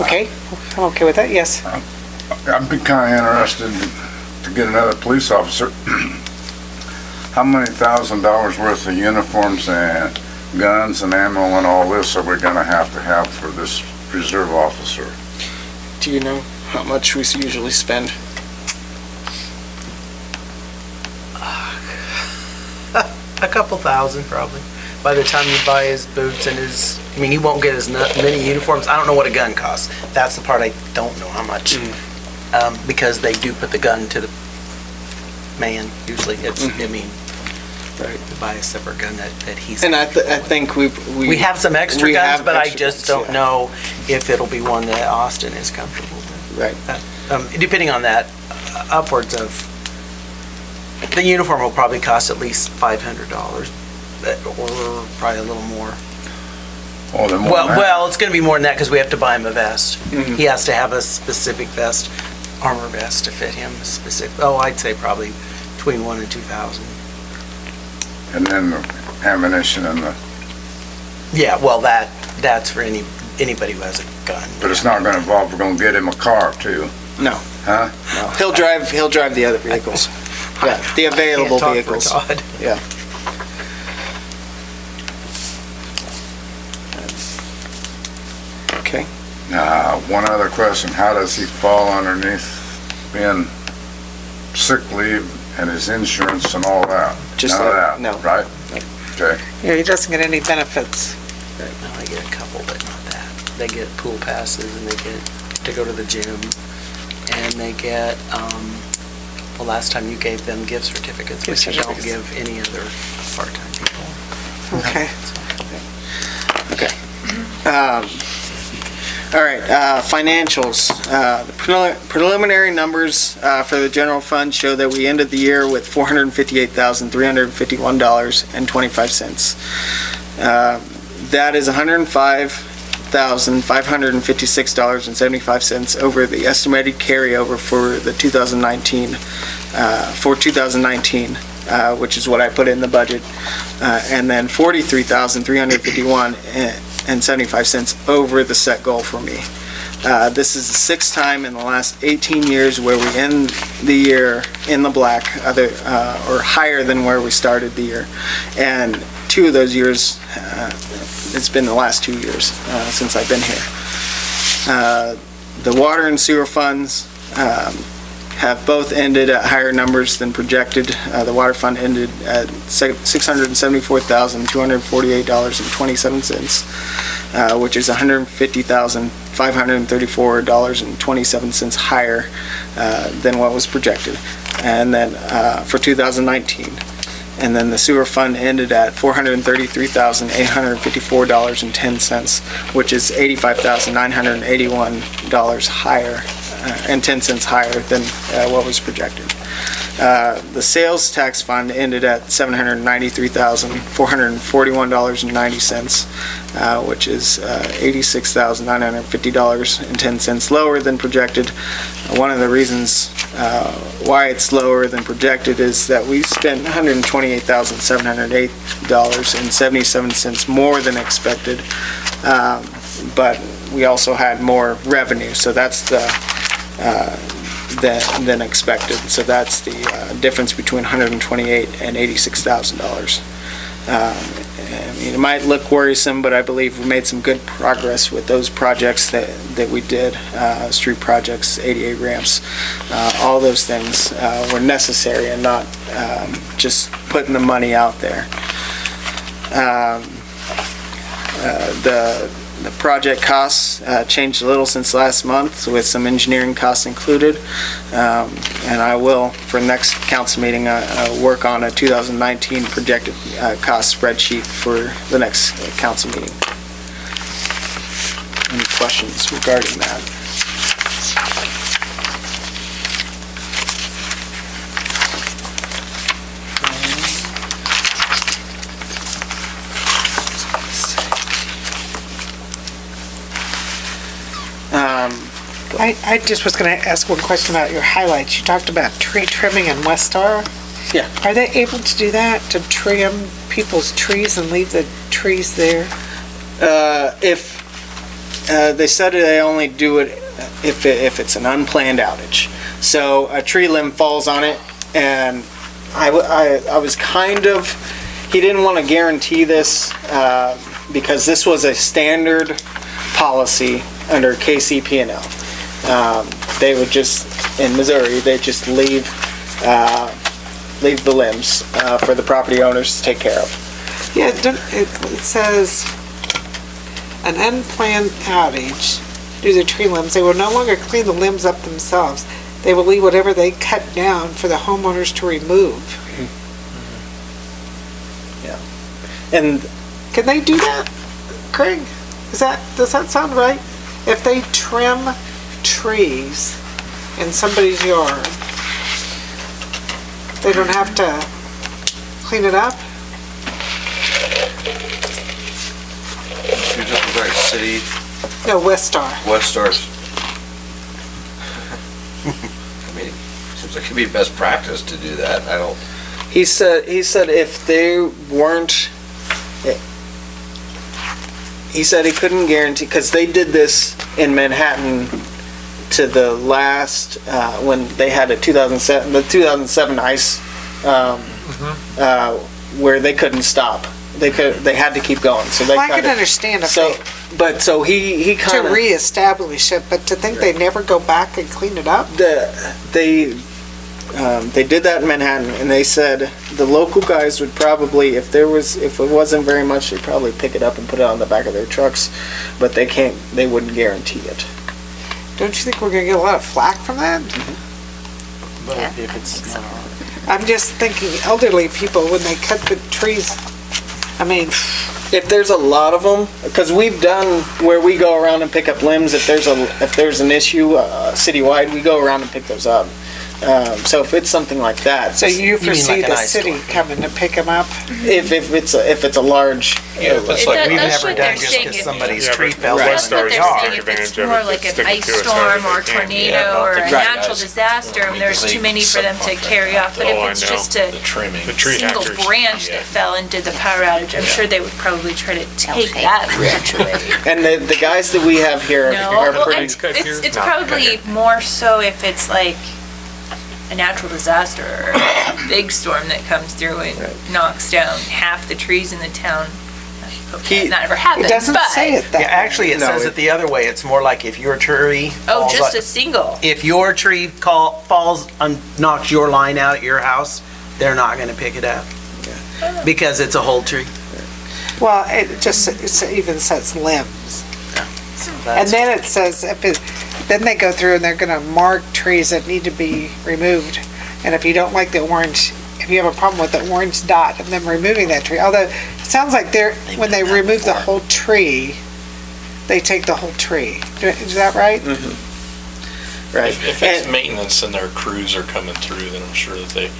[SPEAKER 1] Okay, I'm okay with that, yes.
[SPEAKER 6] I'd be kind of interested to get another police officer. How many $1,000s worth of uniforms and guns and ammo and all this are we going to have for this reserve officer?
[SPEAKER 5] Do you know? how much we usually spend.
[SPEAKER 3] A couple thousand probably. By the time you buy his boots and his, I mean, he won't get as many uniforms. I don't know what a gun costs. That's the part I don't know how much. Because they do put the gun to the man, usually. It's, I mean,
[SPEAKER 5] Right.
[SPEAKER 3] to buy a separate gun that he's.
[SPEAKER 5] And I think we
[SPEAKER 3] have some extra
[SPEAKER 5] we
[SPEAKER 3] guns,
[SPEAKER 5] have
[SPEAKER 3] but I
[SPEAKER 5] extra
[SPEAKER 3] just
[SPEAKER 5] guns,
[SPEAKER 3] don't
[SPEAKER 5] yeah.
[SPEAKER 3] know if it'll be one that Austin is comfortable with.
[SPEAKER 5] Right.
[SPEAKER 3] Depending on that, upwards of, the uniform will probably cost at least $500, or probably a little more.
[SPEAKER 6] Oh, then more than that.
[SPEAKER 3] Well, it's gonna be more than that because we have to buy him a vest. He has to have a specific vest, armor vest to fit him specific, I'd say probably between 1,000 and 2,000.
[SPEAKER 6] And then the ammunition and the,
[SPEAKER 3] Yeah, well, that's for anybody who has a gun.
[SPEAKER 6] but it's not gonna involve, we're gonna get him a car too,
[SPEAKER 5] No,
[SPEAKER 6] huh?
[SPEAKER 5] no. He'll drive the other vehicles. Yeah, the available
[SPEAKER 3] Can't talk for
[SPEAKER 5] vehicles.
[SPEAKER 3] Todd.
[SPEAKER 5] Yeah. Okay.
[SPEAKER 6] One other question, how does he fall underneath being sick leave and his insurance and all that?
[SPEAKER 5] Just
[SPEAKER 6] None of
[SPEAKER 5] that,
[SPEAKER 6] that,
[SPEAKER 5] no.
[SPEAKER 6] right? Okay.
[SPEAKER 1] Yeah, he doesn't get any benefits.
[SPEAKER 3] No, they get a couple, but not that. They get pool passes and they get to go to the gym. And they get, well, last time you gave them gift certificates,
[SPEAKER 1] Gift
[SPEAKER 3] which you don't
[SPEAKER 1] certificates.
[SPEAKER 3] give any other part-time people.
[SPEAKER 1] Okay.
[SPEAKER 5] All right, financials. The preliminary numbers for the general fund show that we ended the year with $458,351.25. That is $105,556.75 over the estimated carryover for the 2019, which is what I put in the budget, and then $43,351.75 over the set goal for me. This is the sixth time in the last 18 years where we end the year in the black, or higher than where we started the year. And 2 of those years, it's been the last 2 years since I've been here. The water and sewer funds have both ended at higher numbers than projected. The water fund ended at $674,248.27, which is $150,534.27 higher than what was projected. And then for 2019. And then the sewer fund ended at $433,854.10, which is $85,981 higher and 10 cents higher than what was projected. The sales tax fund ended at $793,441.90, which is $86,950.10 lower than projected. One of the reasons why it's lower than projected is that we spent $128,708.77 more than expected, but we also had more revenue, so that's than expected. So that's the difference between $128,000 and $86,000. I mean, it might look worrisome, but I believe we made some good progress with those projects that we did, street projects, 88 ramps. All those things were necessary and not just putting the money out there. The project costs changed a little since last month with some engineering costs included. And I will, for next council meeting, work on a 2019 projected cost spreadsheet for the next council meeting. Any questions regarding that?
[SPEAKER 1] I just was gonna ask one question about your highlights. You talked about tree trimming in West Star.
[SPEAKER 5] Yeah.
[SPEAKER 1] Are they able to do that, to trim people's trees and leave the trees there?
[SPEAKER 5] If they said they only do it if it's an unplanned outage. So a tree limb falls on it, and I was kind of, he didn't want to guarantee this because this was a standard policy under KCP&L. they would just, in Missouri, they just leave the limbs for the property owners to take care of.
[SPEAKER 1] Yeah, it says, an unplanned outage due to tree limbs, they will no longer clean the limbs up themselves. They will leave whatever they cut down for the homeowners to remove.
[SPEAKER 5] And
[SPEAKER 1] Can they do that, Craig? Does that sound right? If they trim trees in somebody's yard, they don't have to clean it up?
[SPEAKER 11] You're just like city,
[SPEAKER 1] No, Westar.
[SPEAKER 11] Westars. I mean, seems like it'd be best practice to do that. I don't,
[SPEAKER 5] he said if they weren't, he said he couldn't guarantee, because they did this in Manhattan to the last, when they had the 2007 ice, where they couldn't stop. They had to keep going, so they
[SPEAKER 1] Well, I
[SPEAKER 5] kinda-
[SPEAKER 1] can understand if
[SPEAKER 5] So, but so he
[SPEAKER 1] to
[SPEAKER 5] kind of,
[SPEAKER 1] reestablish it, but to think they never go back and clean it up?
[SPEAKER 5] they did that in Manhattan, and they said the local guys would probably, if it wasn't very much, they'd probably pick it up and put it on the back of their trucks, but they wouldn't guarantee it.
[SPEAKER 1] Don't you think we're gonna get a lot of flack from that?
[SPEAKER 3] But
[SPEAKER 2] Yeah,
[SPEAKER 3] if
[SPEAKER 2] I
[SPEAKER 3] it's
[SPEAKER 2] think so.
[SPEAKER 3] not,
[SPEAKER 1] I'm just thinking elderly people, when they cut the trees, I mean,
[SPEAKER 5] If there's a lot of them, because we've done where we go around and pick up limbs, if there's an issue citywide, we go around and pick those up. So if it's something like that,
[SPEAKER 1] so you
[SPEAKER 3] mean
[SPEAKER 1] foresee
[SPEAKER 3] like an
[SPEAKER 1] the
[SPEAKER 3] ice
[SPEAKER 1] city
[SPEAKER 3] storm?
[SPEAKER 1] coming to pick them up?
[SPEAKER 5] if it's a large,
[SPEAKER 11] yeah, if it's like,
[SPEAKER 3] we've
[SPEAKER 9] That's
[SPEAKER 3] never
[SPEAKER 9] what they're
[SPEAKER 3] done just
[SPEAKER 9] saying,
[SPEAKER 3] because
[SPEAKER 9] if-
[SPEAKER 3] somebody's
[SPEAKER 10] Yeah,
[SPEAKER 3] tree
[SPEAKER 10] but
[SPEAKER 3] fell
[SPEAKER 10] Right.
[SPEAKER 3] down
[SPEAKER 9] That's
[SPEAKER 3] in
[SPEAKER 9] what
[SPEAKER 3] their
[SPEAKER 9] they're
[SPEAKER 3] yard.
[SPEAKER 9] saying, if it's
[SPEAKER 10] Advantage of it,
[SPEAKER 9] more
[SPEAKER 10] just
[SPEAKER 9] like an
[SPEAKER 10] stick it
[SPEAKER 9] ice
[SPEAKER 10] to us
[SPEAKER 9] storm
[SPEAKER 10] however
[SPEAKER 9] or a
[SPEAKER 10] they can.
[SPEAKER 9] tornado or a
[SPEAKER 11] Right.
[SPEAKER 9] natural disaster, and there's too many for them to carry off. But
[SPEAKER 10] Oh,
[SPEAKER 9] if
[SPEAKER 10] I
[SPEAKER 9] it's
[SPEAKER 10] know.
[SPEAKER 9] just a
[SPEAKER 7] The trimming.
[SPEAKER 10] The tree
[SPEAKER 9] single
[SPEAKER 10] hackers.
[SPEAKER 9] branch that fell and did the power outage, I'm sure they would probably try to take that perpetuate.
[SPEAKER 5] and the guys that we have here
[SPEAKER 9] No,
[SPEAKER 5] are
[SPEAKER 9] well,
[SPEAKER 5] pretty.
[SPEAKER 9] it's probably more so if it's like a natural disaster or a big storm that comes through and knocks down half the trees in the town. Okay, that never happened,
[SPEAKER 1] It doesn't
[SPEAKER 9] but,
[SPEAKER 1] say it that
[SPEAKER 3] Yeah,
[SPEAKER 1] way.
[SPEAKER 3] actually, it
[SPEAKER 5] No,
[SPEAKER 3] says
[SPEAKER 5] it-
[SPEAKER 3] it the other way. It's more like if your tree
[SPEAKER 9] oh,
[SPEAKER 3] falls
[SPEAKER 9] just
[SPEAKER 3] on-
[SPEAKER 9] a single.
[SPEAKER 3] if your tree falls and knocks your line out at your house, they're not gonna pick it up. Because it's a whole tree.
[SPEAKER 1] Well, it even says limbs.
[SPEAKER 3] So
[SPEAKER 1] And
[SPEAKER 3] that's-
[SPEAKER 1] then it says, then they go through and they're gonna mark trees that need to be removed. And if you don't like the orange, if you have a problem with the orange dot of them removing that tree, although it sounds like when they remove the whole tree, they take the whole tree. Is that right?
[SPEAKER 5] Right.
[SPEAKER 7] If it's maintenance and their crews are coming through, then I'm sure that they.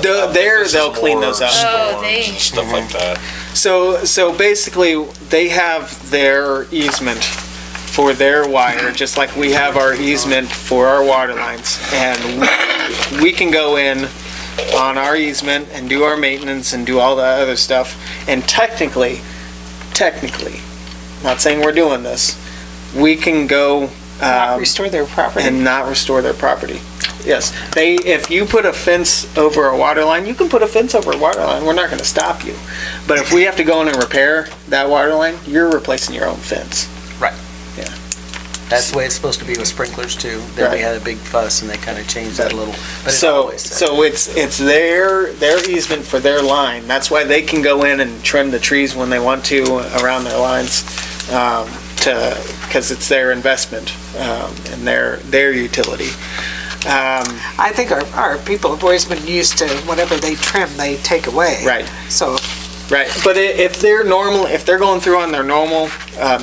[SPEAKER 5] They'll clean those up.
[SPEAKER 9] Oh,
[SPEAKER 7] Storms
[SPEAKER 9] they-
[SPEAKER 7] and stuff like that.
[SPEAKER 5] So basically, they have their easement for their wire, just like we have our easement for our water lines. And we can go in on our easement and do our maintenance and do all that other stuff. And technically, not saying we're doing this, we can go
[SPEAKER 1] Not restore their property.
[SPEAKER 5] and not restore their property. Yes, if you put a fence over a water line, you can put a fence over a water line, we're not gonna stop you. But if we have to go in and repair that water line, you're replacing your own fence.
[SPEAKER 3] That's the way it's supposed to be with sprinklers too. Then we
[SPEAKER 5] Right.
[SPEAKER 3] had a big fuss and they kind of changed that a little. But it's
[SPEAKER 5] So,
[SPEAKER 3] always said.
[SPEAKER 5] so it's their easement for their line, that's why they can go in and trim the trees when they want to around their lines, because it's their investment, and their utility.
[SPEAKER 1] I think our people have always been used to whatever they trim, they take away.
[SPEAKER 5] Right.
[SPEAKER 1] So,
[SPEAKER 5] Right, but if they're going through on their normal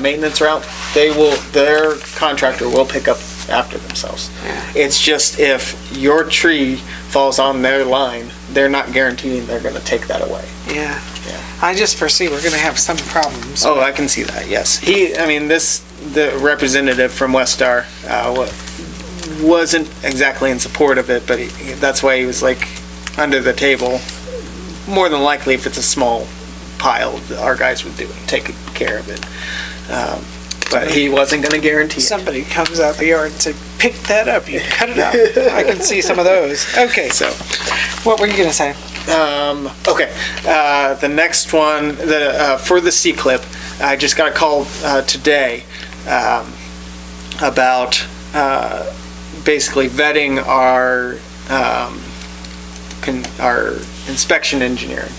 [SPEAKER 5] maintenance route, their contractor will pick up after themselves. It's just if your tree falls on their line, they're not guaranteeing they're gonna take that away.
[SPEAKER 1] yeah. I just foresee we're gonna have some problems.
[SPEAKER 5] Oh, I can see that, yes. The representative from Westar wasn't exactly in support of it, but that's why he was like under the table. More than likely, if it's a small pile, our guys would take care of it. But he wasn't gonna guarantee it.
[SPEAKER 1] Somebody comes out the yard and said, pick that up, you cut it up. I can see some of those. Okay,
[SPEAKER 5] So,
[SPEAKER 1] what were you gonna say?
[SPEAKER 5] okay, the next one, for the C-clip, I just got a call today about basically vetting our inspection engineering.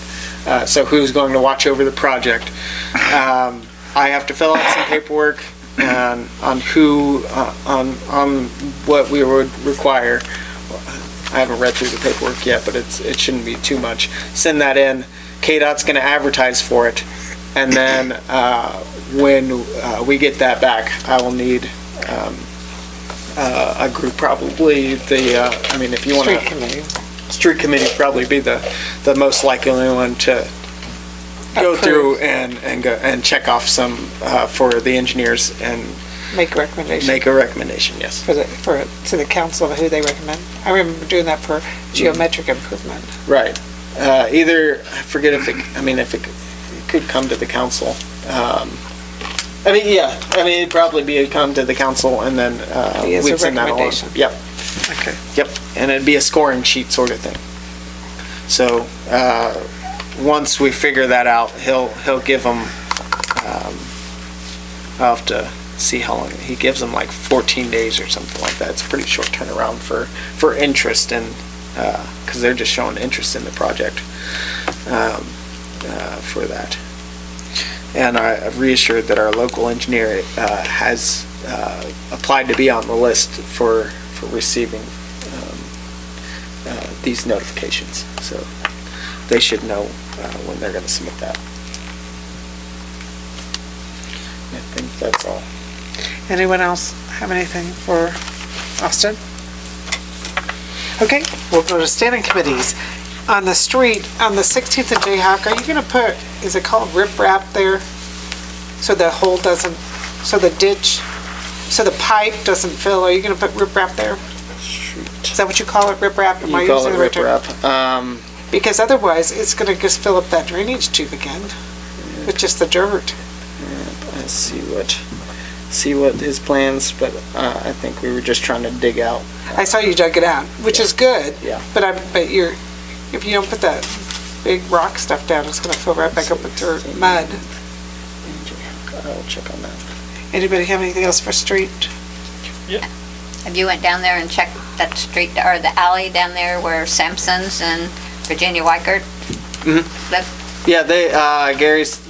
[SPEAKER 5] So who's going to watch over the project? I have to fill out some paperwork on who, on what we would require. I haven't read through the paperwork yet, but it shouldn't be too much. Send that in. KDOT's gonna advertise for it. And then, when, we get that back, I will need, a group, probably if you wanna.
[SPEAKER 1] Street committee.
[SPEAKER 5] Street committee would probably be the most likely one to go through and check off some, for the engineers and
[SPEAKER 1] Make a recommendation.
[SPEAKER 5] make a recommendation, yes.
[SPEAKER 1] To the council of who they recommend. I remember doing that for geometric improvement.
[SPEAKER 5] Right. Either, I forget if it could come to the council. It'd probably be come to the council and then,
[SPEAKER 1] Be as a
[SPEAKER 5] we'd send that along.
[SPEAKER 1] recommendation.
[SPEAKER 5] Yep,
[SPEAKER 1] Okay.
[SPEAKER 5] yep. And it'd be a scoring sheet sort of thing. So, once we figure that out, he'll give them, I'll have to see how long, he gives them like 14 days or something like that. It's a pretty short turnaround for interest in, because they're just showing interest in the project for that. And I've reassured that our local engineer has applied to be on the list for receiving these notifications. So they should know when they're going to submit that. I think that's all.
[SPEAKER 1] Anyone else have anything for Austin? Okay, we'll go to standing committees. On the street, on the 16th and Jayhawk, are you gonna put, is it called riprap there? So the hole doesn't, so the ditch, so the pipe doesn't fill, are you gonna put riprap there? Is that what you call it, riprap? Am I
[SPEAKER 5] You call
[SPEAKER 1] using
[SPEAKER 5] it
[SPEAKER 1] the right term?
[SPEAKER 5] riprap.
[SPEAKER 1] Because otherwise, it's gonna just fill up that drainage tube again with just the dirt.
[SPEAKER 5] Let's see what his plans, but I think we were just trying to dig out.
[SPEAKER 1] I saw you dug it out, which is good.
[SPEAKER 5] Yeah.
[SPEAKER 1] But if you don't put that big rock stuff down, it's gonna fill right back up with dirt, mud.
[SPEAKER 5] I'll check on that.
[SPEAKER 1] Anybody have anything else for street?
[SPEAKER 2] Have you went down there and checked that street, or the alley down there where Sampson's and Virginia Weikert live?
[SPEAKER 5] Yeah,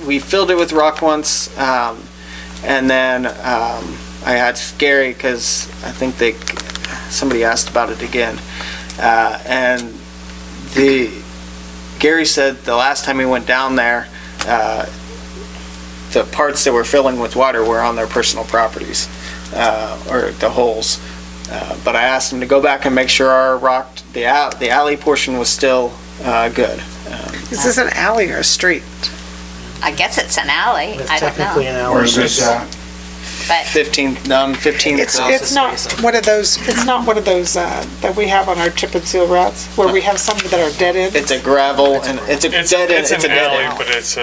[SPEAKER 5] we filled it with rock once, and then I had Gary, because I think somebody asked about it again, and Gary said the last time he went down there, the parts that were filling with water were on their personal properties, or the holes. But I asked him to go back and make sure the alley portion was still good.
[SPEAKER 1] Is this an alley or a street?
[SPEAKER 2] I guess it's an alley,
[SPEAKER 3] It's
[SPEAKER 2] I don't
[SPEAKER 3] technically
[SPEAKER 2] know.
[SPEAKER 3] an alley.
[SPEAKER 6] Where's this at?
[SPEAKER 2] But
[SPEAKER 5] 15th.
[SPEAKER 1] It's not one of those, that we have on our chip and seal routes, where we have some that are dead ends.
[SPEAKER 5] It's a gravel, and it's a
[SPEAKER 10] It's
[SPEAKER 5] dead end.
[SPEAKER 10] an
[SPEAKER 5] It's a dead
[SPEAKER 10] alley,
[SPEAKER 5] end.
[SPEAKER 10] but it's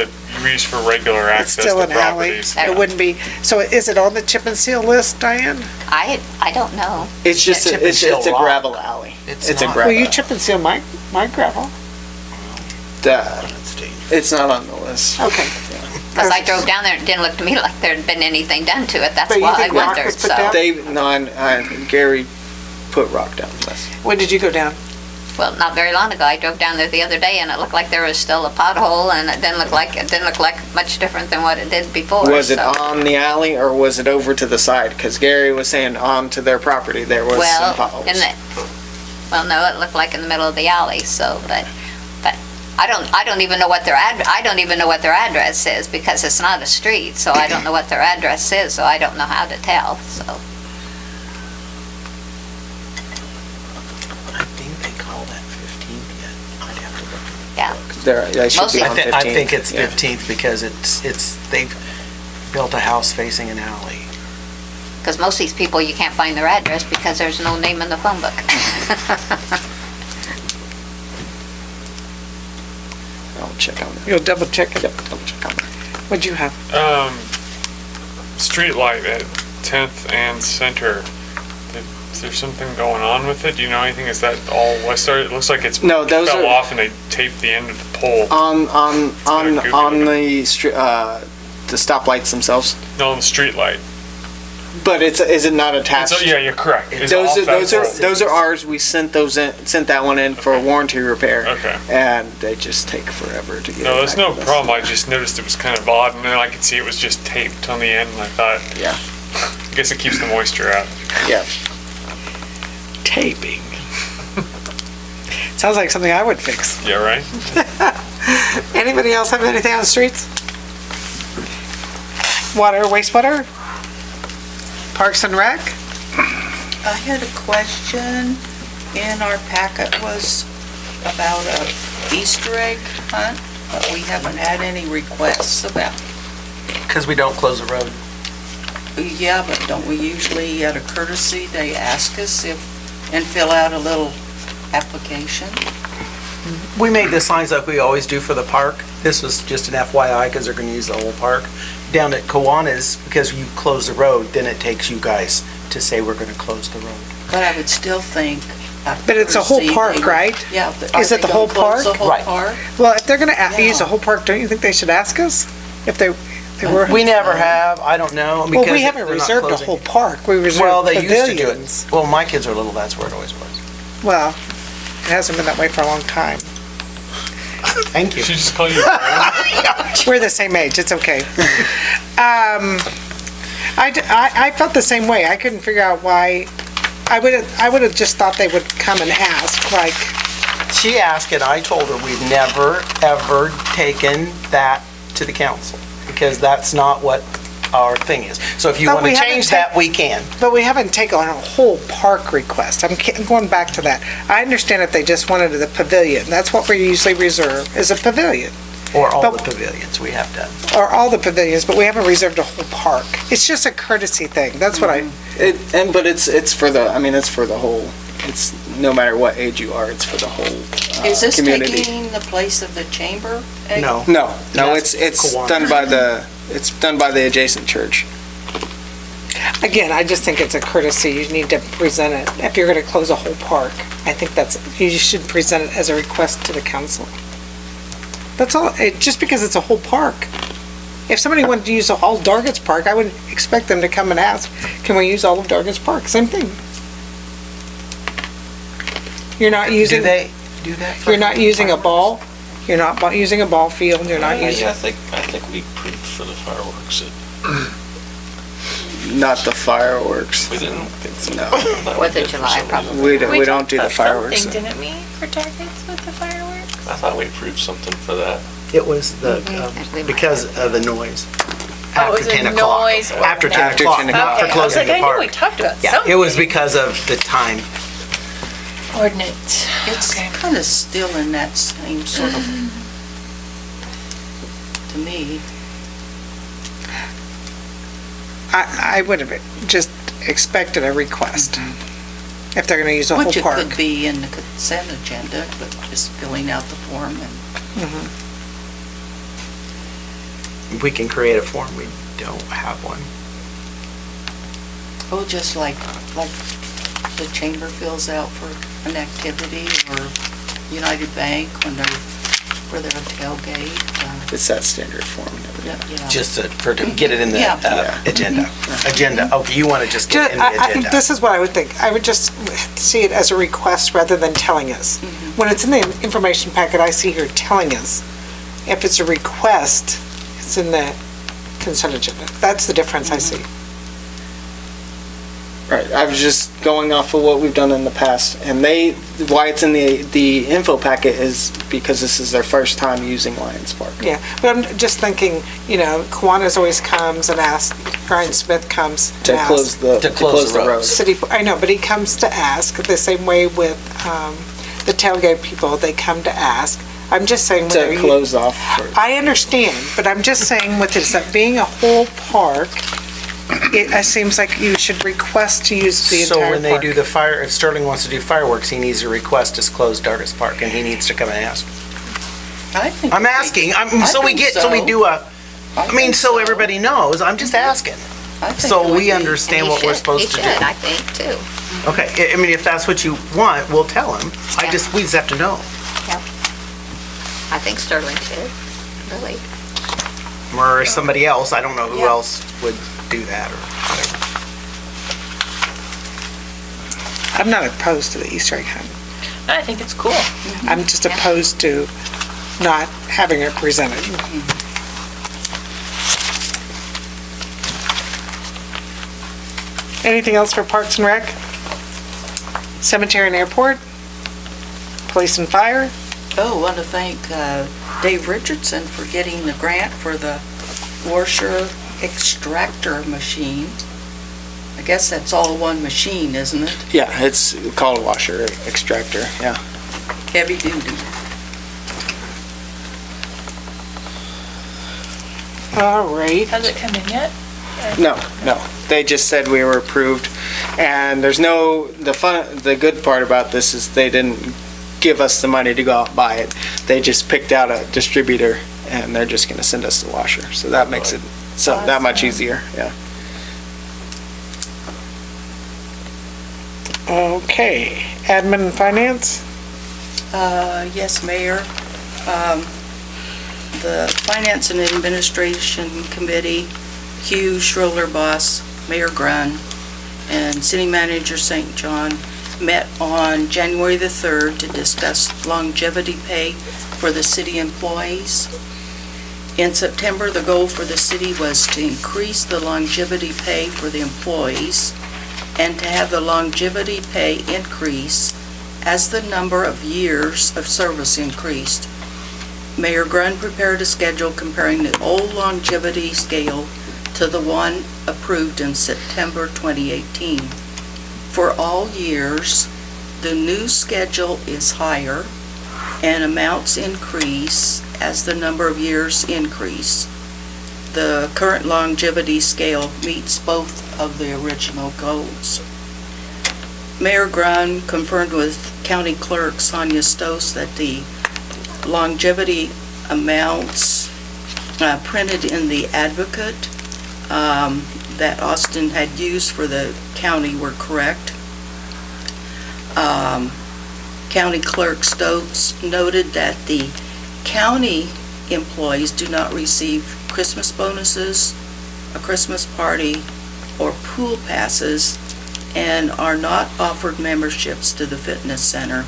[SPEAKER 10] used for regular
[SPEAKER 1] It's
[SPEAKER 10] access
[SPEAKER 1] still
[SPEAKER 10] to
[SPEAKER 1] an alley.
[SPEAKER 10] properties.
[SPEAKER 1] It wouldn't be, so is it on the chip and seal list, Diane?
[SPEAKER 2] I don't know.
[SPEAKER 5] It's just
[SPEAKER 3] Chip and
[SPEAKER 5] it's
[SPEAKER 3] seal
[SPEAKER 5] a
[SPEAKER 3] rock.
[SPEAKER 5] gravel alley.
[SPEAKER 3] It's
[SPEAKER 5] It's a
[SPEAKER 3] not.
[SPEAKER 5] gravel.
[SPEAKER 1] Well, you chip and seal my gravel.
[SPEAKER 5] It's not on the list.
[SPEAKER 1] Okay.
[SPEAKER 2] Because I drove down there, it didn't look to me like there'd been anything done to it, that's
[SPEAKER 1] But you
[SPEAKER 2] why I
[SPEAKER 1] think rock
[SPEAKER 2] wondered,
[SPEAKER 1] was put
[SPEAKER 2] so.
[SPEAKER 1] down?
[SPEAKER 5] Gary put rock down the list.
[SPEAKER 1] When did you go down?
[SPEAKER 2] Well, not very long ago, I drove down there the other day and it looked like there was still a pothole and it didn't look like much different than what it did before.
[SPEAKER 5] Was it
[SPEAKER 2] so.
[SPEAKER 5] on the alley or was it over to the side? Because Gary was saying on to their property there was some
[SPEAKER 2] Well,
[SPEAKER 5] potholes.
[SPEAKER 2] no, it looked like in the middle of the alley, so, but I don't even know what their address is because it's not a street, so I don't know what their address is, so I don't know how to tell, so.
[SPEAKER 3] I think they call that 15th yet. I'd have to look.
[SPEAKER 2] Yeah.
[SPEAKER 5] They should be
[SPEAKER 2] Mostly-
[SPEAKER 5] on 15th.
[SPEAKER 3] I think it's
[SPEAKER 5] yeah.
[SPEAKER 3] 15th because they've built a house facing an alley.
[SPEAKER 2] Because most of these people, you can't find their address because there's no name in the phone book.
[SPEAKER 5] I'll check on that.
[SPEAKER 1] You'll double check it.
[SPEAKER 5] Yep, double check on that.
[SPEAKER 1] What'd you have?
[SPEAKER 10] Street light at 10th and Center. Is there something going on with it? Do you know anything? Is that all Westar? It looks like it's
[SPEAKER 5] No, those
[SPEAKER 10] fell
[SPEAKER 5] are-
[SPEAKER 10] off and they taped the end of the pole.
[SPEAKER 5] On
[SPEAKER 10] Google
[SPEAKER 5] the
[SPEAKER 10] it.
[SPEAKER 5] the stoplights themselves.
[SPEAKER 10] No, on the street light.
[SPEAKER 5] But is it not attached?
[SPEAKER 10] So, yeah, you're correct. It's
[SPEAKER 5] Those
[SPEAKER 10] all
[SPEAKER 5] are, those
[SPEAKER 10] federal.
[SPEAKER 5] are, those are ours. We sent that one in for a warranty repair.
[SPEAKER 10] Okay.
[SPEAKER 5] And they just take forever to get it
[SPEAKER 10] No, that's
[SPEAKER 5] back
[SPEAKER 10] no
[SPEAKER 5] with us.
[SPEAKER 10] problem. I just noticed it was kind of odd, and then I could see it was just taped on the end, and I thought,
[SPEAKER 5] Yeah,
[SPEAKER 10] I guess it keeps the moisture out.
[SPEAKER 5] yeah.
[SPEAKER 1] Taping. Sounds like something I would fix.
[SPEAKER 10] Yeah, right?
[SPEAKER 1] Anybody else have anything on the streets? Water, wastewater? Parks and Rec?
[SPEAKER 4] I had a question in our packet was about a Easter egg hunt, but we haven't had any requests about.
[SPEAKER 3] Because we don't close the road.
[SPEAKER 4] Yeah, but don't we usually, out of courtesy, they ask us and fill out a little application?
[SPEAKER 3] We made the signs like we always do for the park. This was just an FYI because they're going to use the whole park. Down at Kiwanis, because you close the road, then it takes you guys to say we're going to close the road.
[SPEAKER 4] But I would still think. out of
[SPEAKER 1] But it's a whole
[SPEAKER 4] courtesy,
[SPEAKER 1] park,
[SPEAKER 4] they would-
[SPEAKER 1] right?
[SPEAKER 4] Yeah. but
[SPEAKER 1] Is
[SPEAKER 4] are
[SPEAKER 1] it the
[SPEAKER 4] they
[SPEAKER 1] whole
[SPEAKER 4] gonna close
[SPEAKER 1] park?
[SPEAKER 4] the whole
[SPEAKER 3] Right.
[SPEAKER 4] park?
[SPEAKER 1] Well, if they're gonna use the
[SPEAKER 4] Yeah.
[SPEAKER 1] whole park, don't you think they should ask us? If they were.
[SPEAKER 3] We never have, I don't know.
[SPEAKER 1] Well,
[SPEAKER 3] because
[SPEAKER 1] we haven't
[SPEAKER 3] they're not
[SPEAKER 1] reserved a
[SPEAKER 3] closing.
[SPEAKER 1] whole park. We
[SPEAKER 3] Well,
[SPEAKER 1] reserved
[SPEAKER 3] they used to do it.
[SPEAKER 1] pavilions.
[SPEAKER 3] Well, my kids were little, that's where it always was.
[SPEAKER 1] Well, it hasn't been that way for a long time.
[SPEAKER 3] Thank you.
[SPEAKER 10] Should just call you.
[SPEAKER 1] We're the same age, it's okay. I felt the same way. I couldn't figure out why. I would have just thought they would come and ask, like,
[SPEAKER 3] She asked and I told her we've never, ever taken that to the council because that's not what our thing is. So if you
[SPEAKER 1] But
[SPEAKER 3] want to
[SPEAKER 1] we haven't
[SPEAKER 3] change
[SPEAKER 1] ta-
[SPEAKER 3] that, we can.
[SPEAKER 1] but we haven't taken on a whole park request. I'm going back to that. I understand if they just wanted the pavilion. That's what we usually reserve, is a pavilion.
[SPEAKER 3] Or all the
[SPEAKER 1] But-
[SPEAKER 3] pavilions we have done.
[SPEAKER 1] Or all the pavilions, but we haven't reserved a whole park. It's just a courtesy thing. That's what
[SPEAKER 5] But it's for the, I mean, it's for the whole, it's no matter what age you are, it's for the whole
[SPEAKER 4] Is this
[SPEAKER 5] community.
[SPEAKER 4] taking the place of the chamber? egg?
[SPEAKER 3] No.
[SPEAKER 5] No,
[SPEAKER 3] That's
[SPEAKER 5] it's
[SPEAKER 3] Kiwanis.
[SPEAKER 5] done by the adjacent church.
[SPEAKER 1] again, I just think it's a courtesy. You need to present it. If you're gonna close a whole park, I think you should present it as a request to the council. That's all, just because it's a whole park. If somebody wanted to use all Dargis Park, I would expect them to come and ask, can we use all of Dargis Park? Same thing. You're not
[SPEAKER 3] Do
[SPEAKER 1] using,
[SPEAKER 3] they do that? for
[SPEAKER 1] you're not using a
[SPEAKER 3] fireworks?
[SPEAKER 1] ball, you're not using a ball field, you're not using,
[SPEAKER 7] I think we approved for the fireworks.
[SPEAKER 5] Not the fireworks.
[SPEAKER 7] We didn't.
[SPEAKER 5] No,
[SPEAKER 2] Fourth of July, probably.
[SPEAKER 5] we don't do the fireworks.
[SPEAKER 9] Something, didn't we, for targets with the fireworks?
[SPEAKER 7] I thought we approved something for that.
[SPEAKER 3] It was the,
[SPEAKER 2] We might
[SPEAKER 3] because
[SPEAKER 2] have.
[SPEAKER 3] of the noise.
[SPEAKER 9] Oh, it
[SPEAKER 3] After
[SPEAKER 9] was a
[SPEAKER 3] 10 o'clock.
[SPEAKER 9] noise
[SPEAKER 3] After 10
[SPEAKER 5] After
[SPEAKER 3] o'clock,
[SPEAKER 5] 10
[SPEAKER 3] not
[SPEAKER 5] o'clock.
[SPEAKER 3] for
[SPEAKER 9] Okay, I was
[SPEAKER 3] closing
[SPEAKER 9] like,
[SPEAKER 3] the
[SPEAKER 9] I knew we
[SPEAKER 3] park.
[SPEAKER 9] talked about
[SPEAKER 3] Yeah,
[SPEAKER 9] something.
[SPEAKER 3] it was because of the time.
[SPEAKER 9] Ordinance.
[SPEAKER 4] It's
[SPEAKER 9] Okay.
[SPEAKER 4] kind of still in that same sort of, to me.
[SPEAKER 1] I would have just expected a request. If they're gonna use a whole
[SPEAKER 4] Which it
[SPEAKER 1] park.
[SPEAKER 4] could be in the consent agenda, but just filling out the form and.
[SPEAKER 3] We can create a form, we don't have one.
[SPEAKER 4] Oh, just like the chamber fills out for an activity or United Bank when they're, for their tailgate.
[SPEAKER 5] It's that standard form. and everything.
[SPEAKER 4] You know.
[SPEAKER 3] Just to get it in the
[SPEAKER 4] Yeah.
[SPEAKER 3] agenda. Agenda, okay, you want to just get it in the agenda.
[SPEAKER 1] This is what I would think. I would just see it as a request rather than telling us. When it's in the information packet, I see here telling us. If it's a request, it's in the consent agenda. That's the difference I see.
[SPEAKER 5] Right, I was just going off of what we've done in the past, and why it's in the info packet is because this is their first time using Lions Park.
[SPEAKER 1] Yeah, but I'm just thinking, Kiwanis always comes and asks, Brian Smith comes and
[SPEAKER 5] To
[SPEAKER 1] asks.
[SPEAKER 5] close the road.
[SPEAKER 1] I know, but he comes to ask, the same way with the tailgate people, they come to ask. I'm just saying.
[SPEAKER 5] To close off.
[SPEAKER 1] I understand, but I'm just saying with this, being a whole park, it seems like you should request to use the entire
[SPEAKER 3] So
[SPEAKER 1] park.
[SPEAKER 3] when they do the fire, if Sterling wants to do fireworks, he needs to request to close Dargis Park, and he needs to come and ask.
[SPEAKER 4] I think.
[SPEAKER 3] I'm
[SPEAKER 4] if they-
[SPEAKER 3] asking,
[SPEAKER 4] I
[SPEAKER 3] so we
[SPEAKER 4] think
[SPEAKER 3] get, so we
[SPEAKER 4] so.
[SPEAKER 3] do a, I mean,
[SPEAKER 4] think
[SPEAKER 3] so everybody knows, I'm just asking.
[SPEAKER 4] I think
[SPEAKER 3] So
[SPEAKER 4] it would
[SPEAKER 3] we
[SPEAKER 4] be-
[SPEAKER 3] understand what we're supposed to
[SPEAKER 2] He should,
[SPEAKER 3] do.
[SPEAKER 2] I think, too.
[SPEAKER 3] Okay, I mean, if that's what you want, we'll tell him.
[SPEAKER 2] Yeah.
[SPEAKER 3] We just have to know.
[SPEAKER 2] I think Sterling should, really.
[SPEAKER 3] Or somebody else, I don't know who
[SPEAKER 4] Yeah.
[SPEAKER 3] else would do that or whatever.
[SPEAKER 1] I'm not opposed to the Easter egg hunt.
[SPEAKER 9] I think it's cool.
[SPEAKER 1] I'm just opposed to not having it presented. Anything else for Parks and Rec? Cemetery and Airport? Police and Fire?
[SPEAKER 4] Oh, I want to thank Dave Richardson for getting the grant for the washer extractor machine. I guess that's all one machine, isn't it?
[SPEAKER 5] Yeah, it's called a washer extractor, yeah.
[SPEAKER 4] Heavy duty.
[SPEAKER 1] All right.
[SPEAKER 9] Has it come in yet?
[SPEAKER 5] No. They just said we were approved, and there's the good part about this is they didn't give us the money to go out and buy it. They just picked out a distributor, and they're just gonna send us the washer, so that makes it that much easier, yeah.
[SPEAKER 1] Okay, admin and finance?
[SPEAKER 4] Yes, Mayor. The Finance and Administration Committee, Hugh Schroeder Boss, Mayor Grun, and City Manager St. John met on January the 3rd to discuss longevity pay for the city employees. In September, the goal for the city was to increase the longevity pay for the employees and to have the longevity pay increase as the number of years of service increased. Mayor Grun prepared a schedule comparing the old longevity scale to the one approved in September 2018. For all years, the new schedule is higher and amounts increase as the number of years increase. The current longevity scale meets both of the original goals. Mayor Grun confirmed with County Clerk Sonia Stos that the longevity amounts printed in the Advocate that Austin had used for the county were correct. County Clerk Stokes noted that the county employees do not receive Christmas bonuses, a Christmas party, or pool passes, and are not offered memberships to the fitness center.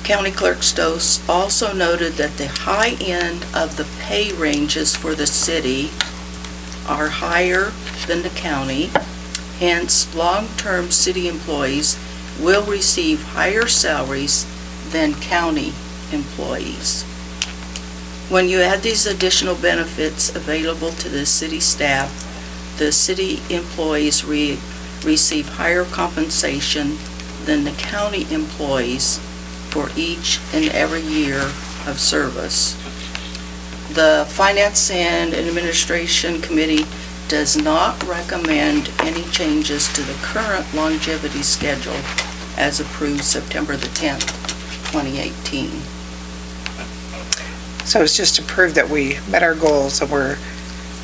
[SPEAKER 4] County Clerk Stokes also noted that the high end of the pay ranges for the city are higher than the county, hence long-term city employees will receive higher salaries than county employees. When you add these additional benefits available to the city staff, the city employees receive higher compensation than the county employees for each and every year of service. The Finance and Administration Committee does not recommend any changes to the current longevity schedule as approved September the 10th, 2018.
[SPEAKER 1] So it's just to prove that we met our goals and we're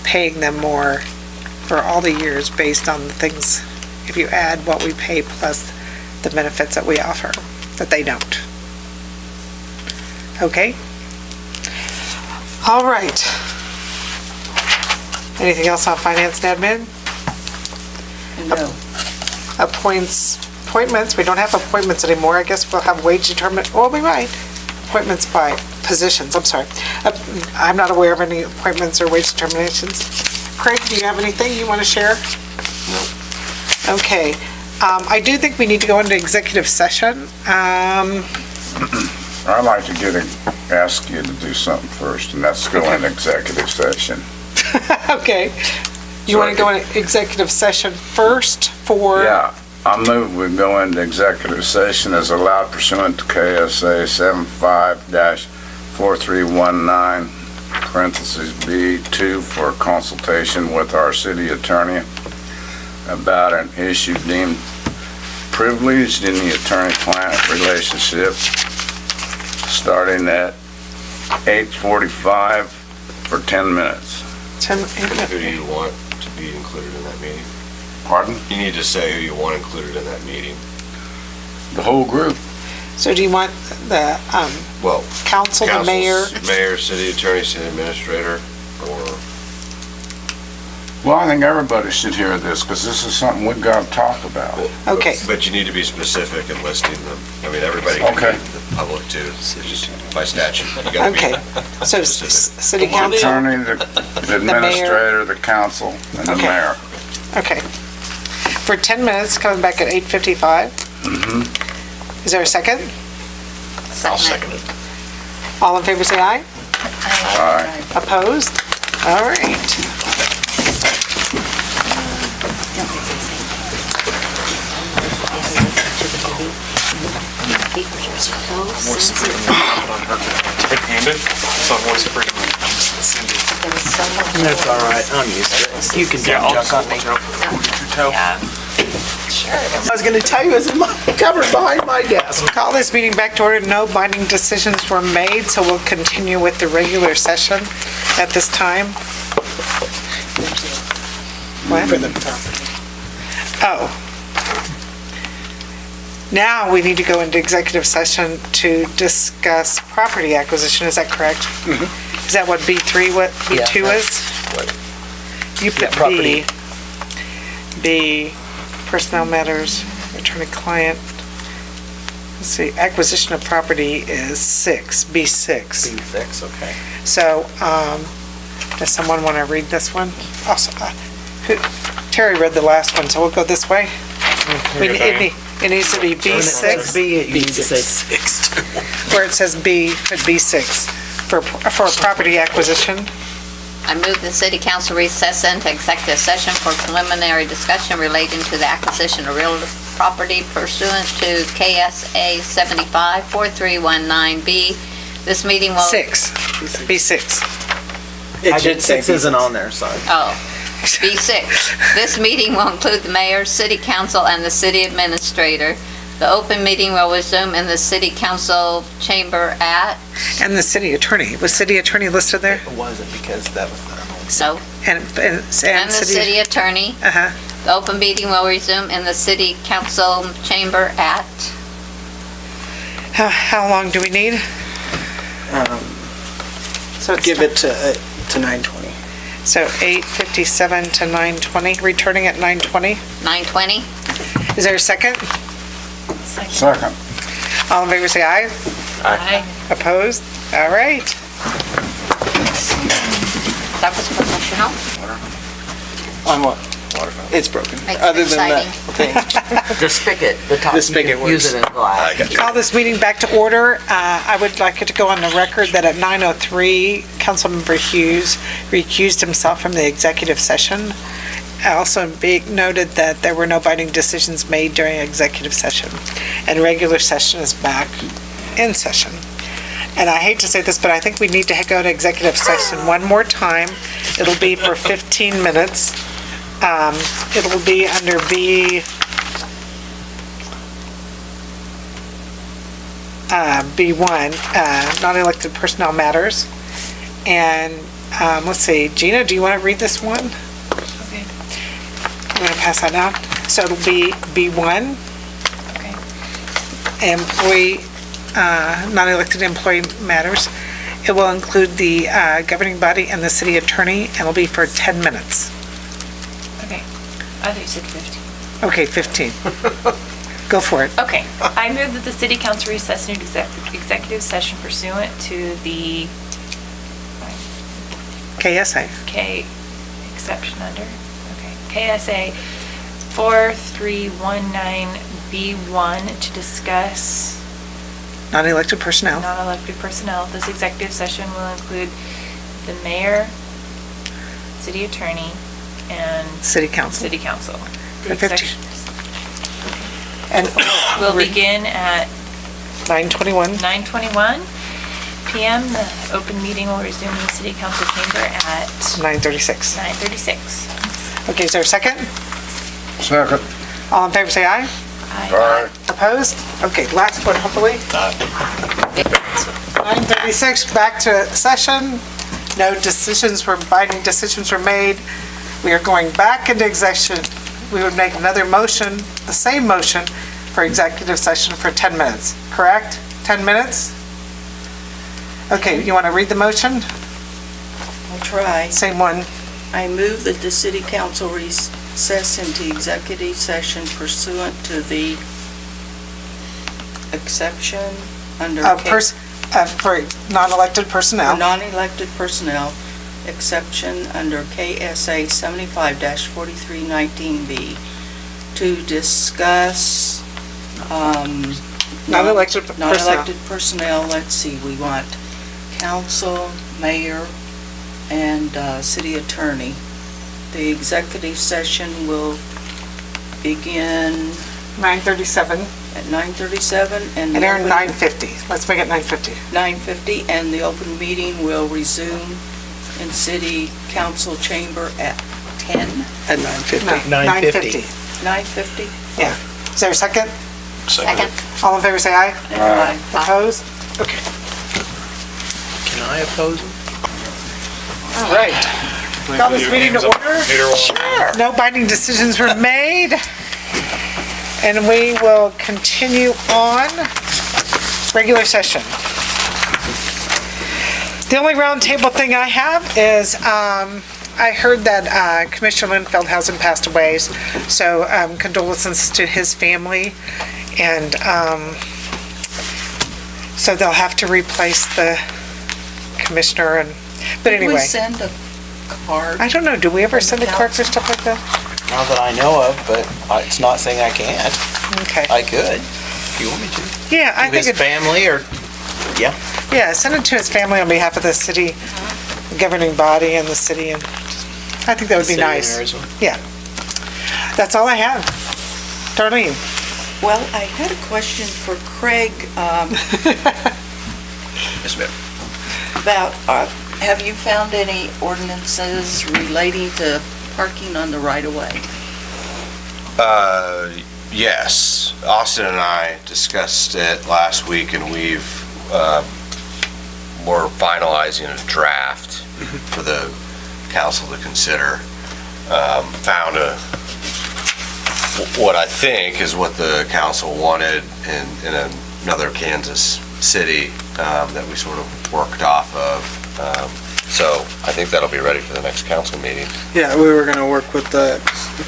[SPEAKER 1] paying them more for all the years based on the things, if you add what we pay plus the benefits that we offer, that they don't. Okay? All right. Anything else on finance and admin?
[SPEAKER 4] No.
[SPEAKER 1] Appointments, we don't have appointments anymore. I guess we'll have wage determinant, well, we might. Appointments by positions, I'm sorry. I'm not aware of any appointments or wage determinations. Craig, do you have anything you want to share? No. Okay. I do think we need to go into executive session.
[SPEAKER 6] I'd like to ask you to do something first, and that's go in executive session.
[SPEAKER 1] Okay. You want to go into executive session first for?
[SPEAKER 6] Yeah, I move we go into executive session as allowed pursuant to KSA 75-4319, parentheses B2, for consultation with our city attorney about an issue deemed privileged in the attorney-client relationship, starting at 8:45 for 10 minutes.
[SPEAKER 11] Who do you want to be included in that meeting?
[SPEAKER 6] Pardon?
[SPEAKER 11] You need to say who you want included in that meeting.
[SPEAKER 6] The whole group.
[SPEAKER 1] So do you want the
[SPEAKER 11] Well,
[SPEAKER 1] council, the mayor?
[SPEAKER 11] Mayor, city attorney, city administrator, or
[SPEAKER 6] Well, I think everybody should hear this, because this is something we've got to talk about.
[SPEAKER 1] Okay.
[SPEAKER 11] But you need to be specific in listing them. I mean, everybody can
[SPEAKER 6] Okay.
[SPEAKER 11] read the public too. It's just by statute. You gotta be
[SPEAKER 1] Okay, so
[SPEAKER 11] specific.
[SPEAKER 1] city council,
[SPEAKER 6] Attorney, the administrator, the council, and the
[SPEAKER 1] Okay.
[SPEAKER 6] mayor.
[SPEAKER 1] okay. For 10 minutes, coming back at 8:55. Is there a second?
[SPEAKER 11] I'll second it.
[SPEAKER 1] All in favor, say aye.
[SPEAKER 6] Aye.
[SPEAKER 1] Opposed? All right.
[SPEAKER 10] Tip-handed, so voice freedom. Cindy.
[SPEAKER 3] That's all right, I'm used to it. You can junk on me.
[SPEAKER 9] Yeah.
[SPEAKER 3] I was gonna tell you, it's in my cupboard behind my desk.
[SPEAKER 1] Call this meeting back to order. No binding decisions were made, so we'll continue with the regular session at this time. What? Oh. Now we need to go into executive session to discuss property acquisition, is that correct? Is that what B3, what B2
[SPEAKER 3] Yeah,
[SPEAKER 1] is? You
[SPEAKER 3] Yeah,
[SPEAKER 1] put
[SPEAKER 3] property.
[SPEAKER 1] B, personnel matters, attorney-client. Let's see, acquisition of property is 6, B6.
[SPEAKER 3] B6, okay.
[SPEAKER 1] So, does someone want to read this one? Also, Terry read the last one, so we'll go this way. It needs to be B6,
[SPEAKER 3] B, you need to say 6 too.
[SPEAKER 1] where it says B, put B6, for property acquisition.
[SPEAKER 2] I move the city council recess into executive session for preliminary discussion relating to the acquisition of real property pursuant to KSA 754319B. This meeting will...
[SPEAKER 1] 6, B6.
[SPEAKER 5] It should say
[SPEAKER 3] 6 isn't on there, sorry.
[SPEAKER 2] Oh, B6. This meeting will include the mayor, city council, and the city administrator. The open meeting will resume in the city council chamber at,
[SPEAKER 1] And the city attorney. Was city attorney listed there?
[SPEAKER 3] It wasn't because that was the...
[SPEAKER 2] no,
[SPEAKER 1] And
[SPEAKER 2] and the city attorney.
[SPEAKER 1] Uh-huh.
[SPEAKER 2] The open meeting will resume in the city council chamber at,
[SPEAKER 1] How long do we need? So
[SPEAKER 5] Give it to 9:20.
[SPEAKER 1] So 8:57 to 9:20, returning at 9:20.
[SPEAKER 2] 9:20.
[SPEAKER 1] Is there a second?
[SPEAKER 6] Second.
[SPEAKER 1] All in favor, say aye.
[SPEAKER 9] Aye.
[SPEAKER 1] Opposed? All right.
[SPEAKER 2] That was professional.
[SPEAKER 5] On what? It's broken.
[SPEAKER 2] Makes it
[SPEAKER 5] Other than that
[SPEAKER 2] exciting.
[SPEAKER 5] thing.
[SPEAKER 3] The spigot, the top.
[SPEAKER 5] The spigot
[SPEAKER 3] you can Use
[SPEAKER 5] works.
[SPEAKER 3] it in glass.
[SPEAKER 1] Call this meeting back to order. I would like it to go on the record that at 9:03, Councilmember Hughes recused himself from the executive session. Also be noted that there were no binding decisions made during executive session, and regular session is back in session. And I hate to say this, but I think we need to go to executive session one more time. It'll be for 15 minutes. It'll be under B1, non-elected personnel matters. And, let's see, Gina, do you want to read this one?
[SPEAKER 9] Okay.
[SPEAKER 1] I'm going to pass that out. So it'll be B1,
[SPEAKER 9] Okay.
[SPEAKER 1] employee, non-elected employee matters. It will include the governing body and the city attorney, and it'll be for 10 minutes.
[SPEAKER 9] Okay. I thought you said 15.
[SPEAKER 1] Okay, 15. Go for it.
[SPEAKER 9] Okay. I move that the city council recess into executive session pursuant to the
[SPEAKER 1] KSA.
[SPEAKER 9] K exception under, okay, KSA 4319B1 to discuss
[SPEAKER 1] Non-elected personnel.
[SPEAKER 9] non-elected personnel. This executive session will include the mayor, city attorney, and
[SPEAKER 1] City council.
[SPEAKER 9] city council. The
[SPEAKER 1] For 15.
[SPEAKER 9] exec-
[SPEAKER 1] And
[SPEAKER 9] will begin at
[SPEAKER 1] 9:21.
[SPEAKER 9] 9:21 PM. The open meeting will resume in the city council chamber at
[SPEAKER 1] 9:36.
[SPEAKER 9] 9:36.
[SPEAKER 1] Okay, is there a second?
[SPEAKER 6] Second.
[SPEAKER 1] All in favor, say aye.
[SPEAKER 6] Aye.
[SPEAKER 1] Opposed? Okay, last one, hopefully. 9:36, back to session. No binding decisions were made. We are going back into executive. We would make another motion, the same motion, for executive session for 10 minutes, correct? 10 minutes? Okay, you want to read the motion?
[SPEAKER 4] I'll try.
[SPEAKER 1] Same one.
[SPEAKER 4] I move that the city council recess into executive session pursuant to the exception under
[SPEAKER 1] For non-elected
[SPEAKER 4] for
[SPEAKER 1] personnel.
[SPEAKER 4] non-elected personnel, exception under KSA 75-4319B, to discuss
[SPEAKER 1] Non-elected personnel.
[SPEAKER 4] non-elected personnel. Let's see, we want council, mayor, and city attorney. The executive session will begin
[SPEAKER 1] 9:37,
[SPEAKER 4] at 9:37 and
[SPEAKER 1] and
[SPEAKER 4] the
[SPEAKER 1] they're
[SPEAKER 4] open-
[SPEAKER 1] 9:50. Let's make it 9:50.
[SPEAKER 4] 9:50, and the open meeting will resume in city council chamber at 10,
[SPEAKER 3] At 9:50.
[SPEAKER 1] 9:50.
[SPEAKER 4] 9:50?
[SPEAKER 1] Yeah. Is there a second?
[SPEAKER 2] Second.
[SPEAKER 1] All in favor, say aye.
[SPEAKER 4] Aye.
[SPEAKER 1] Opposed? Okay.
[SPEAKER 3] Can I oppose them?
[SPEAKER 1] All right. Call this meeting to order. No binding decisions were made. And we will continue on regular session. The only roundtable thing I have is, I heard that Commissioner Linfeld hasn't passed away, so condolences to his family. And so they'll have to replace the commissioner and, but
[SPEAKER 4] Did we
[SPEAKER 1] anyway.
[SPEAKER 4] send a card?
[SPEAKER 1] I don't know, do we ever send a card for stuff like that?
[SPEAKER 3] Not that I know of, but it's not saying I can't.
[SPEAKER 1] Okay.
[SPEAKER 3] I could, if you want me to.
[SPEAKER 1] Yeah, I
[SPEAKER 3] To
[SPEAKER 1] think
[SPEAKER 3] his
[SPEAKER 1] it,
[SPEAKER 3] family or,
[SPEAKER 1] yeah, send it to his family on behalf of the city governing body and the city, and I think that would be
[SPEAKER 3] City of
[SPEAKER 1] nice.
[SPEAKER 3] Arizona.
[SPEAKER 1] That's all I have. Darlene?
[SPEAKER 4] Well, I had a question for Craig
[SPEAKER 11] Yes, ma'am.
[SPEAKER 4] about, have you found any ordinances relating to parking on the right-of-way?
[SPEAKER 11] Yes, Austin and I discussed it last week, and we're finalizing a draft for the council to consider. Found what I think is what the council wanted in another Kansas city that we sort of worked off of. So I think that'll be ready for the next council meeting.
[SPEAKER 5] Yeah, we were gonna work with the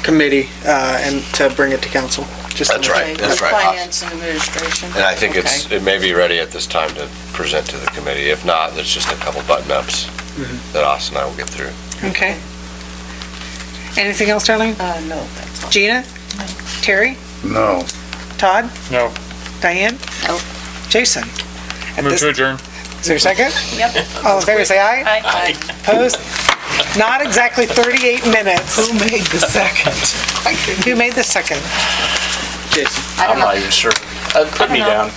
[SPEAKER 5] committee, and to bring it to council. Just
[SPEAKER 11] That's right,
[SPEAKER 4] Okay,
[SPEAKER 11] that's
[SPEAKER 4] for
[SPEAKER 11] right.
[SPEAKER 4] Finance and administration?
[SPEAKER 11] And I think
[SPEAKER 4] Okay.
[SPEAKER 11] it may be ready at this time to present to the committee. If not, there's just a couple button-ups that Austin and I will get through.
[SPEAKER 1] Okay. Anything else, Darlene?
[SPEAKER 4] No, that's all.
[SPEAKER 1] Gina? Terry?
[SPEAKER 6] No.
[SPEAKER 1] Todd?
[SPEAKER 10] No.
[SPEAKER 1] Diane?
[SPEAKER 2] No.
[SPEAKER 1] Jason? At
[SPEAKER 10] Move
[SPEAKER 1] this-
[SPEAKER 10] to adjourn.
[SPEAKER 1] Is there a second?
[SPEAKER 9] Yep.
[SPEAKER 1] All in favor, say aye.
[SPEAKER 9] Aye.
[SPEAKER 1] Opposed? Not exactly 38 minutes.
[SPEAKER 3] Who made the second?
[SPEAKER 1] Who made the second?
[SPEAKER 5] Jason.
[SPEAKER 2] I don't
[SPEAKER 7] I'm
[SPEAKER 2] know.
[SPEAKER 7] not even sure. Put me
[SPEAKER 9] know.
[SPEAKER 7] down.